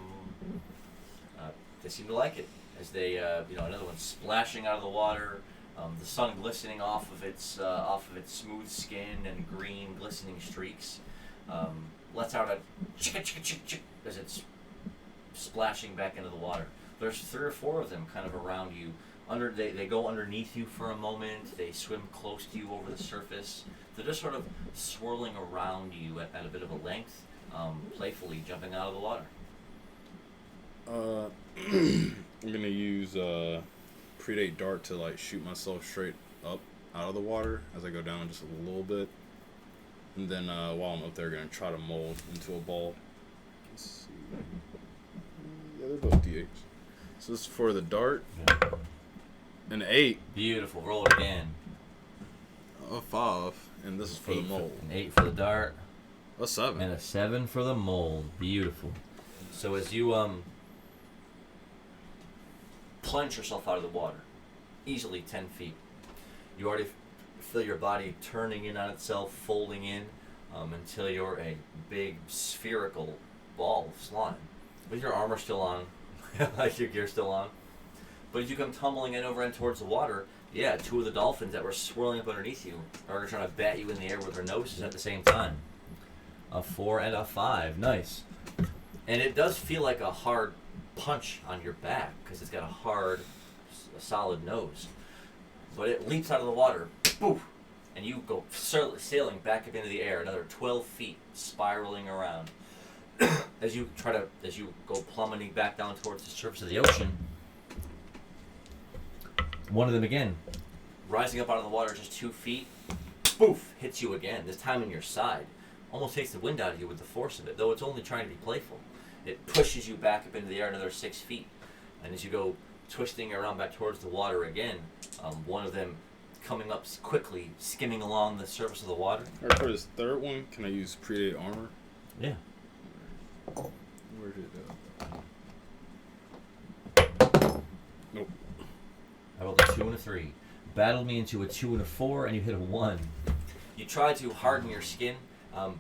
They seem to like it as they, another one splashing out of the water, the sun glistening off of its smooth skin and green glistening streaks. Lets out a chicka chicka chick chick as it's splashing back into the water. There's 3 or 4 of them kind of around you. They go underneath you for a moment. They swim close to you over the surface. They're just sort of swirling around you at a bit of a length, playfully jumping out of the water. I'm gonna use predate dart to like shoot myself straight up out of the water as I go down just a little bit, and then while I'm up there, gonna try to mold into a ball. Let's see. Yeah, they're both D8s. So this is for the dart. An 8. Beautiful. Roll it again. A 5, and this is for the mold. An 8 for the dart. A 7. And a 7 for the mold. Beautiful. So as you plunge yourself out of the water, easily 10 feet, you already feel your body turning in on itself, folding in, until you're a big spherical ball of slime. With your armor still on, like your gear still on. But as you come tumbling over and towards the water, 2 of the dolphins that were swirling up underneath you are trying to bat you in the air with their noses at the same time. A 4 and a 5. Nice. And it does feel like a hard punch on your back because it's got a solid nose. But it leaps out of the water, poof, and you go sailing back up into the air, another 12 feet, spiraling around. As you go plummeting back down towards the surface of the ocean, one of them again, rising up out of the water just 2 feet, poof, hits you again, this time in your side. Almost takes the wind out of you with the force of it, though it's only trying to be playful. It pushes you back up into the air another 6 feet. And as you go twisting around back towards the water again, one of them coming up quickly, skimming along the surface of the water. Alright, for this third one, can I use predate armor? Yeah. Where's it Nope. I rolled a 2 and a 3. Battled me into a 2 and a 4, and you hit a 1. You try to harden your skin,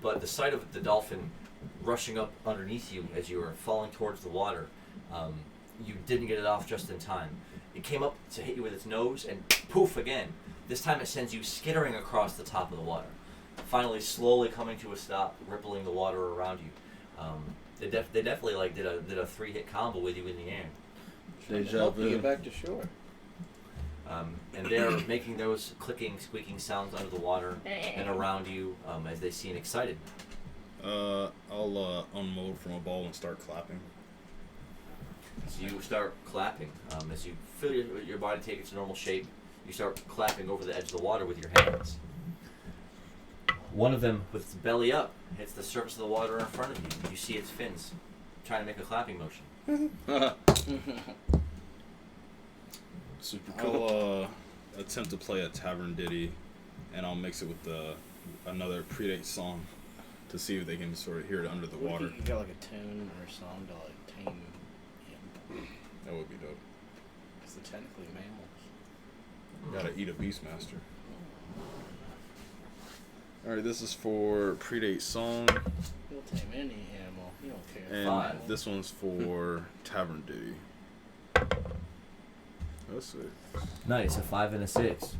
but the sight of the dolphin rushing up underneath you as you were falling towards the water, you didn't get it off just in time. It came up to hit you with its nose, and poof again. This time it sends you skittering across the top of the water. Finally, slowly coming to a stop, rippling the water around you. They definitely did a 3-hit combo with you in the air. Deja You vu. get back to shore. And they're making those clicking, squeaking sounds under the water and around you as they seem excited. I'll unmold from a ball and start clapping. So you start clapping. As you feel your body take its normal shape, you start clapping over the edge of the water with your hands. One of them, with its belly up, hits the surface of the water in front of you. You see its fins, trying to make a clapping motion. Super cool. I'll attempt to play a tavern ditty, and I'll mix it with another predate song to see if they can sort of hear it under the What if water. you got like a tune or a song to like tame him? That would be dope. Because they're technically mammals. Gotta eat a Beastmaster. Alright, this is for predate song, You'll tame any animal. You don't care. and 5. this one's for tavern ditty. That's it. Nice, a 5 and a 6.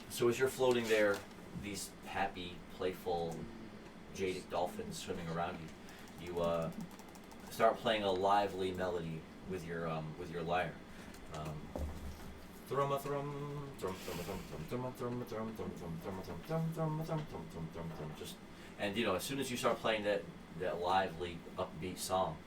So as you're floating there, these happy, playful, jaded dolphins swimming around you, you start playing a lively melody with your lyre. Thrum a thrum, thrum thrum a thrum thrum thrum a thrum thrum thrum thrum a thrum thrum thrum a thrum thrum thrum thrum thrum. Just, and as soon as you start playing that lively, upbeat song,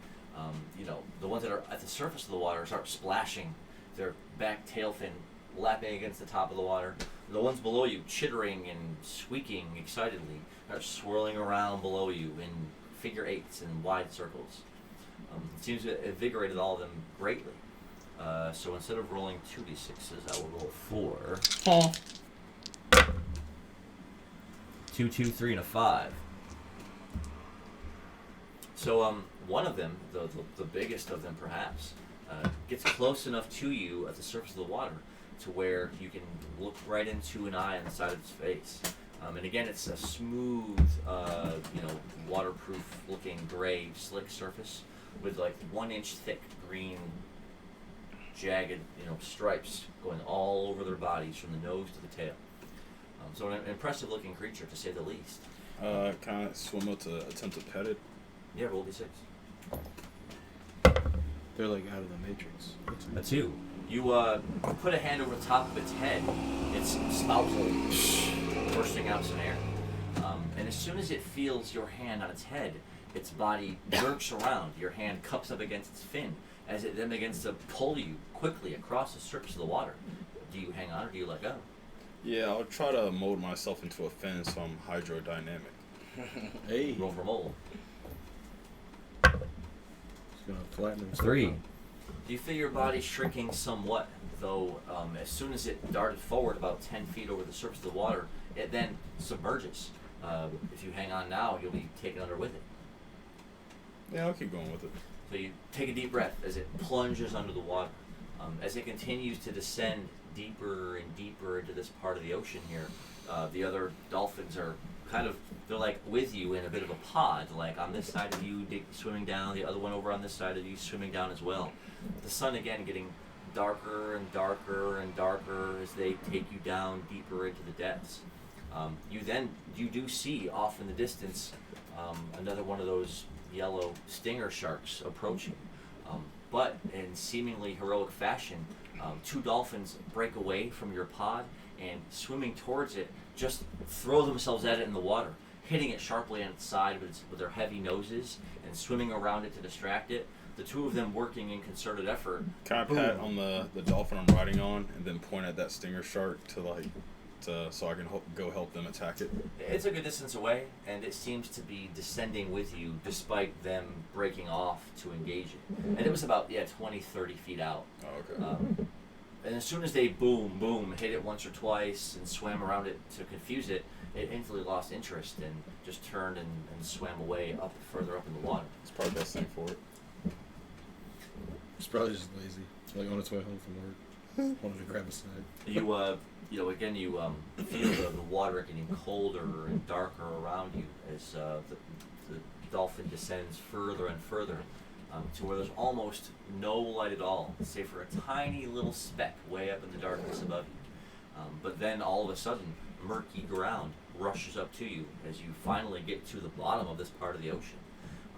the ones that are at the surface of the water start splashing, their back tail fin lapping against the top of the water. The ones below you, chittering and squeaking excitedly, are swirling around below you in figure eights and wide circles. It seems to have invigorated all of them greatly. So instead of rolling 2d6s, I will roll 4. 2, 2, 3, and a 5. So one of them, the biggest of them perhaps, gets close enough to you at the surface of the water to where you can look right into an eye on the side of its face. And again, it's a smooth, waterproof-looking gray, slick surface with like 1-inch thick green, jagged, stripes going all over their bodies from the nose to the tail. So an impressive-looking creature, to say the least. Can I swim up to attempt to pet it? Yeah, roll d6. They're like out of the Matrix. A 2. You put a hand over the top of its head. Its spout bursting out some air. And as soon as it feels your hand on its head, its body jerks around. Your hand cups up against its fin as it then begins to pull you quickly across the surface of the water. Do you hang on or do you let go? Yeah, I'll try to mold myself into a fin so I'm hydrodynamic. Hey. Roll for mold. It's gonna flatten himself 3. out. You feel your body shrinking somewhat, though as soon as it darted forward about 10 feet over the surface of the water, it then submerges. If you hang on now, you'll be taken under with it. Yeah, I'll keep going with it. So you take a deep breath as it plunges under the water. As it continues to descend deeper and deeper into this part of the ocean here, the other dolphins are they're like with you in a bit of a pod, like on this side of you swimming down, the other one over on this side of you swimming down as well. The sun again getting darker and darker and darker as they take you down deeper into the depths. You do see off in the distance another one of those yellow stinger sharks approaching. But in seemingly heroic fashion, 2 dolphins break away from your pod and swimming towards it, just throw themselves at it in the water, hitting it sharply on its side with their heavy noses and swimming around it to distract it. The 2 of them working in concerted effort. Can I pat on the dolphin I'm riding on and then point at that stinger shark so I can go help them attack it? It's a good distance away, and it seems to be descending with you despite them breaking off to engage it. And it was about 20, 30 feet out. Oh, okay. And as soon as they boom, hit it once or twice and swam around it to confuse it, it instantly lost interest and just turned and swam away further up in the water. It's probably the best thing for it. It's probably just lazy. Like on its way home from work. Wanted to grab a snack. You feel the water getting colder and darker around you as the dolphin descends further and further to where there's almost no light at all, save for a tiny little speck way up in the darkness above you. But then all of a sudden, murky ground rushes up to you as you finally get to the bottom of this part of the ocean.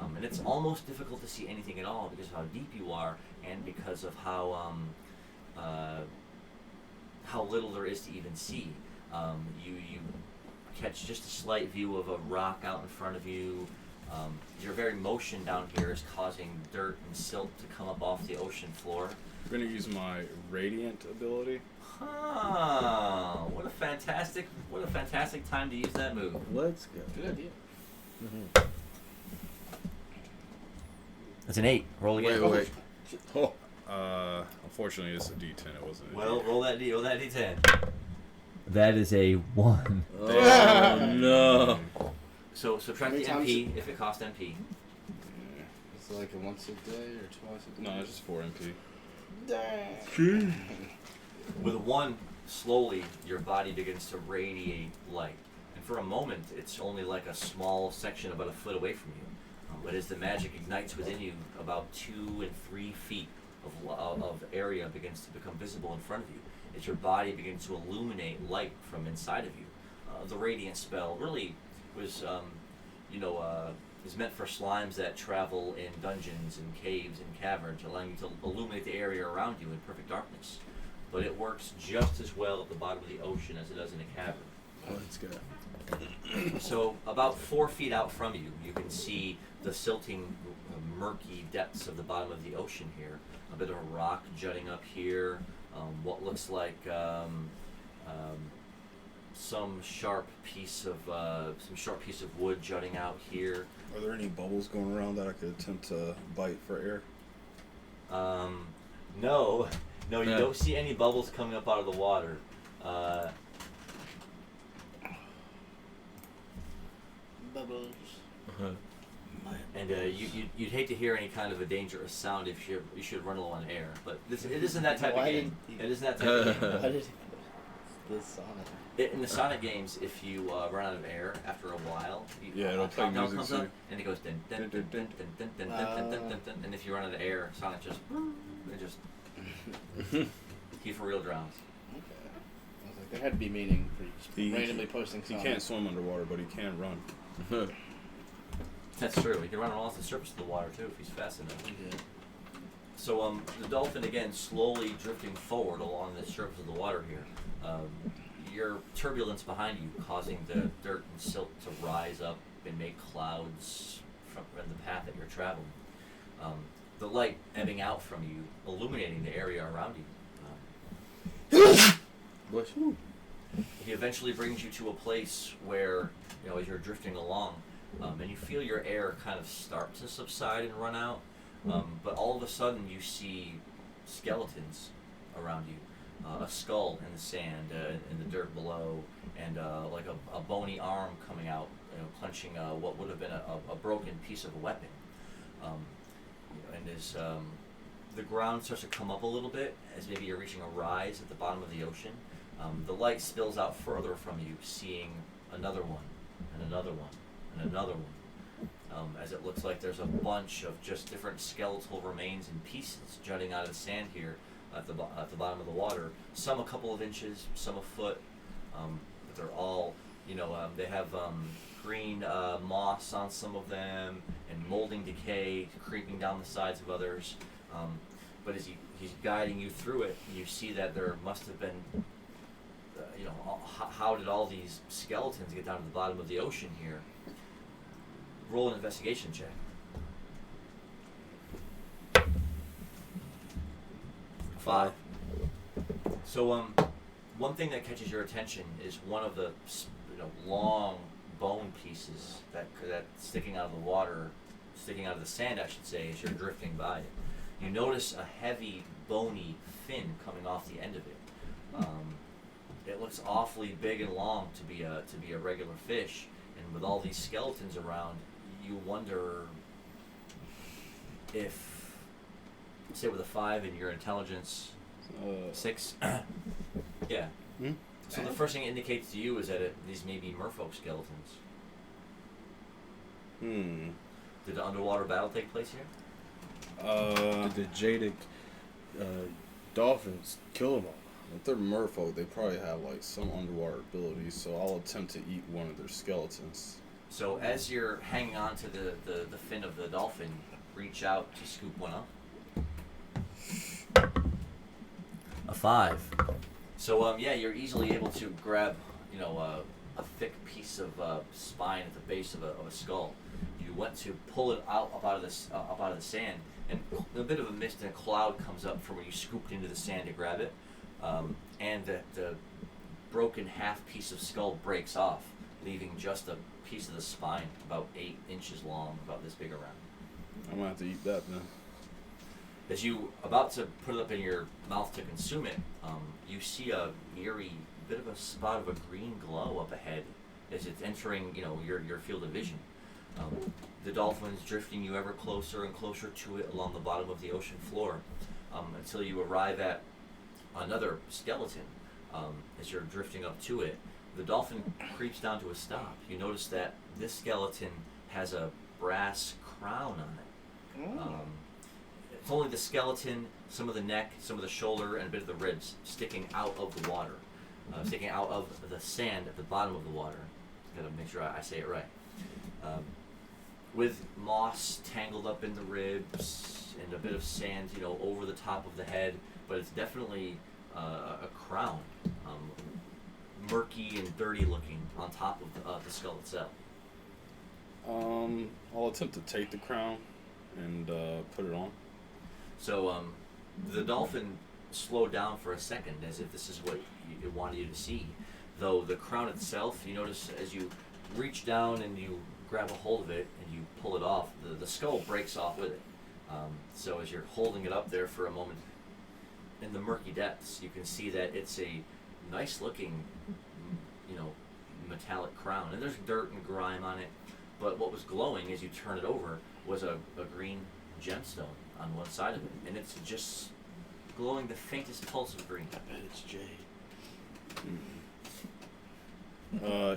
And it's almost difficult to see anything at all because of how deep you are and because of how little there is to even see. You catch just a slight view of a rock out in front of you. Your very motion down here is causing dirt and silt to come up off the ocean floor. I'm going to use my radiant ability. What a fantastic time to use that move. Let's go. Good idea. Mm-hmm. That's an 8. Roll again. Wait. Oh. Unfortunately, it's a D10. It wasn't. Well, roll that D10. That is a 1. Oh, no. So subtract How the many MP if it costs MP. Yeah. Is it like a once a day or twice a day? No, it's just 4 MP. Dang. With a 1, slowly your body begins to radiate light. And for a moment, it's only like a small section about a foot away from you. But as the magic ignites within you, about 2 and 3 feet of area begins to become visible in front of you as your body begins to illuminate light from inside of you. The radiant spell really was, is meant for slimes that travel in dungeons and caves and caverns, allowing you to illuminate the area around you in perfect darkness. But it works just as well at the bottom of the ocean as it does in a cavern. Let's go. So about 4 feet out from you, you can see the silting, murky depths of the bottom of the ocean here. A bit of a rock jutting up here. What looks like some sharp piece of wood jutting out here. Are there any bubbles going around that I could attempt to bite for air? No, you Yeah. don't see any bubbles coming up out of the water. Bubbles. And you'd hate to hear any kind of a dangerous sound if you should run low on air. But it isn't that type of Why game. did It isn't that type of game. Why did the Sonic? In the Sonic games, if you run out of air after a while, Yeah, it'll a play countdown music comes too. up and it goes dun dun dun dun dun dun dun dun dun dun dun, and if you run out of air, Sonic just he for real drowns. Okay. I was like, there had to be meaning for He- randomly posting He Sonic. can't swim underwater, but he can run. That's true. He can run off the surface of the water too if he's fast enough. Yeah. So the dolphin again slowly drifting forward along the surface of the water here. Your turbulence behind you causing the dirt and silt to rise up and make clouds from the path that you're traveling. The light ebbing out from you, illuminating the area around you. Bless He eventually brings you to a place where, as you're drifting along, and you feel your air kind of start to subside and run out, but all of a sudden you see skeletons around you. A skull in the sand, in the dirt below, and like a bony arm coming out, clenching what would have been a broken piece of a weapon. And as the ground starts to come up a little bit, as maybe you're reaching a rise at the bottom of the ocean, the light spills out further from you, seeing another one, and another one, and another one. As it looks like there's a bunch of just different skeletal remains and pieces jutting out of the sand here at the bottom of the water. Some a couple of inches, some a foot, but they're all, they have green moss on some of them and molding decay creeping down the sides of others. But as he's guiding you through it, you see that there must have been, how did all these skeletons get down to the bottom of the ocean here? Roll an investigation check. 5. So one thing that catches your attention is one of the long bone pieces that sticking out of the water, sticking out of the sand, I should say, as you're drifting by it. You notice a heavy bony fin coming off the end of it. It looks awfully big and long to be a regular fish, and with all these skeletons around, you wonder if, say with a 5 in your intelligence, 6, yeah. Hmm? So the first thing it indicates to you is that these may be merfolk skeletons. Did the underwater battle take place here? Did the jaded dolphins kill them all? If they're merfolk, they probably have like some underwater abilities, so I'll attempt to eat one of their skeletons. So as you're hanging on to the fin of the dolphin, reach out to scoop one up. A 5. So you're easily able to grab a thick piece of spine at the base of a skull. You went to pull it up out of the sand, and a bit of a mist and a cloud comes up from where you scooped into the sand to grab it, and the broken half piece of skull breaks off, leaving just a piece of the spine about 8 inches long, about this big around. I'm gonna have to eat that then. As you about to put it up in your mouth to consume it, you see a eerie bit of a spot of a green glow up ahead as it's entering, your field of vision. The dolphin's drifting you ever closer and closer to it along the bottom of the ocean floor, until you arrive at another skeleton. As you're drifting up to it, the dolphin creeps down to a stop. You notice that this skeleton has a brass crown on it. It's only the skeleton, some of the neck, some of the shoulder, and a bit of the ribs sticking out of the water, sticking out of the sand at the bottom of the water. Gotta make sure I say it right. With moss tangled up in the ribs and a bit of sand, over the top of the head, but it's definitely a crown, murky and dirty looking on top of the skull itself. I'll attempt to take the crown and put it on. So the dolphin slowed down for a second, as if this is what it wanted you to see. Though the crown itself, you notice as you reach down and you grab a hold of it and you pull it off, the skull breaks off with it. So as you're holding it up there for a moment, in the murky depths, you can see that it's a nice looking, metallic crown. And there's dirt and grime on it. But what was glowing as you turn it over was a green gemstone on one side of it. And it's just glowing the faintest pulse of green. I bet it's jade.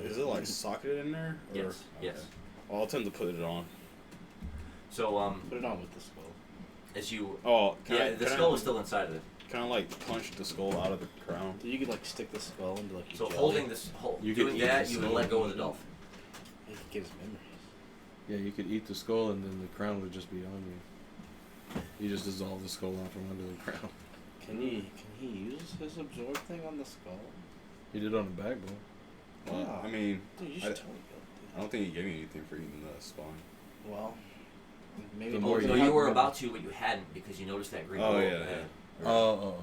Is it like socketed in there? Or? Yes, yes. Well, I'll tend to put it on. So, Put it on with the skull. as you... Oh, the skull is still inside of it. Can I like punch the skull out of the crown? So you could like stick the skull into like. So jelly. holding this, You could doing eat that, the you would skull. let go of the dolphin. He could get his memories. Yeah, you could eat the skull and then the crown would just be on you. You just dissolve the skull out from under the crown. Can he use his absorb thing on the skull? He did on the backbone. Well, Wow. I mean, Dude, you I, should totally go. I don't think he gave me anything for eating the spine. Well, maybe. The more So you you were about to, but you hadn't because you noticed that green Oh, glow yeah, ahead. yeah. Oh.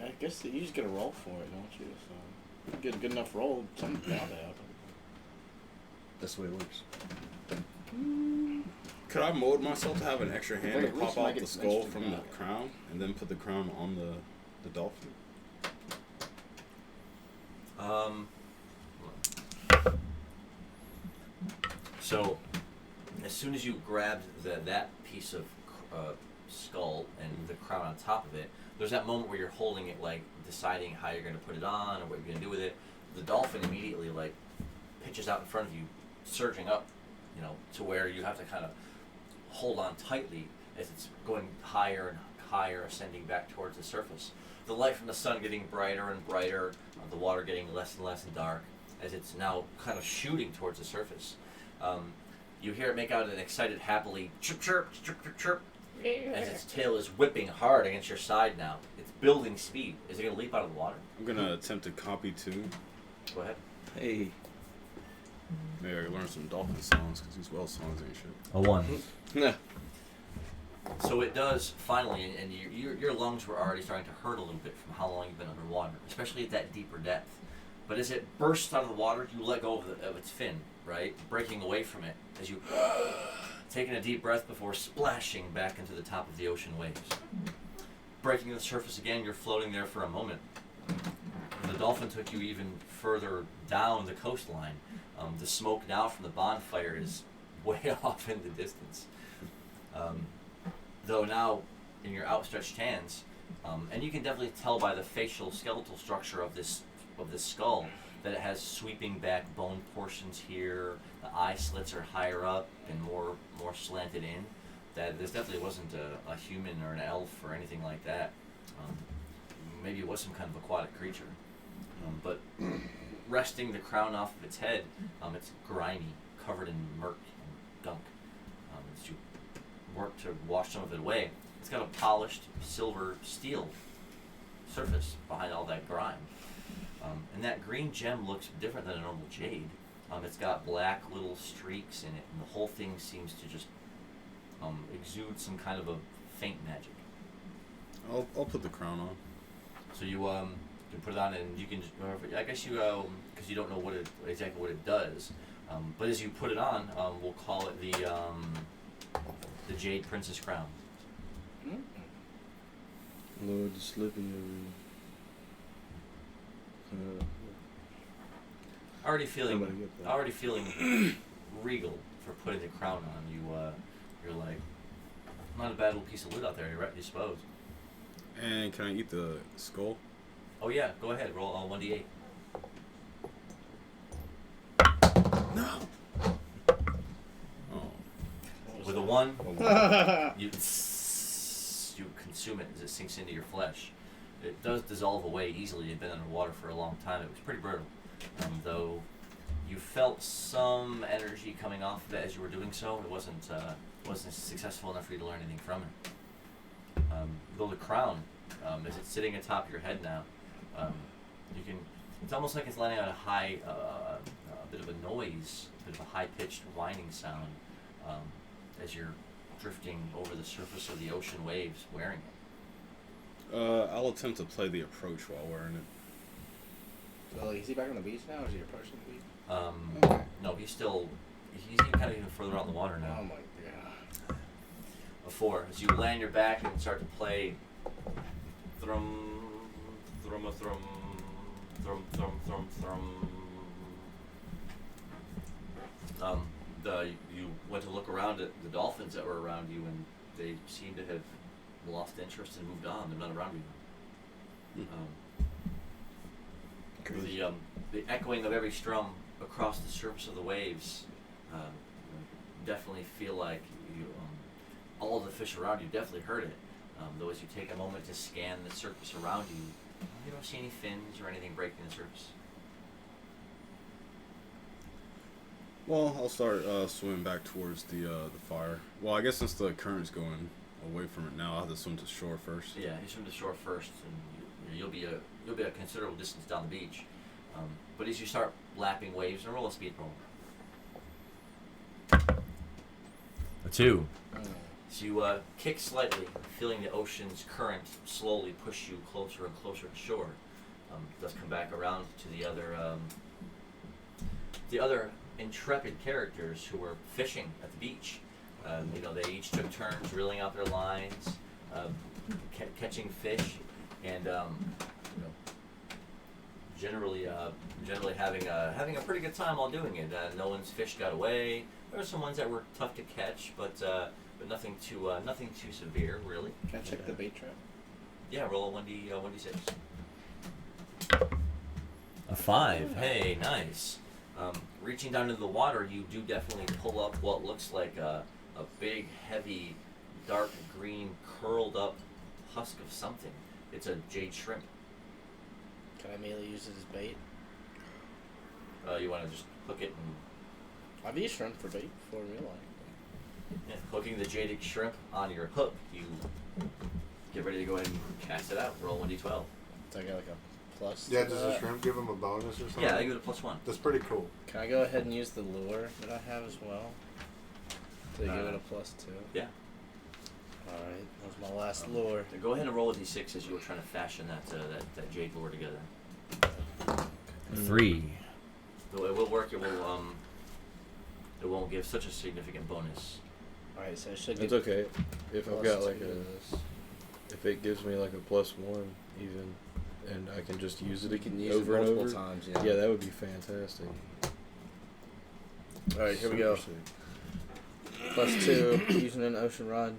I guess that you just get a roll for it, don't you? So you get a good enough roll, something out there. That's the way it works. Could I mold myself to have an extra hand Very to loose, pop might out get the some skull extra from the out. crown and then put the crown on the dolphin? So, as soon as you grabbed that piece of skull and the crown on top of it, there's that moment where you're holding it, like deciding how you're going to put it on or what you're going to do with it. The dolphin immediately like pitches out in front of you, surging up, to where you have to kind of hold on tightly as it's going higher and higher, ascending back towards the surface. The light from the sun getting brighter and brighter, the water getting less and less dark as it's now kind of shooting towards the surface. You hear it make out an excited, happily chirp, chirp, chirp, chirp, chirp, as its tail is whipping hard against your side now. It's building speed. Is it going to leap out of the water? I'm gonna attempt to copy tune. Go ahead. Hey. Maybe I can learn some dolphin songs because these whale songs ain't shit. A 1. Nah. So it does finally, and your lungs were already starting to hurt a little bit from how long you've been underwater, especially at that deeper depth. But as it bursts out of the water, you let go of its fin, right? Breaking away from it as you taking a deep breath before splashing back into the top of the ocean waves. Breaking the surface again, you're floating there for a moment. The dolphin took you even further down the coastline. The smoke now from the bonfire is way off in the distance. Though now, in your outstretched hands, and you can definitely tell by the facial skeletal structure of this skull that it has sweeping back bone portions here. The eye slits are higher up and more slanted in. That this definitely wasn't a human or an elf or anything like that. Maybe it was some kind of aquatic creature. But resting the crown off of its head, it's grimy, covered in murk and gunk. As you work to wash some of it away, it's got a polished silver steel surface behind all that grime. And that green gem looks different than a normal jade. It's got black little streaks in it, and the whole thing seems to just exude some kind of a faint magic. I'll put the crown on. So you can put it on, and you can. I guess you because you don't know exactly what it does. But as you put it on, we'll call it the Jade Princess Crown. Lord, the slippy Already feeling Somebody get that. already feeling regal for putting the crown on. You're like, not a bad little piece of wood out there. You suppose. And can I eat the skull? Oh yeah, go ahead. Roll 1d8. No. Oh. With a 1, Oh, you consume it as it sinks into your flesh. It does dissolve away easily. You've been underwater for a long time. It was pretty brutal. Though you felt some energy coming off of it as you were doing so. It wasn't successful enough for you to learn anything from it. Though the crown, as it's sitting atop your head now, you can. It's almost like it's letting out a high, a bit of a noise, a bit of a high-pitched whining sound, as you're drifting over the surface of the ocean waves, wearing it. I'll attempt to play the approach while wearing it. So, like, is he back on the beach now, or is he approaching the beach? Okay. No, he's kind of even further out in the water now. Oh my god. A 4. As you land your back and start to play thrum, thrum, a thrum, thrum, thrum, thrum, thrum. You went to look around at the dolphins that were around you, and they seem to have lost interest and moved on. They're not around you. The echoing of every strum across the surface of the waves definitely feel like all of the fish around you definitely heard it. Though as you take a moment to scan the surface around you, you don't see any fins or anything breaking the surface. Well, I'll start swimming back towards the fire. Well, I guess since the current's going away from it now, I'll have to swim to shore first. Yeah, you swim to shore first, and you'll be a considerable distance down the beach. But as you start lapping waves, and roll a speed roll. A 2. So you kick slightly, feeling the ocean's current slowly push you closer and closer to shore. Does come back around to the other intrepid characters who were fishing at the beach. They each took turns reeling out their lines, catching fish, and generally having a pretty good time while doing it. No one's fish got away. There were some ones that were tough to catch, but nothing too severe, really. Can I check the bait trap? Yeah, roll a 1d6. A 5. Hey, nice. Reaching down into the water, you do definitely pull up what looks like a big, heavy, dark green, curled up husk of something. It's a jade shrimp. Can I immediately use it as bait? You want to just hook it and... I've used shrimp for bait before in real life. Yeah, hooking the jaded shrimp on your hook, you get ready to go ahead and cast it out. Roll 1d12. So I got like a plus. Yeah, to does that? the shrimp give him a bonus or something? Yeah, I give it a +1. That's pretty cool. Can I go ahead and use the lure that I have as well? To give it a +2? Yeah. Alright, that was my last lure. Go ahead and roll a d6 as you were trying to fashion that jade lure together. 3. Though it will work, it won't give such a significant bonus. Alright, so I should It's get okay if I've +2 got like to a this. if it gives me like a +1 even, and I can just use it We can use over it and multiple over. times, yeah. Yeah, that would be fantastic. Alright, here we go. Super +2, using an ocean rod.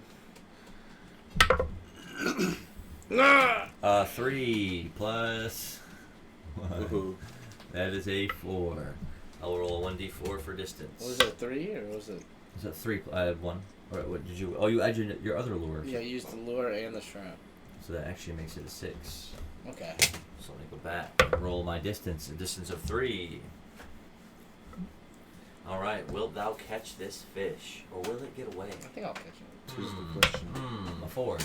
3 plus 1. sick. Ooh. That is a 4. I'll roll a 1d4 for distance. What was it, 3 or was it? Is that 3? I had 1. Or what did you? Oh, you added your other lure. Yeah, I used the lure and the shrimp. So that actually makes it a 6. Okay. So let me go back and roll my distance. A distance of 3. All right. Wilt thou catch this fish, or will it get away? I think I'll catch it. Two's the question. A 4.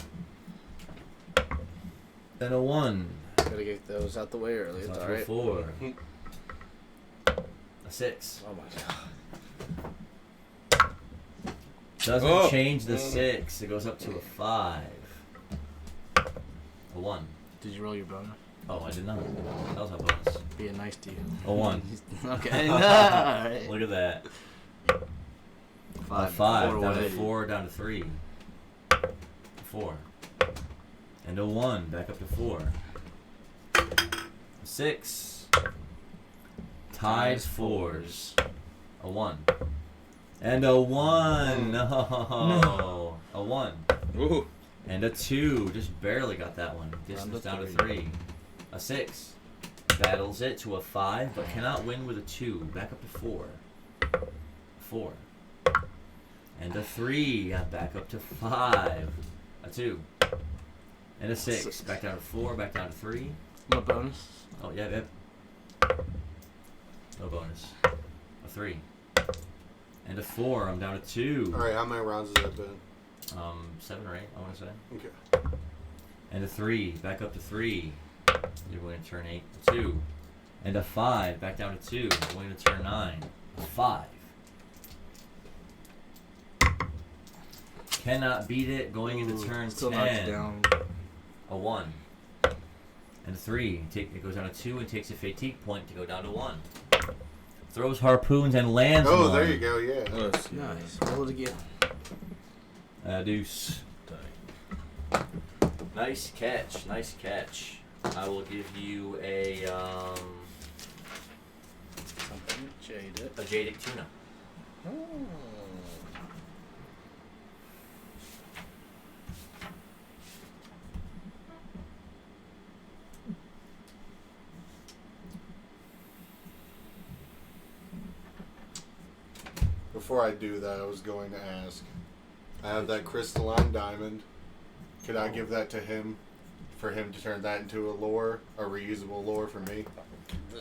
And a 1. Gotta get those out the way early. It's Up to a alright. 4. A 6. Oh my god. Doesn't change the 6. It goes up to a 5. A 1. Did you roll your bonus? Oh, I did not. That was my bonus. Being nice to you. A 1. Okay. Alright. Look at that. 5. A 5. Four Down away. to 4. Down to 3. 4. And a 1. Back up to 4. A 6. Ties 4s. A 1. And a 1. No. A 1. Ooh. And a 2. Just barely got that one. Distance down to 3. A 6. Battles it to a 5, but cannot win with a 2. Back up to 4. 4. And a 3. Back up to 5. A 2. And a 6. Back down to 4. Back down to 3. My bonus? Oh, yeah, yep. No bonus. A 3. And a 4. I'm down to 2. Alright, how many rounds has that been? 7 or 8, I want to say. Okay. And a 3. Back up to 3. You're going to turn 8. A 2. And a 5. Back down to 2. You're going to turn 9. A 5. Cannot beat it. Going into turn Still 10. knocked down. A 1. And And a 3. It goes down to 2 and takes a fatigue point to go down to 1. Throws harpoons and lands Oh, one. there you go. Yeah. Let's see. Nice. Roll it again. Deuce. Nice catch. Nice catch. I will give you a Something jaded. jadic tuna. Oh. Before I do that, I was going to ask. I have that crystalline diamond. Could I give that to him for him to turn that into a lure, a reusable lure for me?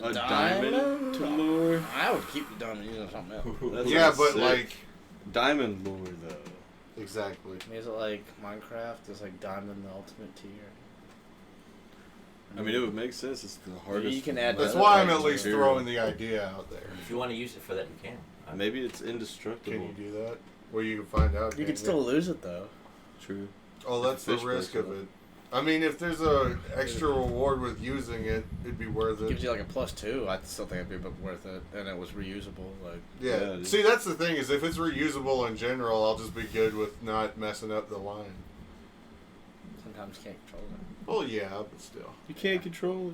A diamond to lure? I would keep the diamond using something else. That's Yeah, like but sick. like Diamond lure, though. exactly. I mean, is it like Minecraft? Is like diamond the ultimate tier? I mean, it would make sense. It's the hardest. You can add That's other why I'm things at least to it. throwing the idea out there. If you want to use it for that, you can. Maybe it's indestructible. Can you do that? Well, you can find out. You can't could still lose it though. True. Oh, that's the Fish risk breaks of it. it. I mean, if there's a extra reward with using it, it'd be worth It it. gives you like a +2. I still think it'd be worth it, and it was reusable. Like Yeah. Yeah, dude. See, that's the thing is, if it's reusable in general, I'll just be good with not messing up the line. sometimes you can't control it. Well, yeah, but still. You can't control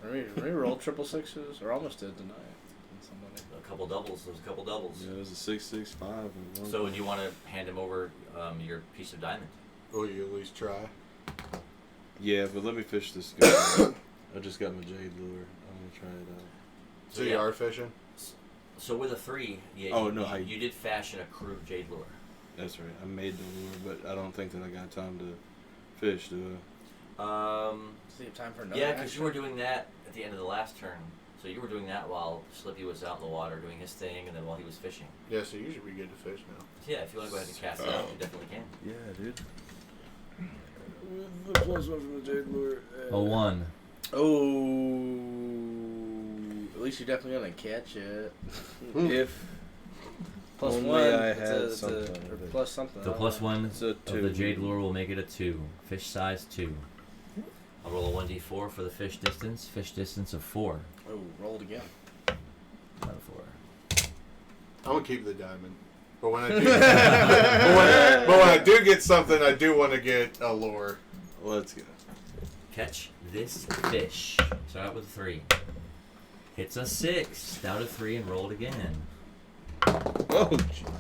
it. Reroll 666s, or almost did tonight. Somebody. A couple doubles. There's a couple doubles. Yeah, it was a 665 and one. So, do you want to hand him over your piece of diamond? Will you at least try? Yeah, but let me fish this guy. I just got my jade lure. I'm gonna try it out. So Yeah. you are fishing? So with a 3, yeah, Oh, you, no, you, I- you did fashion a crude jade lure. That's right. I made the lure, but I don't think that I got time to fish, do Does he have time for another? Yeah, because action? you were doing that at the end of the last turn. So you were doing that while Slippy was out in the water doing his thing, and then while he was fishing. Yeah, so you should be good to fish now. So yeah, if you want to go ahead and cast it out, you definitely can. I? Yeah, dude. With the plus one from the jade lure. A 1. Oh, at least you're definitely gonna catch it. If Plus only 1. I it's had a, something. or plus something. The I don't plus know. 1 It's a of 2. the jade lure will make it a 2. Fish size 2. I'll roll a 1d4 for the fish distance. Fish distance of 4. Oh, roll it again. Out of 4. I'm gonna keep the diamond. But when I do, but when I do get something, I do want to get a lure. Let's go. Catch this fish. Start out with a 3. Hits a 6. Down to 3 and roll it again. Oh, jeez.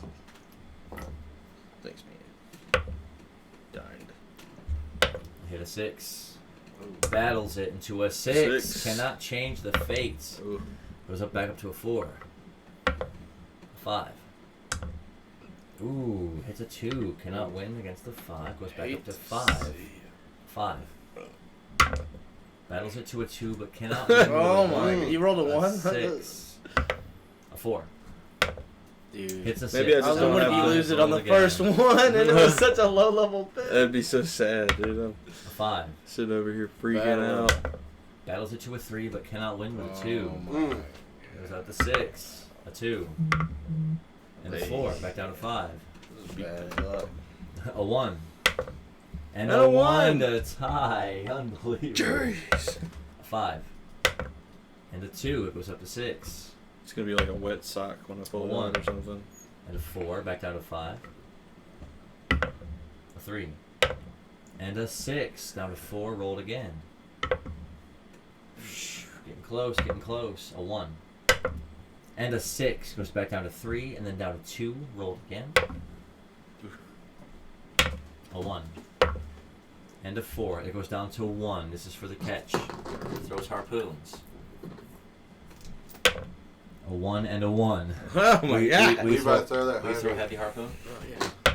Thanks, man. Darned. Hit a 6. Battles it into a 6. 6. Cannot change the fates. Ooh. Goes up back up to a 4. A 5. Ooh, hits a 2. Cannot win against the 5. Goes back up to 5. 5. Battles it to a 2, but cannot win. Oh with a my! 1. You rolled a 1. 6. A 4. Dude. Hits a 6. Maybe I I just was don't wondering if have you to lose it on the Roll again. first one, and it was such a low level pick. That'd be so sad, dude. I'm A 5. sitting over here freaking Battle. out. Battles it to a 3, but cannot win with a 2. Oh my. Goes out to 6. A 2. And a 4. Back down to 5. This is bad luck. A 1. And And a a 1 1. to tie. Unbelievable. A 5. And a 2. It goes up to 6. It's gonna be like a wet sock when I pull it One. on or something. And a 4. Back down to 5. A 3. And a 6. Down to 4. Rolled again. Getting close. Getting close. A 1. And a 6. Goes back down to 3. And then down to 2. Rolled again. A 1. And a 4. It goes down to 1. This is for the catch. Throws harpoons. A 1 and a 1. Oh my god! We Levi, throw, throw that we throw heavy. heavy harpoon. Oh, yeah.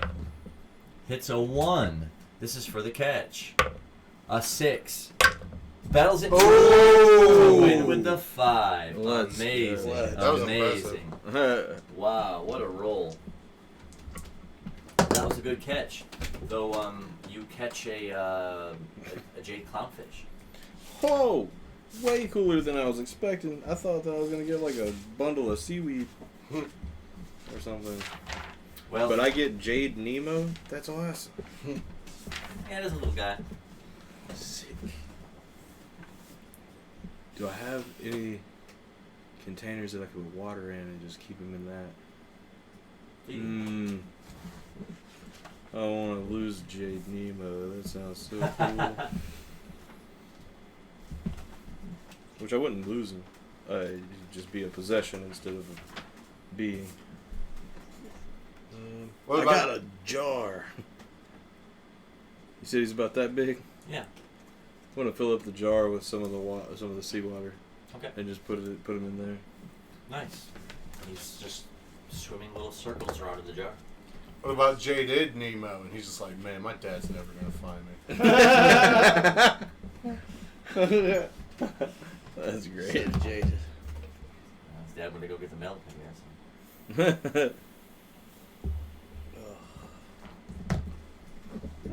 Hits a 1. This is for the catch. A 6. Battles it Oh! to win with the 5. Let's Amazing. go. That was Amazing. Wow, what a roll. That was a good catch. Though you catch a jade clownfish. Whoa! Way cooler than I was expecting. I thought that I was gonna get like a bundle of seaweed or something. Well, But I get Jade Nemo. That's awesome. yeah, there's a little guy. Sick. Do I have any containers that I could put water in and just keep them in that? I don't want to lose Jade Nemo. That sounds so cool. Which I wouldn't lose him. It'd just be a possession instead of a being. What I about- got a jar. You said he's about that big? Yeah. I want to fill up the jar with some of the seawater. Okay. And just put him in there. Nice. He's just swimming little circles around in the jar. What about Jaded Nemo? And he's just like, man, my dad's never gonna find me. That's great. Shit, jaded. His dad went to go get the milk, I guess.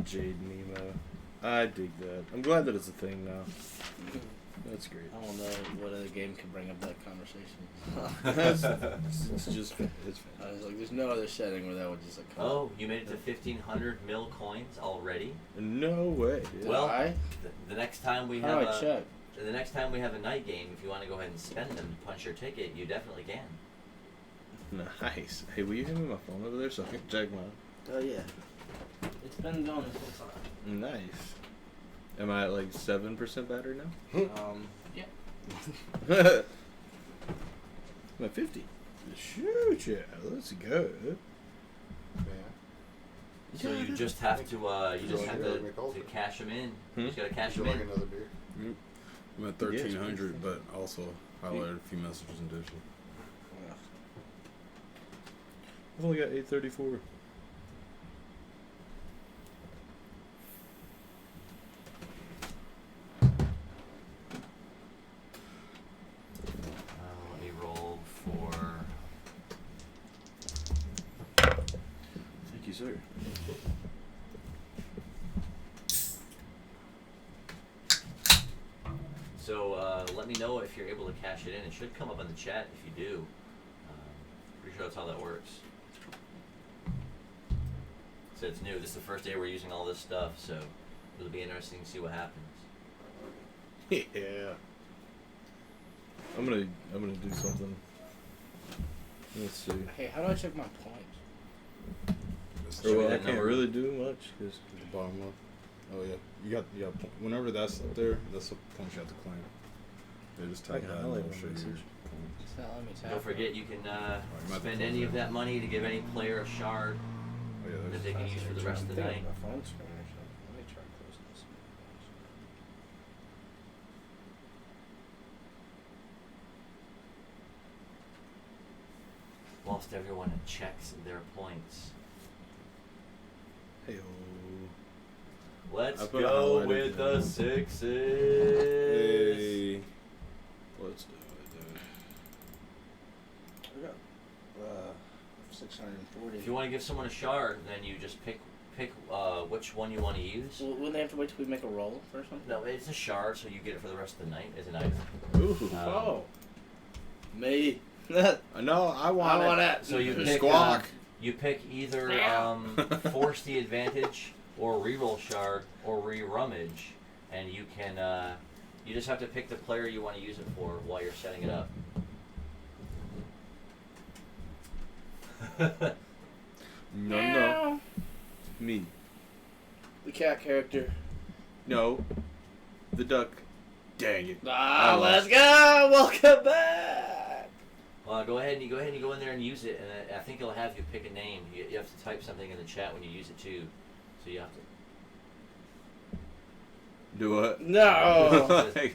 Jade Nemo. I dig that. I'm glad that it's a thing now. That's great. I don't know what other game can bring up that conversation. It's just it's I was like, there's no other setting where that would just like come Oh, you made it to 1,500 mil coins already? no way. Did Well, I? The next time we How have do I check? the next time we have a night game, if you want to go ahead and spend them to punch your ticket, you definitely can. Nice. Hey, will you hand me my phone over there so I can check mine? Oh yeah. It's been going this whole time. Nice. Am I at like 7% battery now? Yeah. I'm at 50. Shoot, yeah. Let's go. So Yeah, you just have to Make all to of it. cash them in. Hmm? You just gotta cash Would them you in. like another beer? I'm at 1,300, but also highlighted a few messages in digital. I've only got 834. Let me roll for. Thank you, sir. So let me know if you're able to cash it in. It should come up in the chat if you do. Pretty sure that's how that works. So it's new. This is the first day we're using all this stuff, so it'll be interesting to see what happens. Yeah. I'm gonna do something. Let's see. Hey, how do I check my points? Show me Well, I that can't number. really do much because At the bottom left. Oh yeah, you got. Whenever that's up there, that's the points you have to claim. Yeah, just I type can that and highlight it'll my show you your message. points. It's not letting me tap. Don't forget, you can you might spend have to any of close that money to give any player a shard Oh yeah, that there's they can use for the rest of the night. My phone screen or something. Let me try closing this. Whilst everyone checks their points. hey, Let's I put a go highlighted with the down. sixes. Hey. let's do it. I got 640. If you want to give someone a shard, then you just pick which one you want to use. Well, wouldn't they have to wait till we make a roll for something? No, it's a shard, so you get it for the rest of the night as an item. Ooh. Oh. Me. No, I want it. it. So you pick Squawk. you pick either force the advantage, or reroll shard, or re-rummage, and you can you just have to pick the player you want to use it for while you're setting it up. No. Me. The cat character. No. The duck. Dang it. Ah, I let's lost. go! Welcome back! Well, go ahead and go in there and use it, and I think it'll have you pick a name. You have to type something in the chat when you use it too, so you have to. Do what? No! Hey.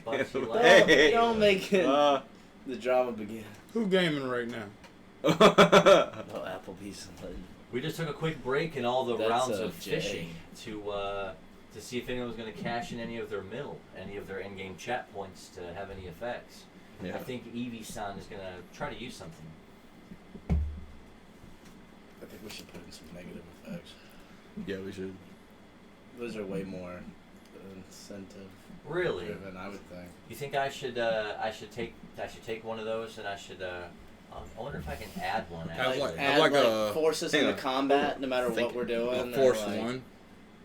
Don't make it. Uh, The drama begins. Who gaming right now? No Applebee's. We just took a quick break in all the That's rounds a of J. fishing to see if anyone was going to cash in any of their any of their in-game chat points to have any effects. yeah. I think Evie-san is going to try to use something. I think we should put in some negative effects. Yeah, we should. Those are way more incentive Really? driven, I would think. You think I should take one of those, and I should I wonder if I can add one. Have Actually. like- Add like like a- force us hang into on. combat no matter Think- what we're doing. A and, force like, one.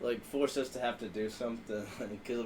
Like force us to have to do something. Because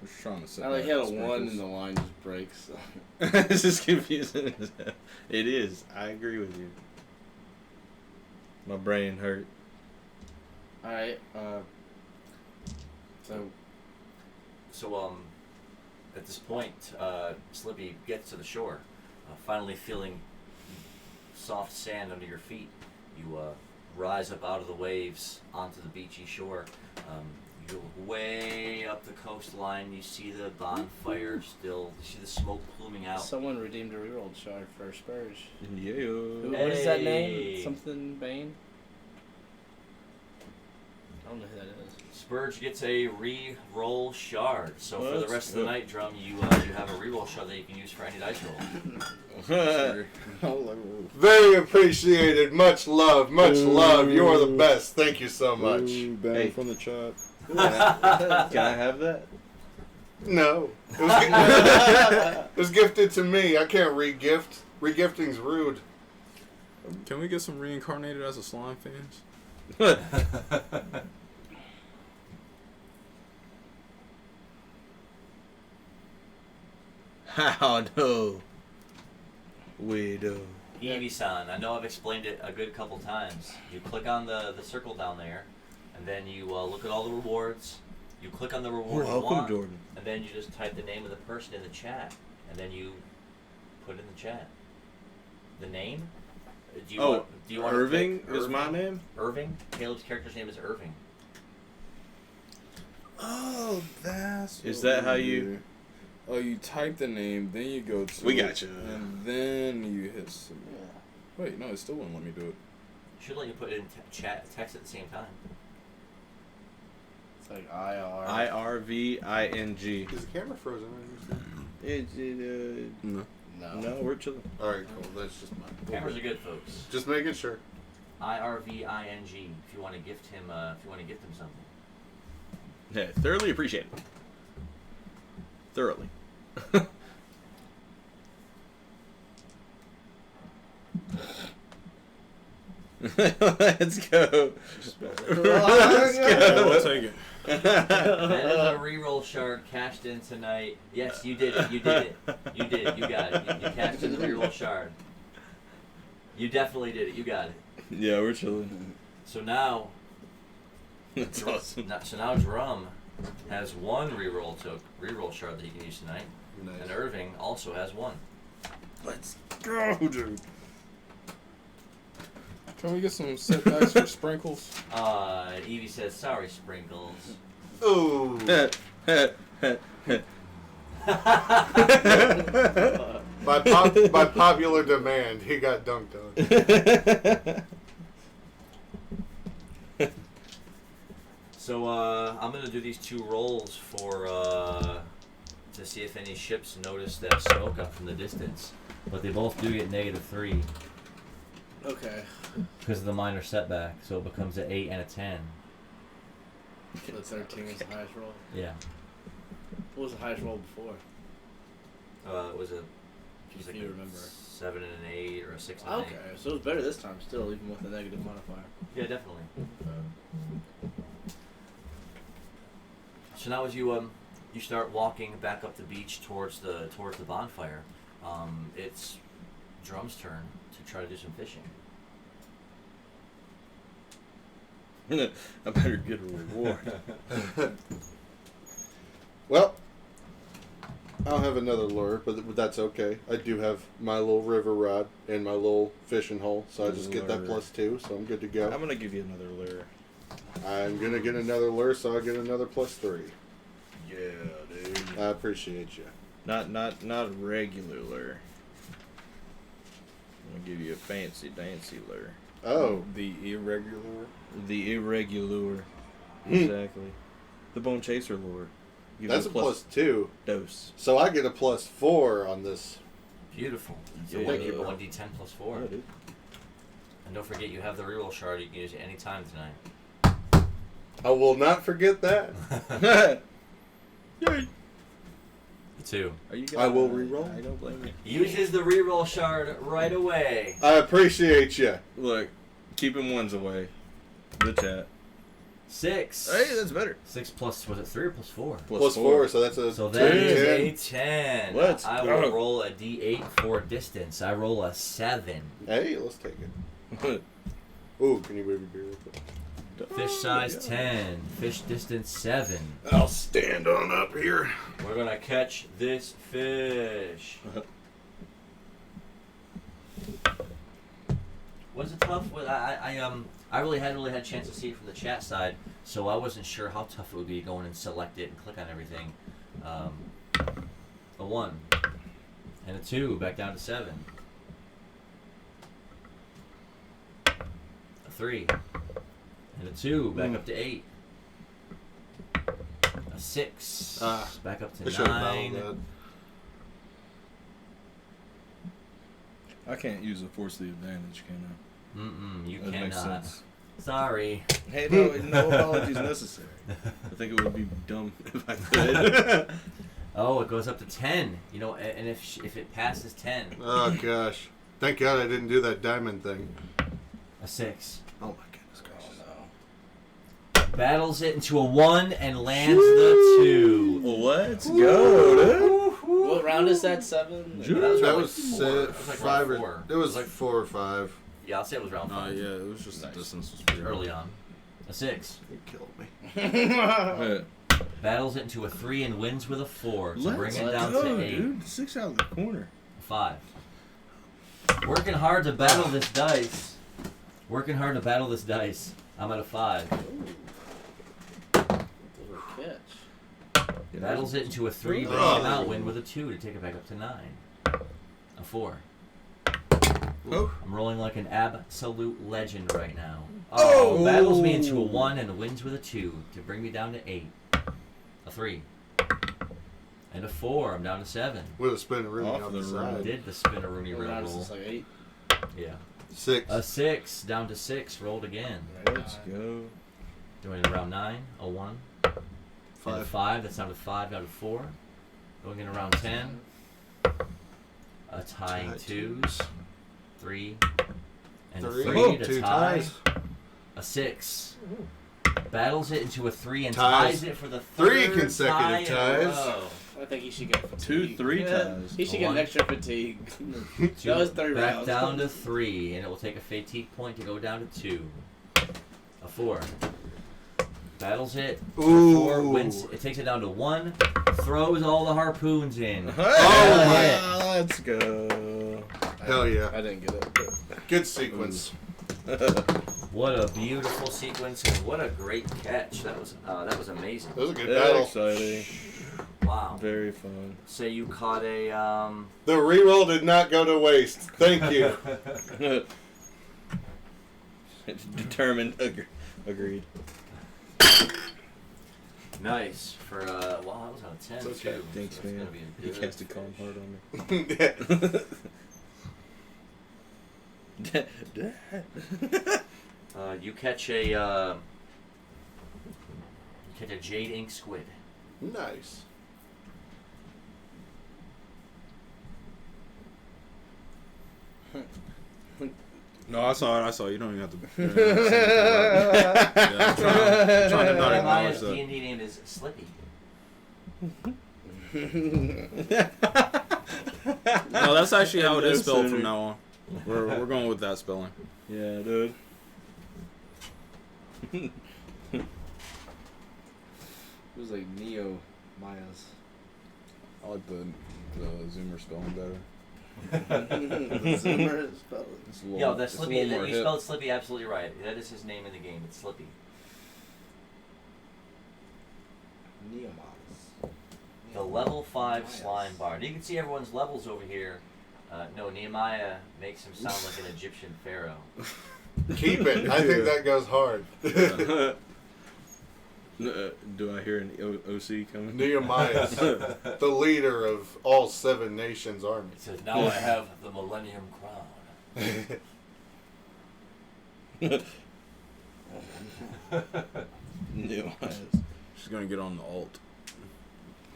I was trying to set I like back had a the 1 sprinkles. and the line just breaks. So. This is confusing. It is. I agree with you. My brain hurt. Alright, So, at this point, Slippy gets to the shore, finally feeling soft sand under your feet. You rise up out of the waves onto the beachy shore. You look way up the coastline. You see the bonfire still. You see the smoke pluming out. someone redeemed a reroll shard for Spurge. Yeah. What is that Hey. name? Something Bane? I don't know who that is. Spurge gets a re-roll shard. So for the Let's rest of the go. night, Drum, you have a re-roll shard that you can use for any dice roll. Very appreciated. Much love. Much love. You are the best. Thank you so much. Ooh, ban Hey. from the chat. Can I have that? No. It was gifted to me. I can't re-gift. Re-gifting's rude. Can we get some reincarnated as a slime fans? How do we do? Evie-san, I know I've explained it a good couple times. You click on the circle down there, and then you look at all the rewards. You click on the reward you Welcome, want, Jordan. and then you just type the name of the person in the chat, and then you put it in the chat. The name? Do you want Irving to pick is my name? Irving? Caleb's character's name is Irving. Oh, that's. Is what that how we you- do. Oh, you type the name, then you go to. We it, gotcha. And then you hit submit. Wait, no, it still wouldn't let me do it. Should let you put it in chat text at the same time. It's like IR. IRVING. Is the camera frozen? No. No. No, we're chilling. All right, cool. That's just mine. Cameras are good, folks. Just making sure. IRVING. If you want to gift him, something. Yeah, thoroughly appreciate it. Thoroughly. Let's go. Let's Yeah, go. we'll take it. That is a reroll shard cashed in tonight. Yes, you did it. You did it. You did it. You got it. You cashed in the reroll shard. You definitely did it. You got it. Yeah, we're chilling. So now, That's awesome. so now Drum has one reroll shard that he can use tonight, Nice. and Irving also has one. Let's go, dude. Can we get some setbacks for sprinkles? Evie says, "Sorry, Sprinkles." Ooh. By popular demand, he got dunked on. So I'm gonna do these two rolls for to see if any ships notice that smoke up from the distance, but they both do get -3 Okay. because of the minor setback. So it becomes an 8 and a 10. So 13 is the highest roll. Yeah. What was the highest roll before? It was a. If like you a remember. 7 and an 8 or a 6 and an Okay, so it was better this time still, even with the negative modifier. 8. Yeah, definitely. So now as you start walking back up the beach towards the bonfire, it's Drum's turn to try to do some fishing. I better get a reward. Well, I'll have another lure, but that's okay. I do have my little river rod and my little fishing hole, so I just get that Lure. +2, so I'm good to I'm go. gonna give you another lure. I'm gonna get another lure, so I get another +3. Yeah, dude. I appreciate you. Not a regular lure. I'm gonna give you a fancy dancy lure. Oh, The irregular. The irregular. Hmm. Exactly. The bone chaser lure. Give that's you a +2, dose. so I get a +4 on this. Beautiful. So Yeah. 1d10 plus 4. Yeah, dude. And don't forget, you have the reroll shard. You can use it any time tonight. I will not forget that. Yay. 2. Are you I will re-roll. I don't blame you. Uses the reroll shard right away. I appreciate you. Look, keeping ones away. The chat. 6. Hey, that's better. 6 plus, was it 3 or plus 4? Plus 4, so that's a So that is 10. a 10. Let's I go. will roll a d8 for distance. I roll a 7. Hey, let's take it. Ooh, can you move your beer real quick? Fish size 10. Fish distance 7. I'll stand on up here. We're gonna catch this fish. Was it tough? I really hadn't had a chance to see it from the chat side, so I wasn't sure how tough it would be going and select it and click on everything. A 1 and a 2, back down to 7. A 3 and a 2, back up to 8. A 6, back up to I should have 9. bowled I can't use the force of the advantage, can I? You That makes cannot. sense. Sorry. Hey, no apologies necessary. I think it would be dumb if I could. Oh, it goes up to 10. You know, and if it passes 10, that. Oh, gosh. Thank God I didn't do that diamond thing. a 6. Oh, my goodness gracious. Battles it into a 1 and lands the 2. Let's go, dude. What round is that? 7? That was four. It was like 5 round or... 4. It was like 4 or 5. Yeah, I'll say it was round 5. Yeah, it was just Nice. the distance was pretty Early on. A 6. You killed me. Yeah. Battles it into a 3 and wins with a 4 to Let's bring it down go, to 8. dude. 6 out of the corner. 5. Working hard to battle this dice. Working hard to battle this dice. I'm at a 5. Little catch. Battles it into a 3, bringing Oh. it out, win with a 2 to take it back up to 9. A 4. Oh. I'm rolling like an absolute legend right now. Oh, battles me into a 1 and wins with a 2 to bring me down to 8. A 3. And a 4. I'm down to 7. With a spin room Off off the the I side. did the spinneroonie What round is roll. this, like 8? Yeah. 6. A 6. Down to 6. Rolled again. Let's go. Doing around 9. A 1. And a 5. 5. That's down to 5. Down to 4. Going in around 10. A tying 2s. 3. And a 3 Oh, to 2 tie. ties. A 6. Battles it into a 3 and Ties. ties it for the 3 third consecutive tie in a ties. row. I think he should get 2, fatigue. 3 Yeah, ties. He should get an 1. extra fatigue. Two, That was 3 back rounds. down to 3, and it will take a fatigue point to go down to 2. A 4. Battles it. Ooh. 4 wins. It takes it down to 1. Throws all the harpoons in. Oh, let's go. Hell yeah. I didn't get it. Good sequence. What a beautiful sequence, and what a great catch. That was amazing. That was a good Yeah, battle. exciting. Wow. Very fun. Say you caught a The reroll did not go to waste. Thank you. Determined. Agreed. nice for wow, that was on a 10 It's okay. too. Thanks, so that's man. gonna be a You good cast a calm fish. heart on me. You catch a jade ink squid. Nice. No, I saw it. You don't even have to. You don't even have to say anything about it. Yeah, I'm trying to not acknowledge Nehemiah's that. D&D name is Slippy. No, that's actually how it is spelled Center. from now on. We're going with that spelling. Yeah, dude. It was like Neo Maya's. I like the Zoomer spelling better. Zoomer is spelled. It's a little, Yo, that's it's a Slippy. little more You hip. spelled Slippy absolutely right. That is his name in the game. It's Slippy. Neomas. The level 5 slime bard. You can see everyone's levels over here. No, Nehemiah makes him sound like an Egyptian pharaoh. Keep it. I think that goes hard. Do I hear an OC coming? Nehemiah, the leader of all 7 nations' army. It says, now I have the Millennium Crown. No. She's gonna get on the alt.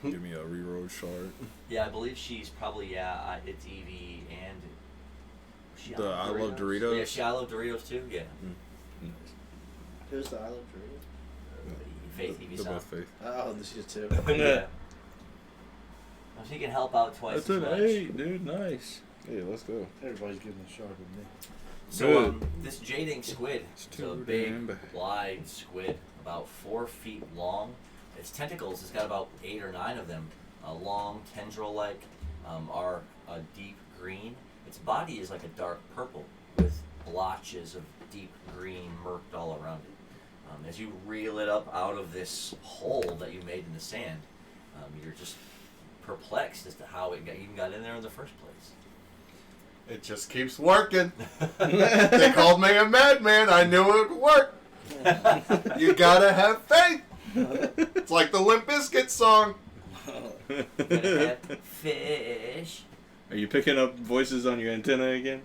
Give me a reroll shard. Yeah, I believe she's probably, it's Evie and... she The I Love Doritos? Yeah, she I Love Doritos too? Yeah. Who's the Isle of Doritos? Faith, They're Evie-san. both Faith. Oh, this is two. Yeah. So he can help out twice That's as an much. 8, dude. Nice. Yeah, let's go. Everybody's getting a shot of me. So this jading squid, It's it's a too big, damn bad. wide squid, about 4 feet long. Its tentacles, it's got about 8 or 9 of them, long, tendril-like, are a deep green. Its body is like a dark purple with blotches of deep green murked all around it. As you reel it up out of this hole that you made in the sand, you're just perplexed as to how it even got in there in the first place. It just keeps working. They called me a madman. I knew it would work. You gotta have faith. It's like the Limp Bizkit song. Gonna have fish. Are you picking up voices on your antenna again?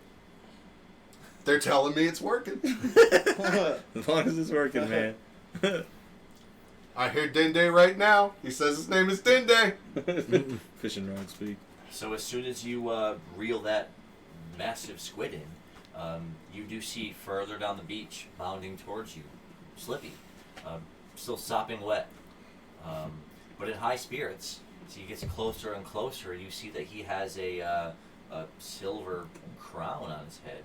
They're telling me it's working. As long as it's working, man. I hear Dende right now. He says his name is Dende. Fishing rod speak. So as soon as you reel that massive squid in, you do see further down the beach, bounding towards you, Slippy, still sopping wet, but in high spirits. So he gets closer and closer. You see that he has a silver crown on his head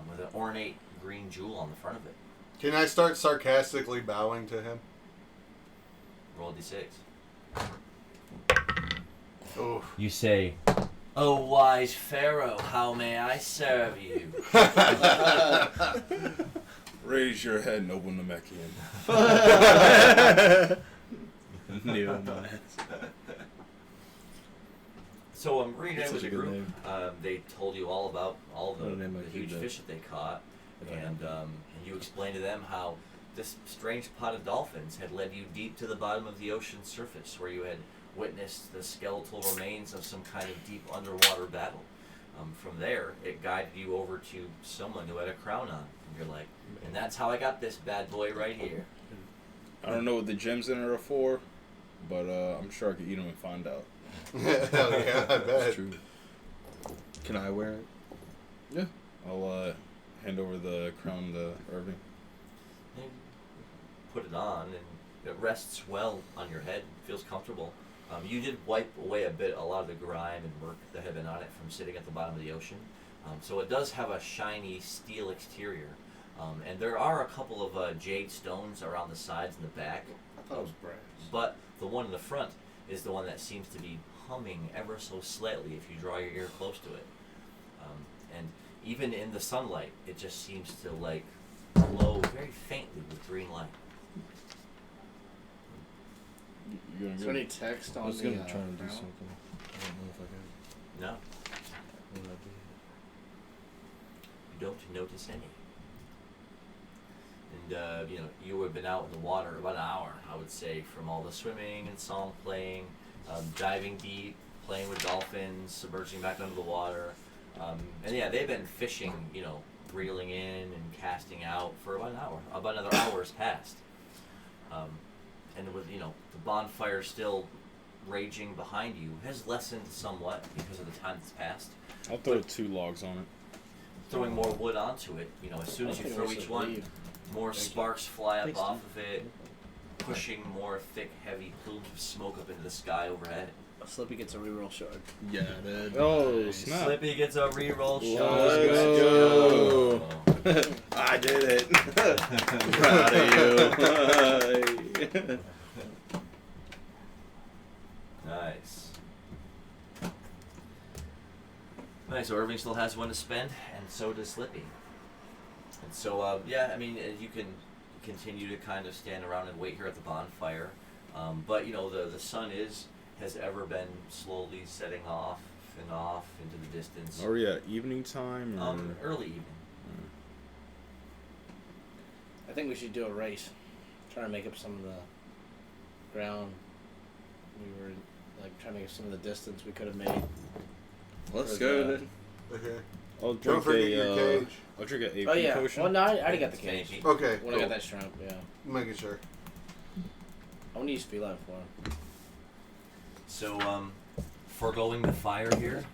with an ornate green jewel on the front of it. Can I start sarcastically bowing to him? Roll a d6. Oh. You say, "O wise Pharaoh, how may I serve you?" Raise your head, noble Namekian. Kneel my ass. So I'm reading That's with such the a good group. name. They told you all about all the, What a name I the could huge do. fish that they caught, If I and had you explained to them how this strange pod of dolphins had led you deep to the bottom of the ocean's surface, where you had witnessed the skeletal remains of some kind of deep underwater battle. From there, it guided you over to someone who had a crown on, and you're like, and that's how I got this bad boy right here. I don't know what the gems in it are for, but I'm sure I could eat them and find out. Hell yeah, I bet. That's true. Can I wear it? Yeah. I'll hand over the crown to Irving. And put it on, and it rests well on your head. Feels comfortable. You did wipe away a lot of the grime and murk that had been on it from sitting at the bottom of the ocean. So it does have a shiny steel exterior. And there are a couple of jade stones around the sides and the back. I thought it was brass. But the one in the front is the one that seems to be humming ever so slightly if you draw your ear close to it. And even in the sunlight, it just seems to like glow very faintly with green light. You Is gonna there go? any text I on was the gonna try and do crown? something. I don't know if I can. No, What would I you don't notice any. And you have been out in the water about an hour, I would say, from all the swimming and song playing, diving deep, playing with dolphins, submerging back under the water. And yeah, they've been fishing, reeling in and casting out for about an hour. About another hour has passed. And with, the bonfire still raging behind you has lessened somewhat because of the time that's passed. I'll throw 2 logs on it. Throwing more wood onto it, as soon as you throw each one, more sparks fly up Thanks, off Steve. of it, pushing more thick, heavy plumes of smoke up into the sky overhead. Slippy gets a reroll shard. Yeah, dude. Oh, Nice. snap. Slippy gets a reroll shot. Let's go. I did it. Proud of you. Nice. Nice, so Irving still has one to spend, and so does Slippy. And so, you can continue to kind of stand around and wait here at the bonfire. But, the sun has ever been slowly setting off and off into the distance. Are we at evening time? Or? Early evening. I think we should do a race. Try to make up some of the ground. We were trying to make up some of the distance we could have made. Let's For go the- then. Okay. I'll Don't drink forget your cage. I'll drink an AP Oh yeah. potion. Well, no, I already got the Okay. cage. Okay. When I got that shrimp, yeah. Making sure. I want to use feline for him. So, foregoing the fire here,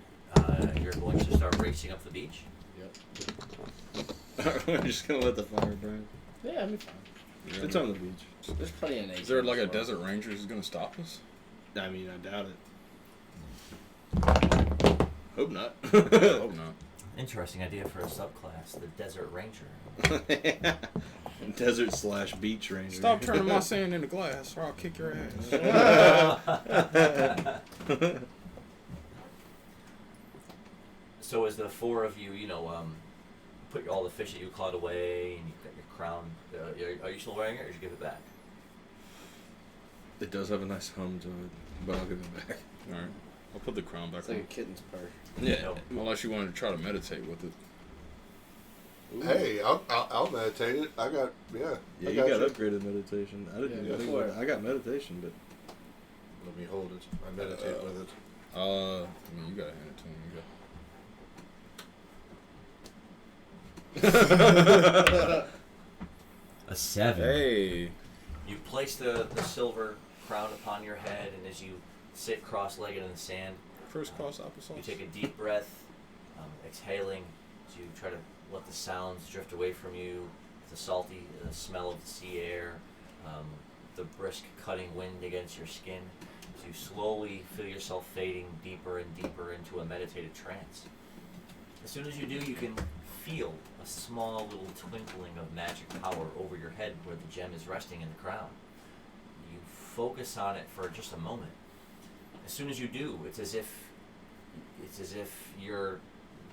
you're going to start racing up the beach. We're just gonna let the fire burn. Yeah, I'll be fine. It's on the beach. There's plenty of nature. Is there like a as well. desert ranger who's gonna stop us? I mean, I doubt it. Hope not. I hope not. Interesting idea for a subclass, the Desert Ranger. Desert / beach ranger. Stop turning my sand into glass, or I'll kick your ass. So as the four of you, put all the fish that you caught away, and you've got your crown. Are you still wearing it, or did you give it back? It does have a nice hum to it, but I'll give it back. All right, I'll put the crown back It's like a on. kitten's purr. Yeah, unless you wanted to try to meditate with it. Hey, I'll meditate it. I got Yeah, I you got got you. upgraded meditation. I didn't. Yeah, I, go think for it. I got meditation, but Let me hold it. I meditate with it. I mean, you gotta hand it to him. A 7. Hey, You place the silver crown upon your head, and as you sit cross-legged in the sand, crisscross applesauce. you take a deep breath, exhaling as you try to let the sounds drift away from you, the salty smell of the sea air, the brisk cutting wind against your skin, as you slowly feel yourself fading deeper and deeper into a meditative trance. As soon as you do, you can feel a small little twinkling of magic power over your head where the gem is resting in the crown. You focus on it for just a moment. As soon as you do, it's as if you're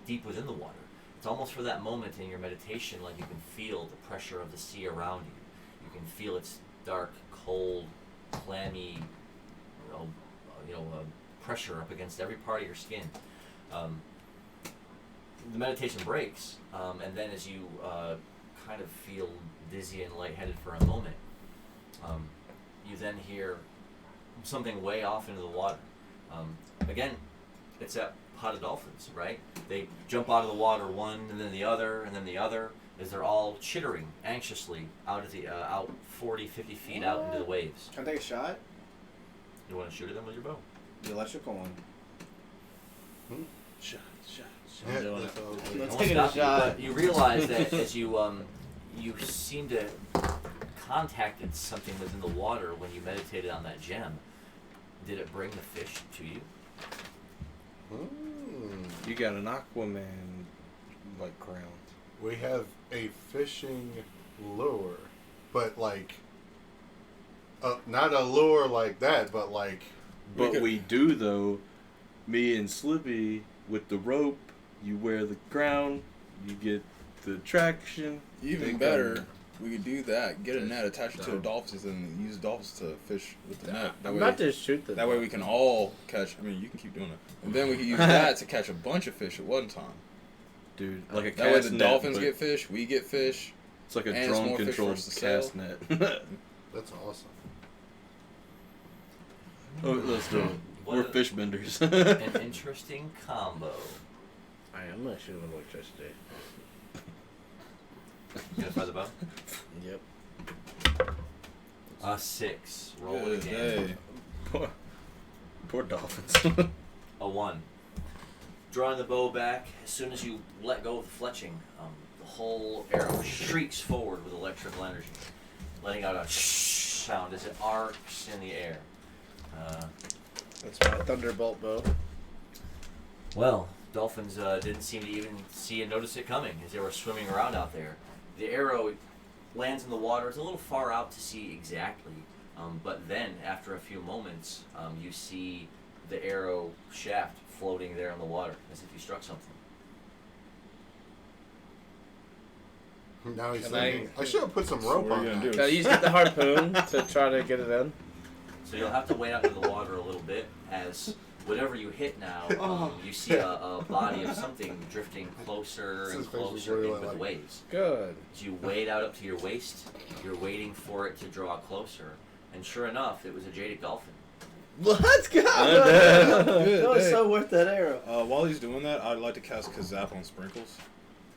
deep within the water. It's almost for that moment in your meditation like you can feel the pressure of the sea around you. You can feel its dark, cold, clammy, pressure up against every part of your skin. The meditation breaks, and then as you kind of feel dizzy and lightheaded for a moment, you then hear something way off into the water. Again, it's that pot of dolphins, right? They jump out of the water, one and then the other, as they're all chittering anxiously out 40, 50 feet out into the waves. Can I take a shot? You want to shoot at them with your bow? The electrical one. shot. Yeah. Let's I take won't a stop shot. you, but you realize that as you seem to contacted something within the water when you meditated on that gem. Did it bring the fish to you? You got an Aquaman like crown. We have a fishing lure, but like, not a lure like that, but like. But we do though. Me and Slippy with the rope. You wear the crown. You get the traction. Even better, we could do that. Get a net, attach it to the dolphins, and use dolphins to fish with the net. I'm about to shoot the. That way we can all catch. I mean, you can keep doing it, and then we can use that to catch a bunch of fish at one time. Dude, like a That way cast the net, dolphins but get fish, we get fish. It's like a and it's drone more fish for controlled us to cast sell. net. That's awesome. Oh, let's do it. What We're a- fish benders. An interesting combo. I'm gonna shoot him with electricity. You gonna fire the bow? Yep. A 6. Roll it Good again. day. Poor dolphins. A 1. Drawing the bow back, as soon as you let go of the fletching, the whole arrow shrieks forward with electrical energy, letting out a sound as it arcs in the air. That's my thunderbolt bow. Well, dolphins didn't seem to even see and notice it coming as they were swimming around out there. The arrow lands in the water. It's a little far out to see exactly, but then after a few moments, you see the arrow shaft floating there in the water as if you struck something. Now he's Can thinking, I should have put some So rope what are on you gonna that. do? Can I use the harpoon to try to get it in? So you'll have to wade out into the water a little bit as whatever you hit now, you see a body of something drifting closer and This face is closer really in with the like- waves. Good. As you wade out up to your waist, you're waiting for it to draw closer. And sure enough, it was a jaded dolphin. Let's go! Good That was day. so worth that arrow. While he's doing that, I'd like to cast Kazap on Sprinkles.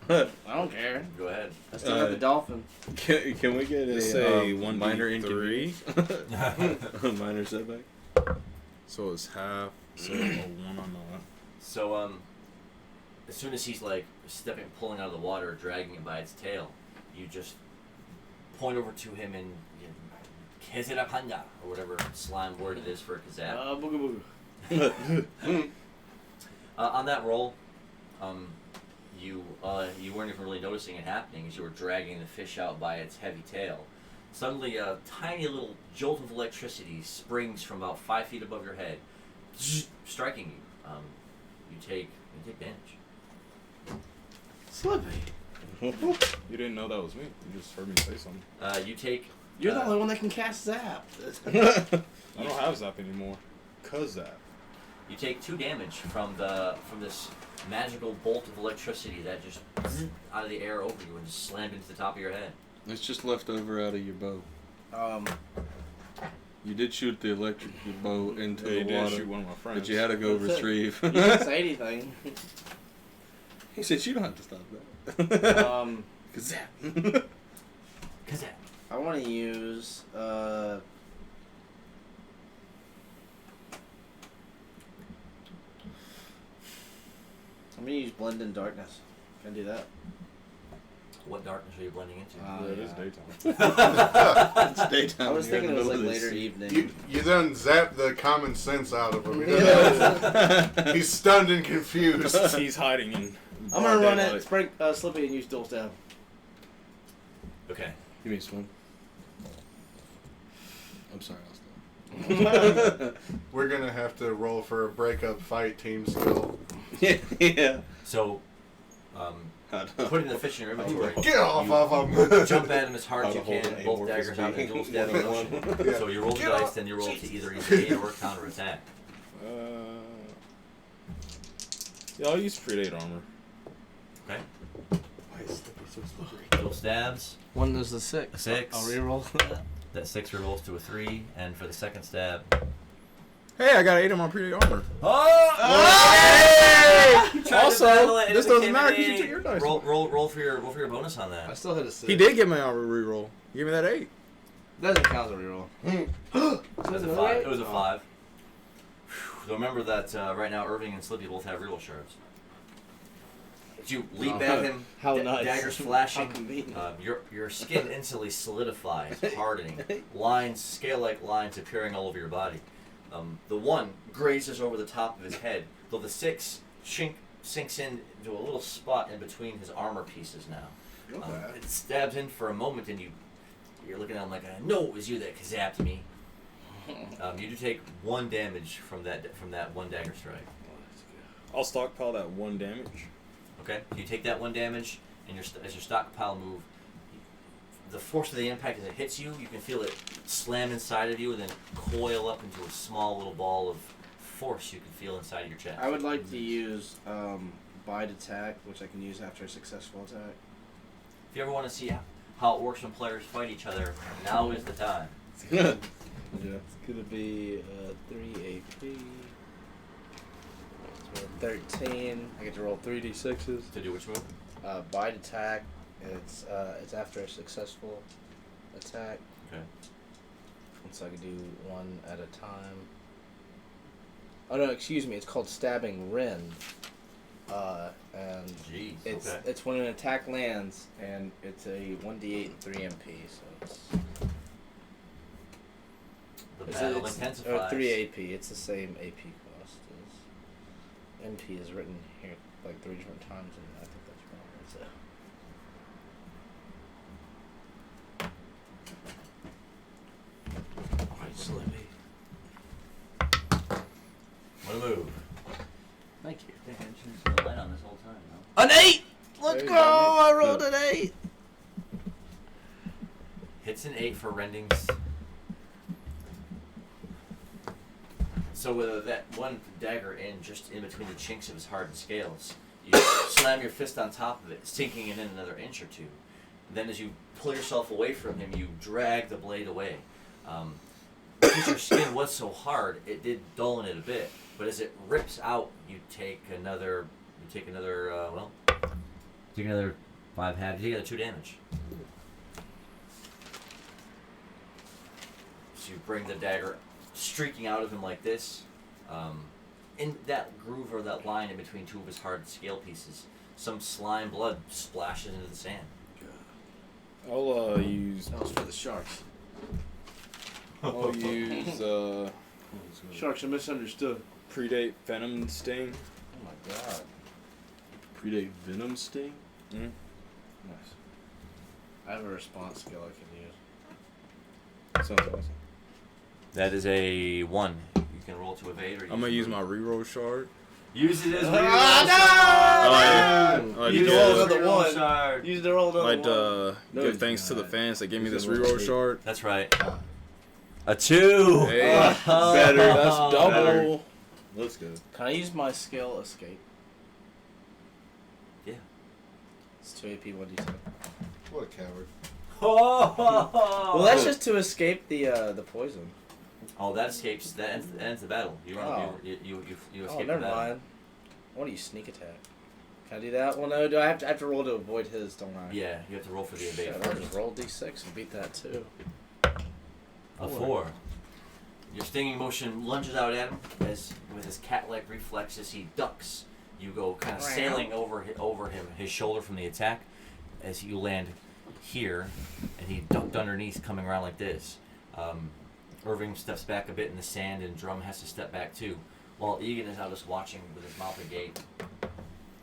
I don't care. Go ahead. I still have the dolphin. Can we get Let's a say minor 1d3. inconvenience? Minor setback. So it's half. So a 1 on the. So, as soon as he's like pulling out of the water, dragging it by its tail, you just point over to him and Kezirakanda, or whatever slime word it is for a Kazap. Booga booga. On that roll, you weren't even really noticing it happening as you were dragging the fish out by its heavy tail. Suddenly, a tiny little jolt of electricity springs from about 5 feet above your head, striking you. You take damage. Slippy. You didn't know that was me. You just heard me say something. You take. You're the only one that can cast Zap. I don't have Zap anymore. 'Cause Zap. You take 2 damage from this magical bolt of electricity that just out of the air over you and just slammed into the top of your head. It's just left over out of your bow. You did shoot the electric bow into Yeah, the you did water, shoot one of my friends. but you had to go That's it. retrieve. You didn't say anything. He said, "You don't have to stop that." Kazap. Kazap. I want to use I'm gonna use Blend in Darkness. Can I do that? What darkness are you blending into? Yeah, it is daytime. It's daytime. I was You're in thinking it the was like middle of later the sea. evening. You done zapped the common sense out of him. He's stunned and confused. He's hiding in. I'm gonna run daylight. it, spray Slippy, and use Dual Stab. Okay. Give me a swing. I'm sorry, I'll stop. We're gonna have to roll for a breakup fight team skill. Yeah. So, putting the fish in your inventory. Get off of him! Jump at him as hard as How you to hold can. an Both amorphous daggers out in being. dual stabbing motion. Yeah. So you roll the Get dice, off. then you roll to either evade or counterattack. Yeah, I'll use Predate armor. Okay. Why is Slippy so slippery? Dual stabs. One is the 6. A 6. I'll reroll that. That 6 rerolls to a 3, and for the second stab. Hey, I got 8 on my Predate armor. Also, this doesn't matter because you took your dice. Roll for your bonus on I that. still hit a 6. He did give me a reroll. Give me that 8. Doesn't count as a reroll. It was a 5. It was a 5. So remember that right now Irving and Slippy both have reroll shards. As you leap at him, How nice. daggers flashing, How convenient. your skin instantly solidifies, hardening. Lines, scale-like lines appearing all over your body. The 1 grazes over the top of his head, though the 6 sinks into a little spot in between his armor pieces now. It stabs in for a moment, and you're looking at him like, I know it was you that zapped me. You do take 1 damage from that 1 dagger strike. I'll stockpile that 1 damage. Okay, so you take that 1 damage, and as your stockpile move, the force of the impact as it hits you, you can feel it slam inside of you and then coil up into a small little ball of force you can feel inside of your chest. I would like to use Bite Attack, which I can use after a successful attack. If you ever want to see how it works when players fight each other, now is the time. Yeah. It's gonna be 3 AP. So 13. I get to roll 3d6s. To do which move? Bite Attack. It's after a successful attack. Okay. And so I can do 1 at a time. Oh no, excuse me. It's called Stabbing Rend. And Jeez. it's it's when an attack lands, and it's a 1d8 and 3 MP. So it's The battle intensifies. 3 AP. It's the same AP cost as MP is written here like 3 different times, and I think that's wrong. So. Alright, Slippy. What a move. Thank you. I think I changed the light on this whole time, no? An 8! Let's There you go! go. I rolled an 8! Hits an 8 for rendings. So with that 1 dagger in, just in between the chinks of his hardened scales, you slam your fist on top of it, sinking it in another inch or 2. Then as you pull yourself away from him, you drag the blade away. Because your skin was so hard, it did dull in it a bit. But as it rips out, you take another 5 halves. You get 2 damage. So you bring the dagger streaking out of him like this. In that groove or that line in between 2 of his hard scale pieces, some slime blood splashes into the sand. I'll use That was sharks. I'll use Sharks are misunderstood. predate venom sting. Oh my god. Predate Venom Sting? Mm. Nice. I have a response skill I can use. Sounds awesome. That is a 1. You can roll to evade, or I'm gonna use my reroll shard. use it as Oh, reroll. no! I like You to can roll give- another Reroll one. shard. Use the roll I another like one. to No, give he's thanks to the not. fans that gave me He's this a reroll roll shard. That's right. A 2. Hey, Oh, better. That's double. better. Let's go. Can I use my skill escape? Yeah. It's 2 AP 1d10. What a coward. Oh. Well, that's just to escape the poison. Oh, that escapes. That ends the battle. You Oh. you Oh, escape never the battle. mind. I want to use sneak attack. Can I do that? Well, no. Do I have to roll to avoid his? Don't I? Yeah, you have to roll for the evade Shit, I'll first. just roll d6 and beat that too. A 4. Your stinging motion lunges out at him as, with his cat-like reflexes, he ducks. You go kind of sailing over him, his shoulder from the attack, as you land here, and he ducked underneath, coming around like this. Irving steps back a bit in the sand, and Drum has to step back too, while Egan is now just watching with his mouth agape.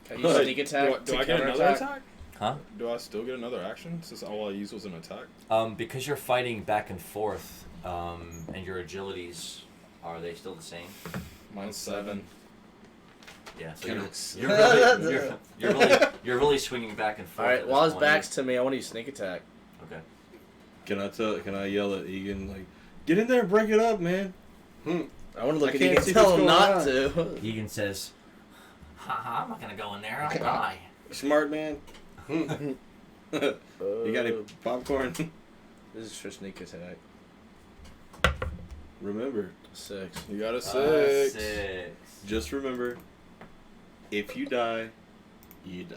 Can I use sneak attack? Do I to get another counterattack? attack? Huh? Do I still get another action since all I used was an attack? Because you're fighting back and forth, and your agilities, are they still the same? Mine's 7. Yeah, so Yes. you're really swinging back and forth. All right. at While this his point. back's to me, I want to use sneak attack. Okay. Can I yell at Egan like, get in there and break it up, man? I want to look I at can't Egan and see tell what's him going not on. to. Egan says, "Haha, I'm not gonna go in there. I'll die." Smart man. You got any popcorn? This is for sneak attack. Remember, 6. You got a 6. 6. just remember, if you die, you die.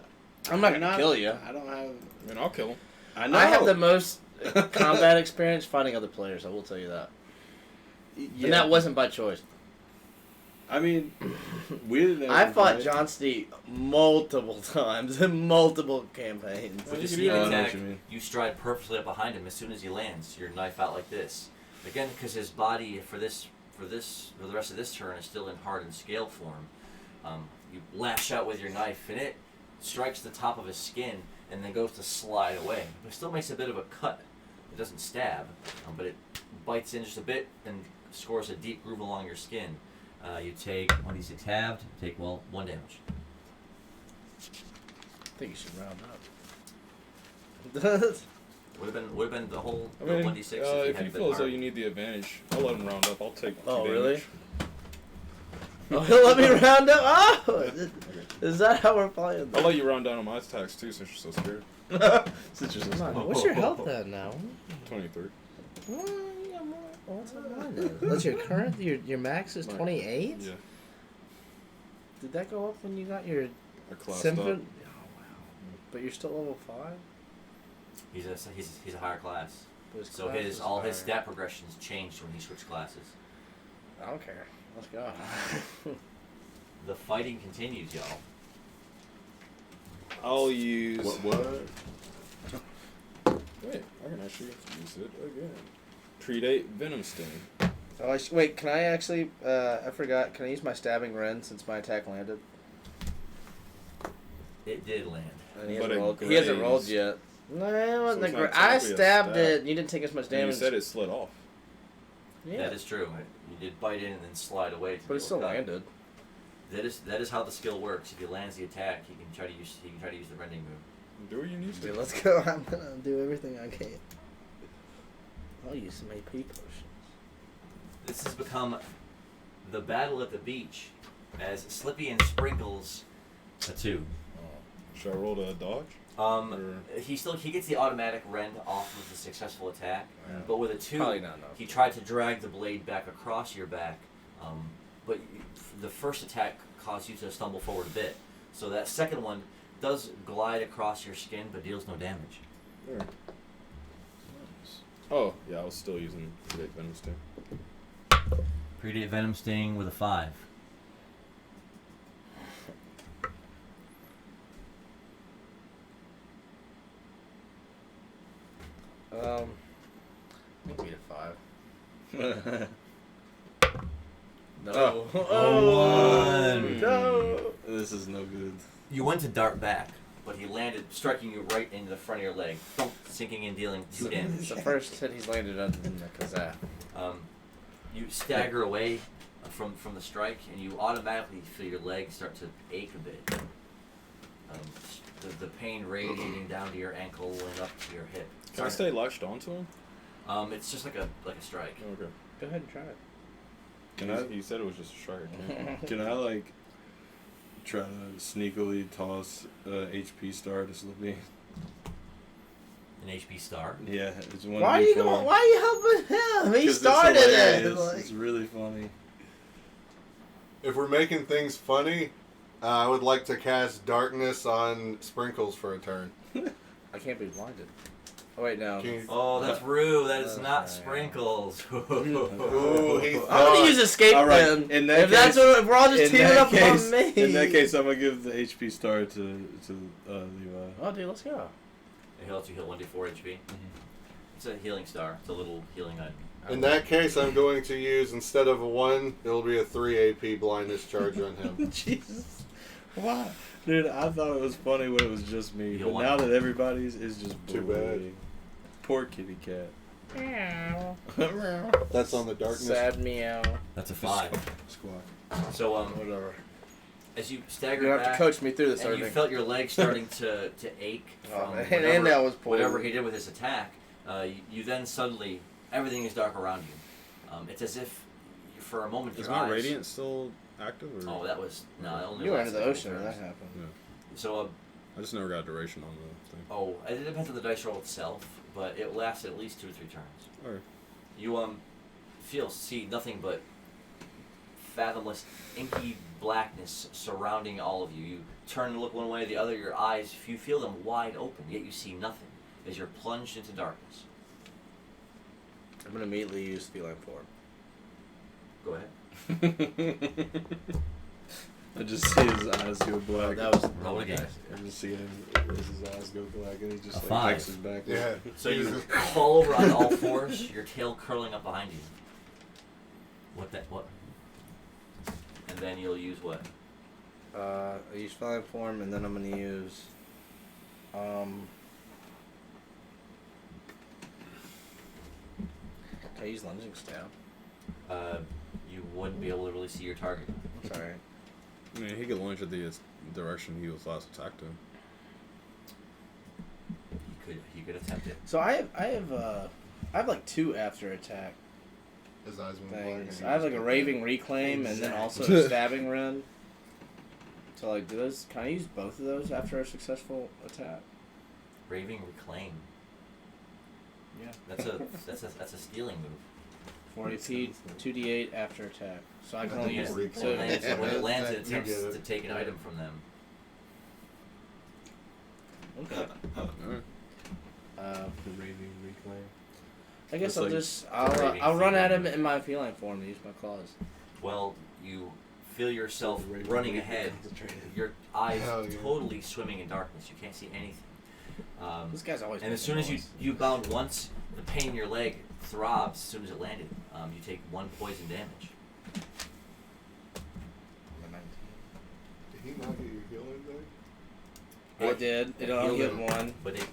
I'm not You're gonna kill you. I don't have. I mean, I'll kill him. I know. I have the most combat experience fighting other players. I will tell you that. Yeah. And that wasn't by choice. I mean, we didn't. I fought play. John Steed multiple times in multiple campaigns. With the you sneak can do that. I know attack, what you mean. you stride perfectly up behind him as soon as he lands. Your knife out like this. Again, because his body for the rest of this turn is still in hardened scale form. You lash out with your knife, and it strikes the top of his skin, and then goes to slide away. But it still makes a bit of a cut. It doesn't stab, but it bites in just a bit and scores a deep groove along your skin. You take 1d6 halved. You take 1 damage. I think you should round up. Would have been the whole I mean, 1d6 if had you been feel as though hard. you need the advantage, I'll let him round up. I'll take 2 Oh, damage. really? Oh, he'll let me round up? Oh! Is that how we're playing? I'll let you round down on my attacks too, since you're so scared. Since you're so Come on, smart. what's your health then now? 23. Well, you got more. What's mine then? That's your current. Your max is 28. Yeah, Did that go up when you got your I classed symphony? up. Oh wow! But you're still level 5. He's a higher class. But his So class his is all his higher. stat progressions changed when he switched classes. I don't care. Let's go. The fighting continues, y'all. I'll use. What? Wait, I can actually use it again. Predate Venom Sting. Oh, wait, can I actually? I forgot. Can I use my stabbing Ren since my attack landed? It did land. And he But hasn't it rolled. He hasn't rolled grazed. yet. No, it wasn't So the it's gra- not I technically a stabbed stab. it. And you didn't take as much And damage. you said it slid off. Yeah, That is true. You did bite in and then slide away. To but it do a still cut. landed. That is how the skill works. If he lands the attack, he can try to use the rending move. Do what you need to. Okay, let's go. I'm gonna do everything I can. I'll use some AP potions. This has become the battle at the beach, as Slippy and Sprinkles a 2. Should I roll to dodge? He gets the automatic rend off of the successful attack, Yeah. but with a 2, Probably not enough. he tried to drag the blade back across your back, but the first attack caused you to stumble forward a bit. So that second one does glide across your skin, but deals no damage. There. Oh, yeah, I was still using Predate Venom Sting. Predate Venom Sting with a 5. Beat a 5. No. Oh, one. No. This is no good. You went to dart back, but he landed, striking you right into the front of your leg, thump, sinking and dealing 2 damage. It's the first hit he's landed other than the Kazakh. You stagger away from the strike, and you automatically feel your legs start to ache a bit. The pain radiating down to your ankle and up to your hip. Can I stay latched onto him? It's just like a strike. Okay. Go ahead and try it. He said it was just a strike. Can I like try to sneakily toss HP star to Slippy? An HP star. Yeah, it's one. Why are you helping him? He started it. It's really funny. If we're making things funny, I would like to cast Darkness on Sprinkles for a turn. I can't be blinded. Oh wait, no. Can you- Oh, that's rude. That is not Okay. Sprinkles. Ooh, he I'm thought. gonna use escape All right, then. in that If that's case- what, if we're all just in teaming that up case- on me. In that case, I'm gonna give the HP star to Levi. Oh, dude, let's go. It lets you heal 1d4 HP. It's a healing star. It's a little healing item. In that case, I'm going to use, instead of a 1, it'll be a 3 AP blindness charge on him. Jesus, why, dude? I thought it was funny when it was just me, You but don't want now to. that everybody's is just Too bullying. Poor kitty cat. That's on the Darkness. Sad meow. That's a 5. Squawk. So Whatever. as you You're stagger gonna have back, to coach me through this, and you Arvin. felt your leg starting to ache Oh, from man, whatever, and that was poor. whatever he did with his attack, you then suddenly, everything is dark around you. It's as if, for a moment, Is your my eyes... radiant still active? Or? Oh, that was... No, it only You were into lasted the a ocean couple when that turns. happened. So, I just never got duration on the thing. oh, it depends on the dice roll itself, but it lasts at least 2 or 3 turns. Alright. You, see nothing but fathomless, inky blackness surrounding all of you. You turn and look one way or the other, your eyes, you feel them wide open, yet you see nothing as you're plunged into darkness. I'm gonna immediately use feline form. Go ahead. I just see his eyes go black. That was Roll again. I just see him as his eyes go black, and he just A like 5. texts back. Yeah. So you fall over on all fours, your tail curling up behind you. What? And then you'll use what? I use feline form, and then I'm gonna use can I use lunging stab? You wouldn't be able to really see your target. Sorry. I mean, he could launch at the direction he was last attacked in. He could attempt it. So I have like 2 after attack His eyes went black. things. and I have he like a just- raving reclaim and then also Exactly. a stabbing run. So like, do those? Can I use both of those after a successful attack? Raving Reclaim. Yeah. That's a stealing move. 4 AP, 2d8 after attack. So I can I only think use. it's So reclaim. when it lands, it You attempts get it. to take an item from them. Okay. Alright. The raving reclaim. I guess It's I'll like just raving I'll run at feline. him in my feline form and use my claws. Well, you feel yourself Raving running reclaim ahead. concentrated. Your eyes Hell yeah. totally swimming in darkness. You can't see anything. This guy's always. And as soon as you bound once, the pain in your leg throbs as soon as it landed. You take 1 poison damage. Did he not get your healing thing? I did. It only hit 1. But it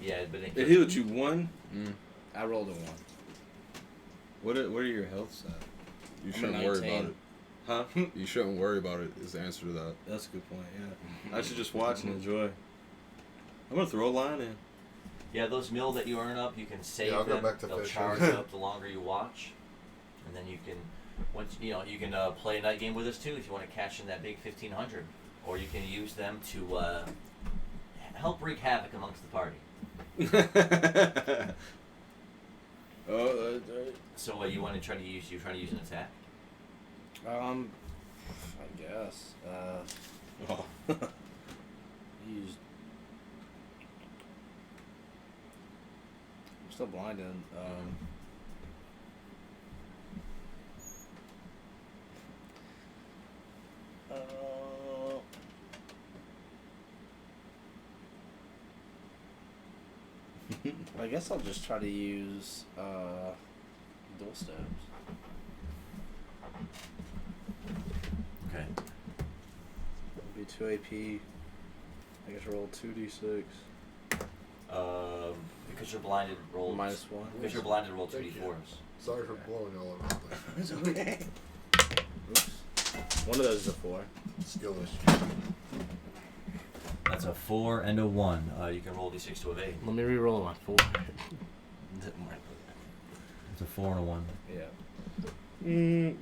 It healed you 1. I rolled a 1. What are your healths at? You I'm a shouldn't worry 19. about it. Huh? You shouldn't worry about it. Is the answer to that. That's a good point. Yeah, I should just watch and enjoy. I'm gonna throw a line in. Yeah, those mil that you earn up, you can save Yeah, I'll go them. back to They'll fishing. charge up the longer you watch, and then you can, you can play a night game with us too if you want to cash in that big 1,500, or you can use them to help wreak havoc amongst the party. So what you want to try to use? You trying to use an attack? I guess. Oh. Used. I'm still blinded. I guess I'll just try to use Dual stabs. Okay. It'll be 2 AP. I guess roll 2d6. Because you're blinded, roll -1. Because you're blinded, roll two Thank you. d4s. Sorry for blowing all over the place. It's okay. Oops. One of those is a 4. Skill issue. That's a 4 and a 1. You can roll d6 to evade. Let me re-roll my 4. It's a 4 and a 1. Yeah.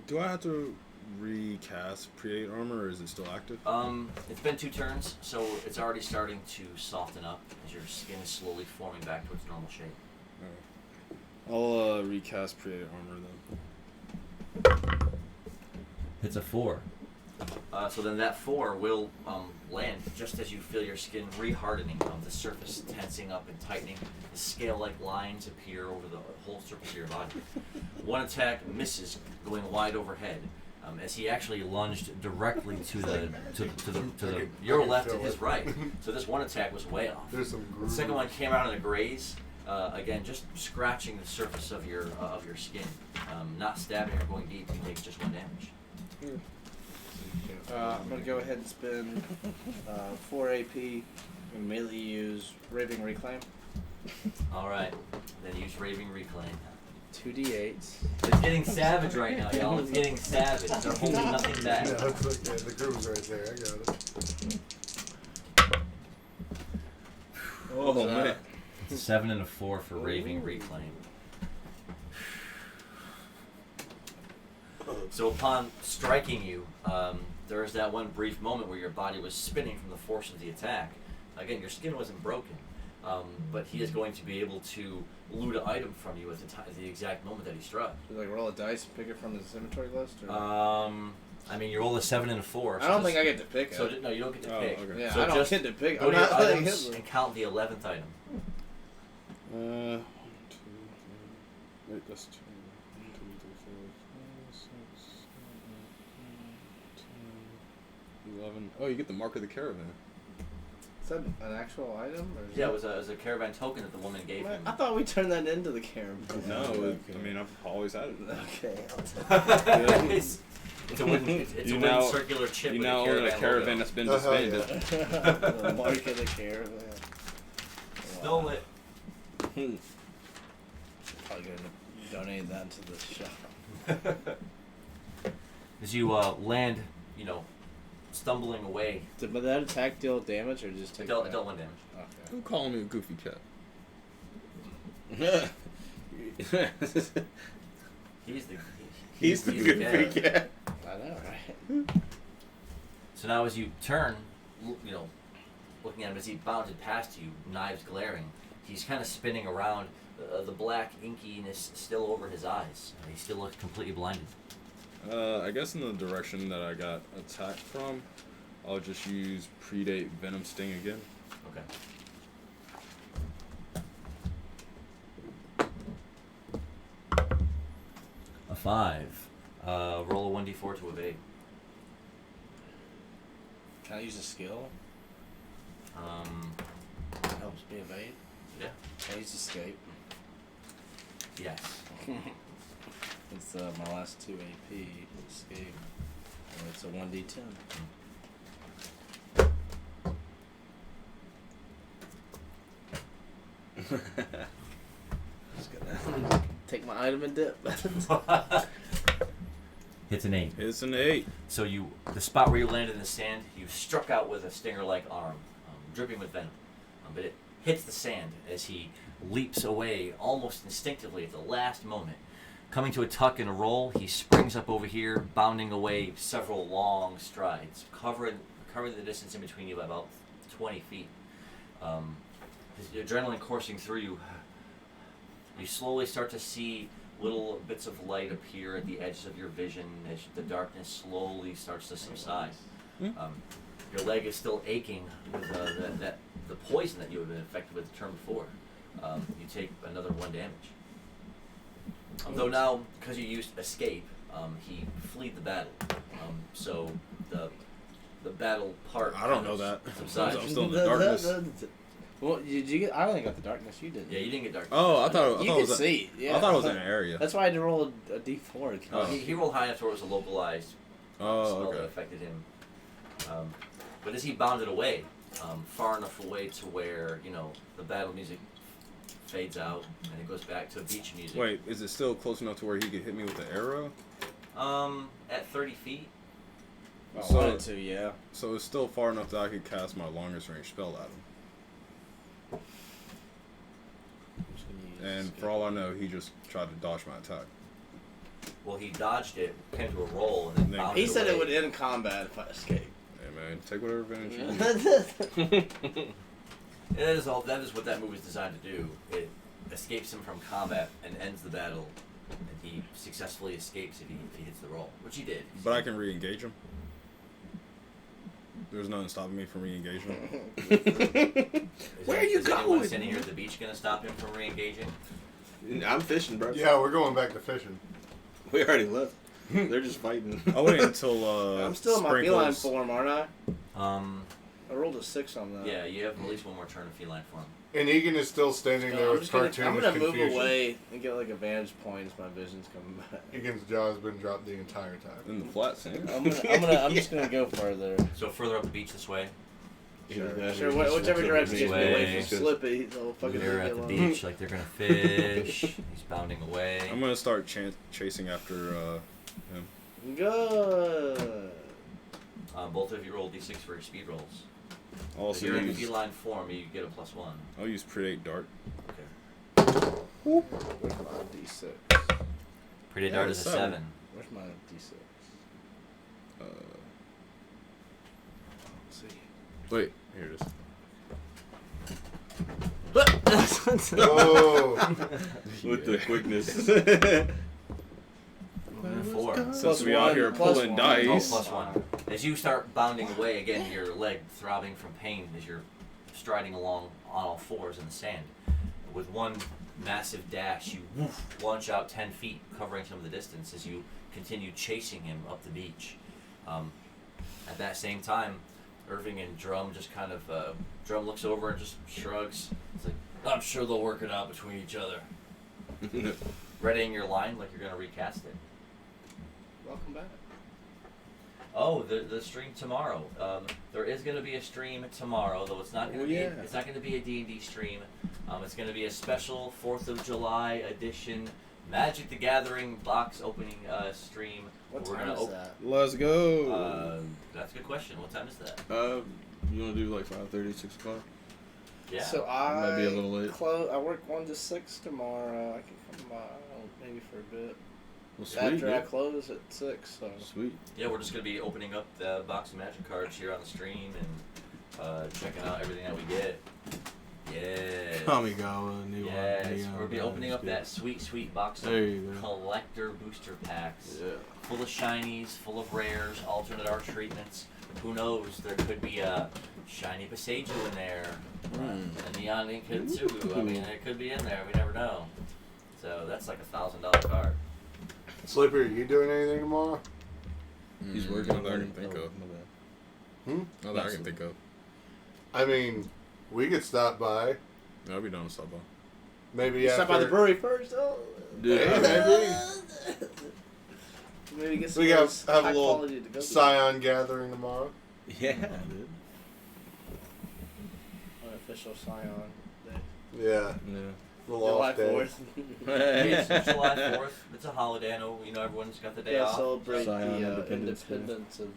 Do I have to recast Create Armor, or is it still active? It's been 2 turns, so it's already starting to soften up as your skin is slowly forming back to its normal shape. I'll recast Create Armor then. It's a 4. So then that 4 will land just as you feel your skin rehardening, the surface tensing up and tightening. The scale-like lines appear over the whole surface of your body. One attack misses, going wide overhead. As he actually lunged directly to your left and his right. So this one attack was way off. There's some The second one came out in a graze, again just scratching the surface of your skin, not stabbing or going deep. He takes just 1 damage. I'm gonna go ahead and spend 4 AP and immediately use Raving Reclaim. All right, then use Raving Reclaim. 2d8s. It's getting savage right now, y'all. It's getting savage. They're holding nothing back. Yeah, that's okay. The groove's right there. I got it. Oh man. It's a 7 and a 4 for Raving Reclaim. So upon striking you, there is that one brief moment where your body was spinning from the force of the attack. Again, your skin wasn't broken, but he is going to be able to loot an item from you at the exact moment that he struck. So like roll a dice and pick it from his inventory list? Or? I mean, you roll a 7 and a 4. I don't think I get to pick it. So no, you don't get to pick. Okay. Yeah, So I don't just get to pick. Go I'm to your not letting items him. and count the 11th item. 1, 2, 3. Wait, that's 2. 1, 2, 3, 4, 5, 6, 7, 8, 9, 10, 11. Oh, you get the mark of the caravan. Is that an actual item? Or is Yeah, it it was a caravan token that the woman gave him. I thought we turned that into the caravan. No, I mean I've always had it. Okay. It's a wooden, it's a You wooden now- circular chip You with now a own a caravan logo. that's been Oh, hell disbanded. The mark of the caravan. Stole it. Probably gonna donate that to the shop. As you land, stumbling away, Did that attack deal damage or just take dealt it back? 1 damage. Okay. Who calling me a goofy cat? He's the goofy cat. I know, right? So now as you turn, looking at him as he bounded past you, knives glaring, he's kind of spinning around, the black inkiness still over his eyes. He still looks completely blinded. I guess in the direction that I got attacked from, I'll just use Predate Venom Sting again. Okay. A 5. Roll a 1d4 to evade. Can I use a skill? Helps me evade. Yeah. Can I use escape? Yes. It's my last 2 AP. Escape. And it's a 1d10. Just gonna take my item and dip. Hits an 8. It's an 8. So the spot where you landed in the sand, you struck out with a stinger-like arm, dripping with venom. But it hits the sand as he leaps away almost instinctively at the last moment. Coming to a tuck and a roll, he springs up over here, bounding away several long strides, covering the distance in between you by about 20 feet. His adrenaline coursing through you, you slowly start to see little bits of light appear at the edges of your vision as the darkness slowly starts to subside. Your leg is still aching with the poison that you have been infected with the turn before. You take another 1 damage. Though now, because you used escape, he fled the battle. So the battle part I don't know that. subsides. I'm still in the darkness. Well, did you get? I only got the darkness. You didn't. Yeah, you didn't get dark. Oh, I thought You it could was. see. Yeah. I thought it was in an area. That's why I had to roll a D4. Oh. He rolled high enough to where it was a localized Oh, spell that okay. affected him. But as he bounded away, far enough away to where, the battle music fades out and it goes back to beach music. Wait, is it still close enough to where he could hit me with the arrow? At 30 feet. I So- wanted to, yeah. So it's still far enough that I could cast my longest range spell at him. I'm just gonna use And for all I know, he just tried to dodge my attack. Well, he dodged it, came to a roll, and then He bounded He said it away. would end combat if I escaped. Hey man, take whatever advantage you need. That is what that move is designed to do. It escapes him from combat and ends the battle, and he successfully escapes if he hits the roll, which he did. But I can re-engage him. There's nothing stopping me from re-engaging. Where are you going? Is anyone standing here at the beach going to stop him from re-engaging? I'm fishing, bro. Yeah, we're going back to fishing. We already left. They're just fighting. I'll wait until I'm still in my feline sprinklers. form, aren't I? Um, I rolled a 6 on that. yeah, you have at least one more turn of feline form. And Egan is still standing there I'm with just gonna, cartoonish I'm gonna move confusion. away and get like a vantage point as my vision's coming back. Egan's jaw has been dropped the entire time. In the flat sand. I'm just gonna go further. So further up the beach this way. Sure, whichever direction gets me away from Slippy, they'll fucking leave They're me at the alone. beach like they're going to fish. He's bounding away. I'm gonna start chasing after him. Good. Both of you roll d6 for your speed rolls. I'll If also you're in use, feline form, you get a +1. I'll use Predate Dart. Okay. Where's my D6? Predate Yeah, Dart is a 7. Where's my D6? Let's see. Wait, here it is. Oh, With the quickness. 4. Since we out here plus pulling one. Oh, dice. +1. As you start bounding away, again, your leg throbbing from pain as you're striding along on all fours in the sand. With one massive dash, you launch out 10 feet, covering some of the distance as you continue chasing him up the beach. At that same time, Irving and Drum just kind of, Drum looks over and just shrugs. It's like, I'm sure they'll work it out between each other. Readying your line like you're going to recast it. Welcome back. Oh, the stream tomorrow. There is going to be a stream tomorrow, though it's not going to be. It's not going to be a D&D stream. It's going to be a special 4th of July edition Magic the Gathering box opening stream. What We're time gonna is that? Let's go. That's a good question. What time is that? You want to do like 5:30, 6 o'clock? Yeah. So Might be a little late. I work 1 to 6 tomorrow. I can come by maybe for a bit. Well, sweet. After I Yeah. close at 6. So. Sweet. Yeah, we're just going to be opening up the box of Magic cards here on the stream and checking out everything that we get. Yeah. Kamigawa, new Yes, Neon we'll be Guys, opening up good. that sweet box There of you go. collector booster packs. Yeah. Full of shinies, full of rares, alternate art treatments. Who knows? There could be a shiny Passeju in there. A Neon Ink Hitsugu. I mean, it could be in there. We never know. So that's like $1,000 card. Slippery, are you doing anything tomorrow? He's working Not that I on can it. think Oh, of. my bad. Not that I can think of. I mean, we could stop by. I'll be down to stop by. Maybe You after. stop by the brewery first. Oh. Dude, Hey, maybe. Maybe get some We of have those a high little quality to go to. Scion gathering tomorrow. yeah, dude. Unofficial Scion Day. Yeah, Yeah. little July off day. 4th. It's July 4th. It's a holiday. I know, everyone's got the day Yeah, off. celebrate Scion the Independence Day. independence of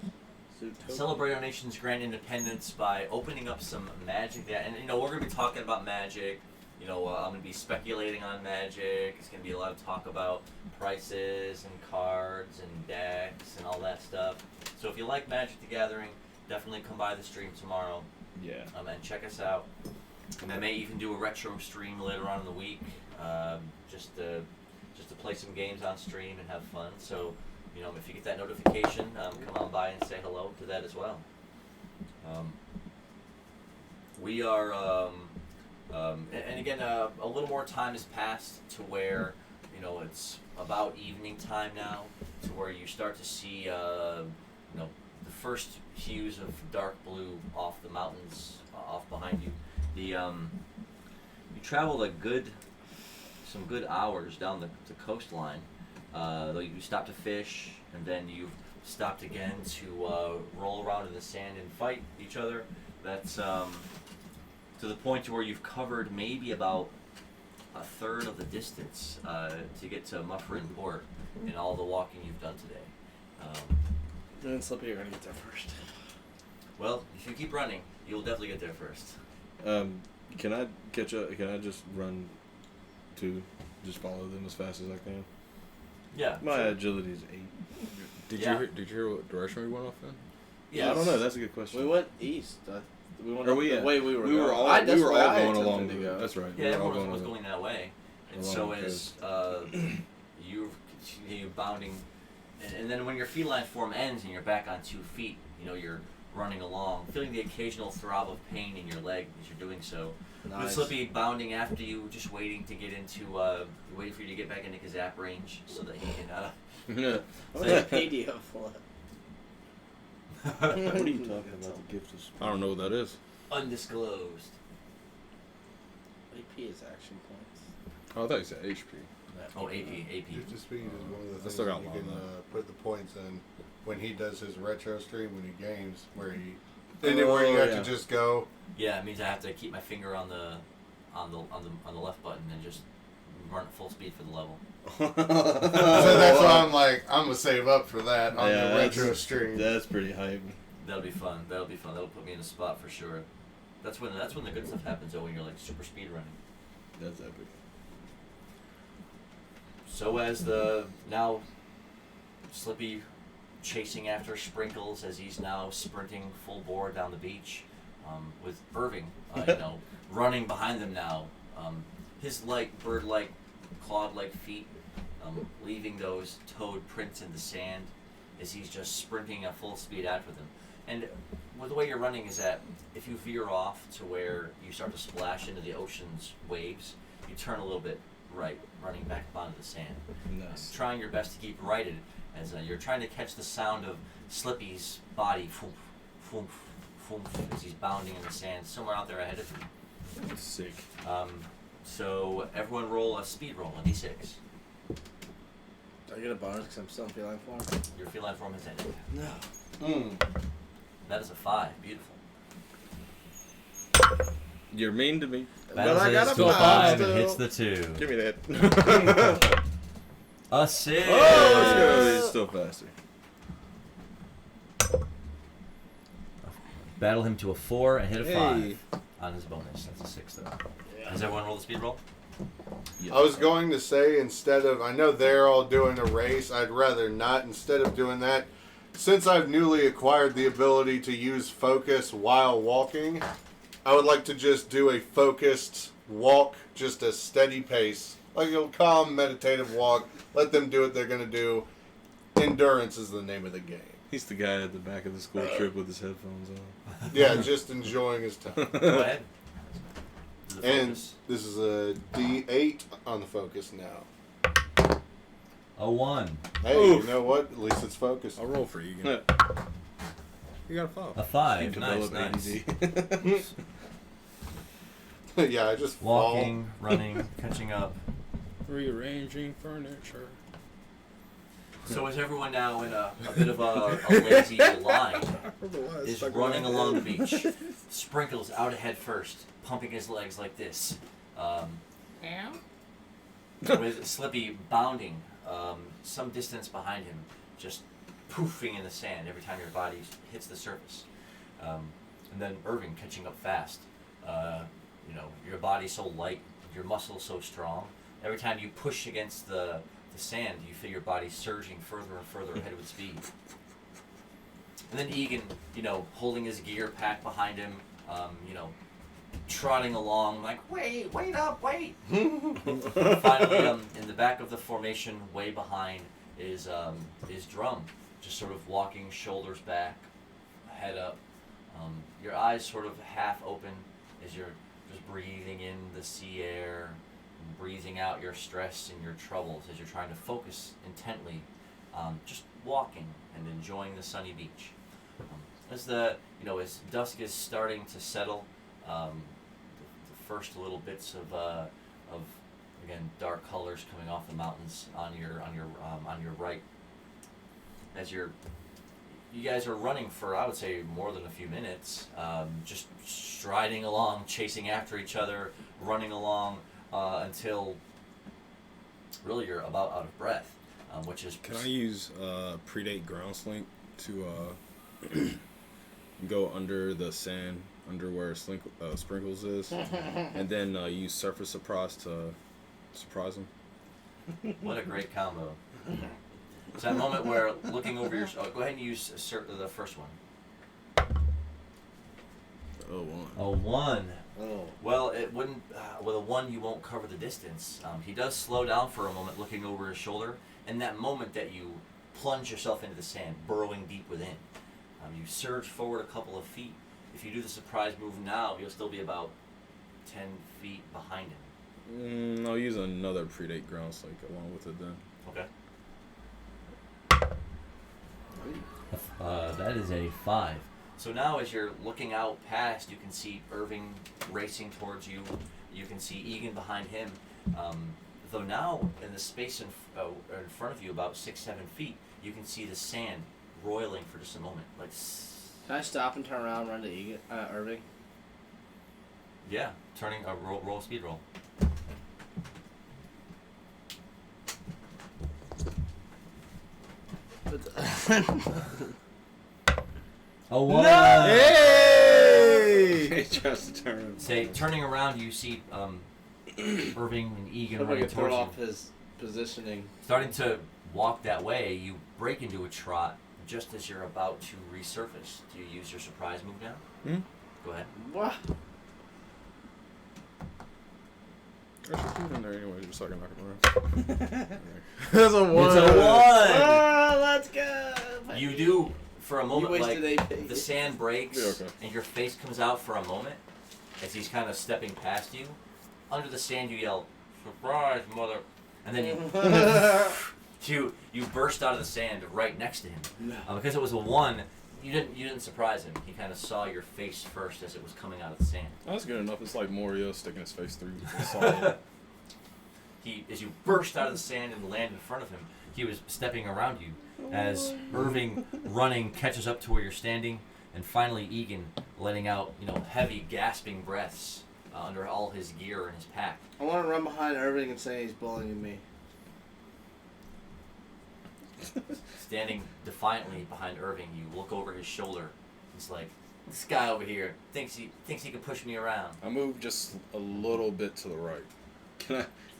Zootopia. Celebrate our nation's grand independence by opening up some Magic. And we're going to be talking about Magic. I'm going to be speculating on Magic. It's going to be a lot of talk about prices and cards and decks and all that stuff. So if you like Magic the Gathering, definitely come by the stream tomorrow Yeah. and check us out. And I may even do a retro stream later on in the week, just to play some games on stream and have fun. So, if you get that notification, come on by and say hello to that as well. We are, and again, a little more time has passed to where, it's about evening time now, to where you start to see, the first hues of dark blue off the mountains, off behind you. You traveled some good hours down the coastline. Though you stopped to fish, and then you stopped again to roll around in the sand and fight each other. That's to the point to where you've covered maybe about a third of the distance to get to Muffrin Port in all the walking you've done today. And Slippy, you're gonna get there first. Well, if you keep running, you'll definitely get there first. Can I catch up? Can I just run to just follow them as fast as I can? Yeah. My sure. agility is 8. Did Yeah. you hear what direction we went off in? Yeah. I don't know. That's a good question. We went east. We went Are up we, the way we were going. all That's we were where all I going attempted along. to go. That's right. Yeah, we were all everyone was along going that way, and along so the is you bounding, and then when your feline form ends and you're back on 2 feet, you're running along, feeling the occasional throb of pain in your leg as you're doing so. With Nice. Slippy bounding after you, just waiting to get into, waiting for you to get back into Kazap range so that he can. Yeah. How much AP do you have left? What are you talking about? The gift of I don't know what that is. Undisclosed. AP is action points. Oh, I thought you said HP. Oh, AP. Shift speed is one of the I things still that got you a can lot of put the points in when he does his retro stream when he games, where he anywhere you have yeah. to just go. Yeah, it means I have to keep my finger on the left button and just run at full speed for the level. So that's why I'm like, I'm gonna save up for that on Yeah, the retro that's- stream. That's pretty hype. That'll be fun. That'll put me in a spot for sure. That's when the good stuff happens though, when you're like super speed running. That's epic. So as the now Slippy chasing after Sprinkles as he's now sprinting full bore down the beach, with Irving, running behind them now. His light bird-like, clawed-like feet, leaving those toed prints in the sand as he's just sprinting at full speed after them. And the way you're running is that if you veer off to where you start to splash into the ocean's waves, you turn a little bit right, running back up onto the sand. Nice. Trying your best to keep righted as you're trying to catch the sound of Slippy's body, foomp, foomp, foomp, as he's bounding in the sand somewhere out there ahead of you. Sick. So everyone roll a speed roll, a d6. Do I get a bonus because I'm still in feline form? Your feline form is ended. No. That is a 5. Beautiful. You're mean to me. But I got a Still 5 and still. hits the 2. Give me that. A 6. Oh, let's go. He's still faster. Battle him to a 4 and hit a 5 Hey. on his bonus. That's a 6 though. Does everyone roll the speed roll? I was going to say, instead of, I know they're all doing a race, I'd rather not. Instead of doing that, since I've newly acquired the ability to use focus while walking, I would like to just do a focused walk, just a steady pace. Like a calm, meditative walk. Let them do what they're going to do. Endurance is the name of the game. He's the guy at the back of the school trip with his headphones on. Yeah, just enjoying his time. Go ahead. The And focus. this is a D8 on the focus now. A 1. Hey, Oof. you know what? At least it's focused. I'll roll for you. Yeah. You got a 5. A 5. You Nice, develop nice. ADD. Yeah, I just Walking, running, catching up. Rearranging furniture. So is everyone now in a bit of a lazy line, is running along the beach. Sprinkles out ahead first, pumping his legs like this. With Slippy bounding some distance behind him, just poofing in the sand every time your body hits the surface. And then Irving catching up fast. Your body's so light, your muscles so strong. Every time you push against the sand, you feel your body surging further and further ahead with speed. And then Egan, holding his gear pack behind him, trotting along like, wait up, wait. Finally, in the back of the formation, way behind, is Drum, just sort of walking shoulders back, head up. Your eyes sort of half open as you're just breathing in the sea air, and breathing out your stress and your troubles as you're trying to focus intently on just walking and enjoying the sunny beach. As dusk is starting to settle, the first little bits of again dark colors coming off the mountains on your right. As you guys are running for, I would say, more than a few minutes, just striding along, chasing after each other, running along until really you're about out of breath, which is. Can I use predate ground slink to go under the sand, under where Sprinkles is, and then use surface surprise to surprise him? What a great combo. It's that moment where looking over your. Oh, go ahead and use the first one. Oh, one. A 1. Oh. Well, it wouldn't. With a 1, you won't cover the distance. He does slow down for a moment, looking over his shoulder, and that moment that you plunge yourself into the sand, burrowing deep within. You surge forward a couple of feet. If you do the surprise move now, you'll still be about 10 feet behind him. I'll use another predate ground slink along with it then. Okay. That is a 5. So now as you're looking out past, you can see Irving racing towards you. You can see Egan behind him. Though now in the space in front of you, about 6-7 feet, you can see the sand roiling for just a moment. Like. Can I stop and turn around and run to Egan, Irving? Yeah, turning a roll speed roll. A 1. No! Hey! He tries to turn him. Say, turning around, you see Irving and Egan Somebody running can throw towards you. off his positioning. Starting to walk that way, you break into a trot just as you're about to resurface. Do you use your surprise move now? Go ahead. What? I should put it in there anyway, just so I can knock it around. That's a 1. It's a 1! Oh, let's go! You do, for a moment, You like, wasted AP. the sand breaks, Yeah, okay. and your face comes out for a moment as he's kind of stepping past you. Under the sand, you yell, "Surprise, mother!" And then you burst out of the sand right next to him. No. Because it was a 1, you didn't surprise him. He kind of saw your face first as it was coming out of the sand. That's good enough. It's like Morio sticking his face through the solid. As you burst out of the sand and land in front of him, he was stepping around you. As Irving, running, catches up to where you're standing, and finally Egan letting out, heavy, gasping breaths under all his gear and his pack. I want to run behind Irving and say he's bullying me. Standing defiantly behind Irving, you look over his shoulder. He's like, "This guy over here thinks he can push me around." I move just a little bit to the right.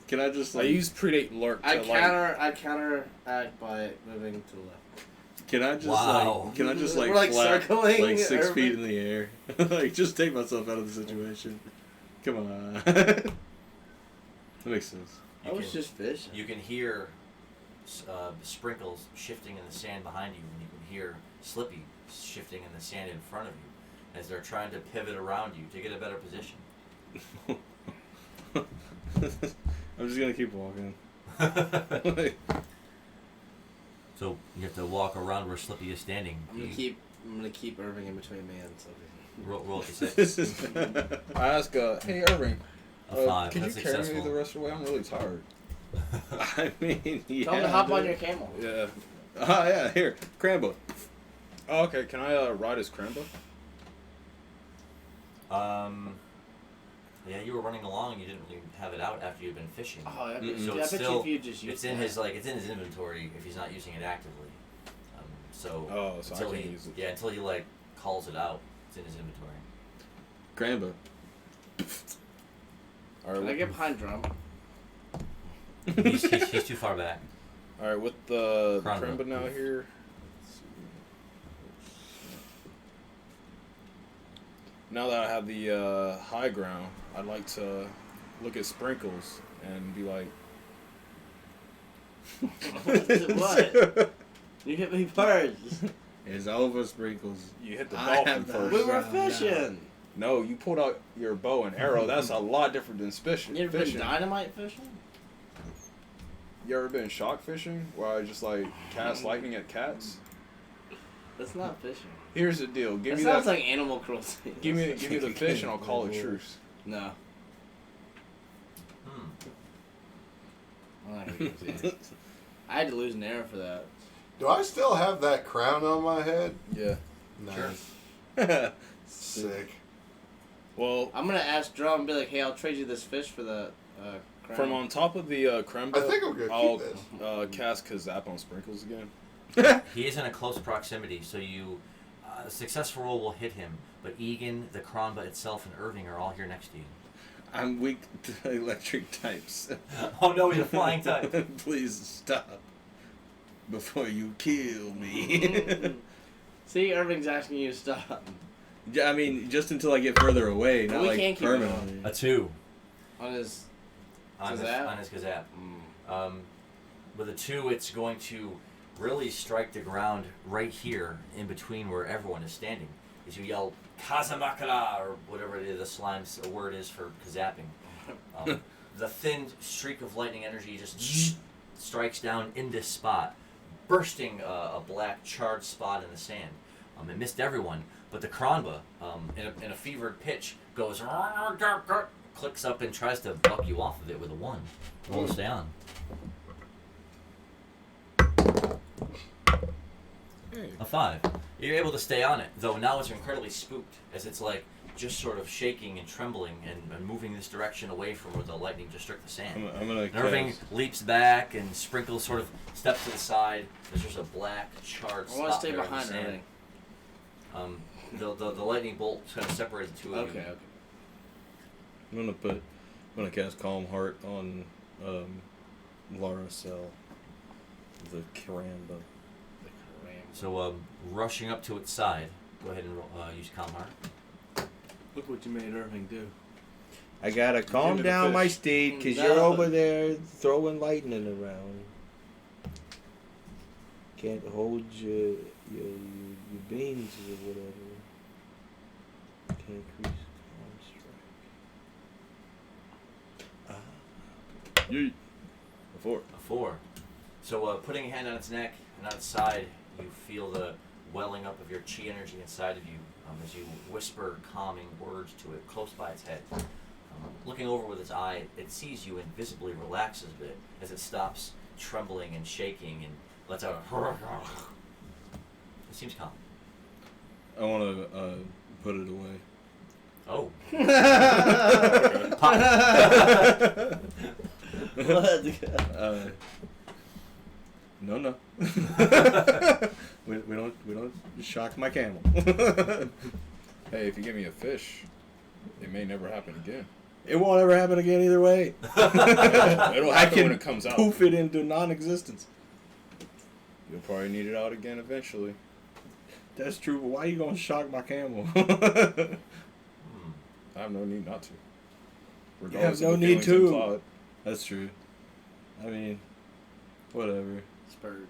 Can I just I like? use predate lurk to I counteract by moving to the left. Can I just Wow. like? Can I just like We're, like, flap, circling like 6 feet Irving. in the air? Like just take myself out of the situation. Come on. That makes sense. I was just fishing. You can hear Sprinkles shifting in the sand behind you, and you can hear Slippy shifting in the sand in front of you as they're trying to pivot around you to get a better position. I'm just gonna keep walking. So you have to walk around where Slippy is standing. I'm gonna keep Irving in between me and Sylvie. Roll a 6. This is bad. I ask, hey Irving, A 5. can you That's carry successful. me the rest of the way? I'm really tired. I mean, yeah. Tell him to hop on dude. your camel. Yeah. Oh yeah, here, Crambo. Oh, okay, can I ride his Crambo? Yeah, you were running along and you didn't really have it out after you'd been fishing. Oh, I bet, Mm-mm. So I it's bet still- you if you just use It's in that. his inventory if he's not using it actively. So Oh, so I until can he use it. until he like calls it out, it's in his inventory. Crambo. Alright, Can I get behind drum? He's too far back. Alright, with the Crambo. Crambo now here. Now that I have the high ground, I'd like to look at Sprinkles and be like, What? You hit me first. It's over, Sprinkles. you hit the I dolphin have the first. We were Ground down. fishing. No, you pulled out your bow and arrow. That's a lot different than fishing. You ever been dynamite fishing? You ever been shock fishing, where I just like cast lightning at cats? That's not fishing. Here's the deal. Give That me sounds that. like animal cruelty. Give me the fish, and I'll call it truce. No. not gonna give it to you. I had to lose an arrow for that. Do I still have that crown on my head? Yeah. Nice. Sick. Well, I'm gonna ask Drum and be like, hey, I'll trade you this fish for the crown. From on top of the creme I think I'm gonna I'll keep this. cast Kazap on sprinkles again. He is in a close proximity, so you a successful roll will hit him. But Egan, the Kronba itself, and Irving are all here next to you. I'm weak to electric types. Oh no, he's a flying type. Please stop before you kill me. See, Irving's asking you to stop. Yeah, I mean, just until I get further away, not We like can't keep it permanently. A 2 On his on Kazap? his Kazap. With a 2, it's going to really strike the ground right here in between where everyone is standing. As you yell Kazamakara or whatever it is, the slime's word is for kazapping. The thin streak of lightning energy just strikes down in this spot, bursting a black charred spot in the sand. It missed everyone, but the Kronba, in a fevered pitch, goes clicks up and tries to buck you off of it with a 1. Roll to stay on. A 5. You're able to stay on it, though now it's incredibly spooked, as it's like just sort of shaking and trembling and moving this direction away from where the lightning just struck the sand. I'm gonna And Irving cast- leaps back and Sprinkles sort of steps to the side. There's just a black charred I spot want to stay there in the behind sand. Irving. The lightning bolt kind of separates the two of you. Okay. I'm gonna cast Calm Heart on Laracel, the Karamba. So, rushing up to its side, go ahead and use Calm Heart. Look what you made Irving do. I gotta calm Into the down my fish. steed, cause No. you're over there throwing lightning around. Can't hold your beans or whatever. Can increase calm strike. Yeet. A 4. A 4. So, putting a hand on its neck and on its side, you feel the welling up of your chi energy inside of you as you whisper calming words to it close by its head. Looking over with its eye, it sees you and visibly relaxes a bit as it stops trembling and shaking and lets out a It seems calm. I want to put it away. Oh. No. we don't shock my camel. Hey, if you give me a fish, it may never happen again. It won't ever happen again either way. It'll I happen can when it comes out. poof it into non-existence. You'll probably need it out again eventually. That's true, but why are you gonna shock my camel? I have no need not to. You have no of the need feelings to. implied. That's true. I mean, whatever. Spurred.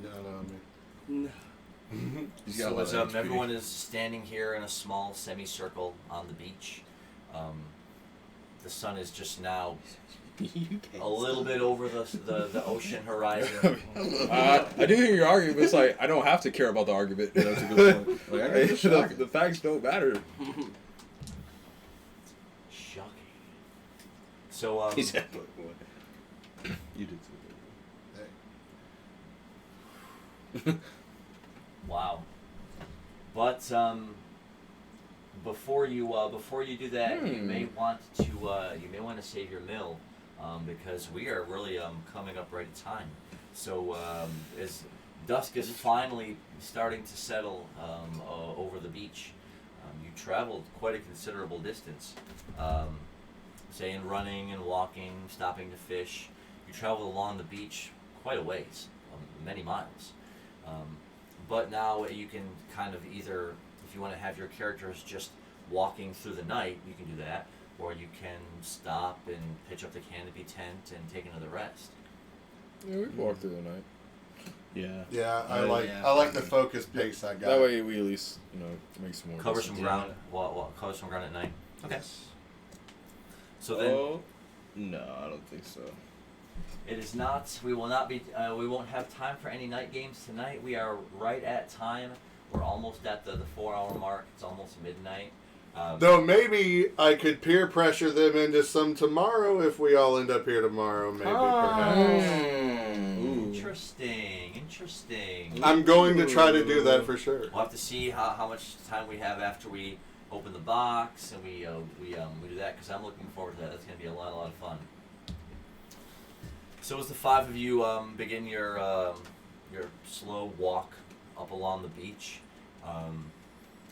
No, I mean. No. He's got a So lot as of HP. everyone is standing here in a small semicircle on the beach, the sun is just now a little bit over the ocean horizon. I do hear your argument, but it's like, I don't have to care about the argument. Yeah, that's a good point. Like, I gotta just shock it. The facts don't matter. Shocking. So He said, "Look, what? You did so wow. But before you do that, you may want to save your mill, because we are really coming up right at time. So as dusk is finally starting to settle over the beach, you traveled quite a considerable distance. Say in running and walking, stopping to fish, you traveled along the beach quite a ways, many miles. But now you can kind of either, if you want to have your characters just walking through the night, you can do that, or you can stop and pitch up the canopy tent and take another rest. Yeah, we can walk through the night. Yeah. Yeah, I Yeah. like the focus pace I got. That way we at least, make some more Cover distance. some ground. Cover some ground at night. Okay. So then. Oh, no, I don't think so. It is not. We will not be. We won't have time for any night games tonight. We are right at time. We're almost at the 4-hour mark. It's almost midnight. Though maybe I could peer pressure them into some tomorrow if we all end up here tomorrow. Maybe, perhaps. Interesting. I'm going to try to do that for sure. We'll have to see how much time we have after we open the box and we do that, because I'm looking forward to that. That's going to be a lot of fun. So as the five of you begin your slow walk up along the beach, I'm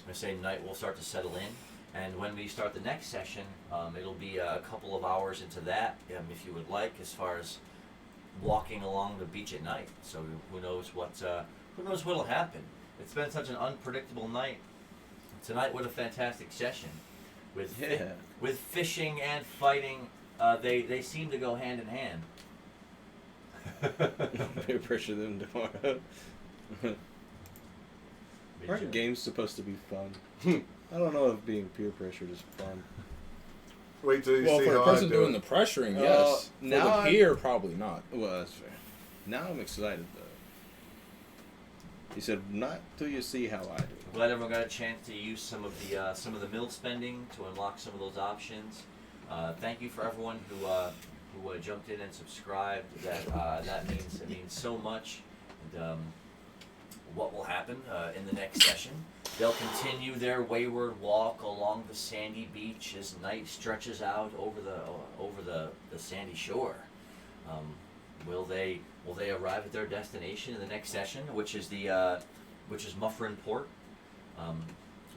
going to say night will start to settle in. And when we start the next session, it'll be a couple of hours into that, if you would like, as far as walking along the beach at night. So who knows what'll happen. It's been such an unpredictable night. Tonight, what a fantastic session. With fishing and fighting, they seem to go hand in hand. Peer pressure them tomorrow. Aren't games supposed to be fun? I don't know if being peer pressured is fun. Wait till you see for how a I person do doing it. the pressuring, yes. For now the peer, probably not. Well, that's fair. Now I'm excited though. He said, "Not till you see how I do." Glad everyone got a chance to use some of the mill spending to unlock some of those options. Thank you for everyone who jumped in and subscribed. That means so much. And what will happen in the next session? They'll continue their wayward walk along the sandy beach as night stretches out over the sandy shore. Will they arrive at their destination in the next session, which is Muffrin Port?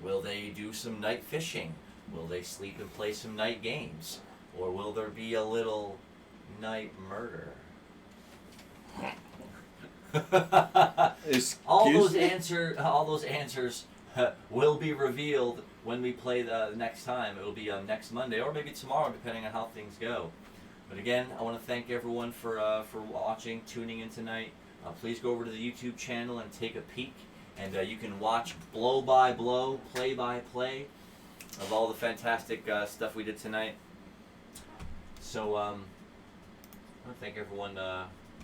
Will they do some night fishing? Will they sleep and play some night games? Or will there be a little night murder? All those answers will be revealed when we play the next time. It will be next Monday or maybe tomorrow, depending on how things go. But again, I want to thank everyone for watching, tuning in tonight. Please go over to the YouTube channel and take a peek, and you can watch blow by blow, play by play of all the fantastic stuff we did tonight. So I want to thank everyone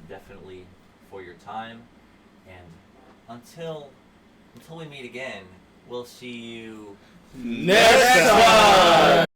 definitely for your time, and until we meet again, we'll see you Next time!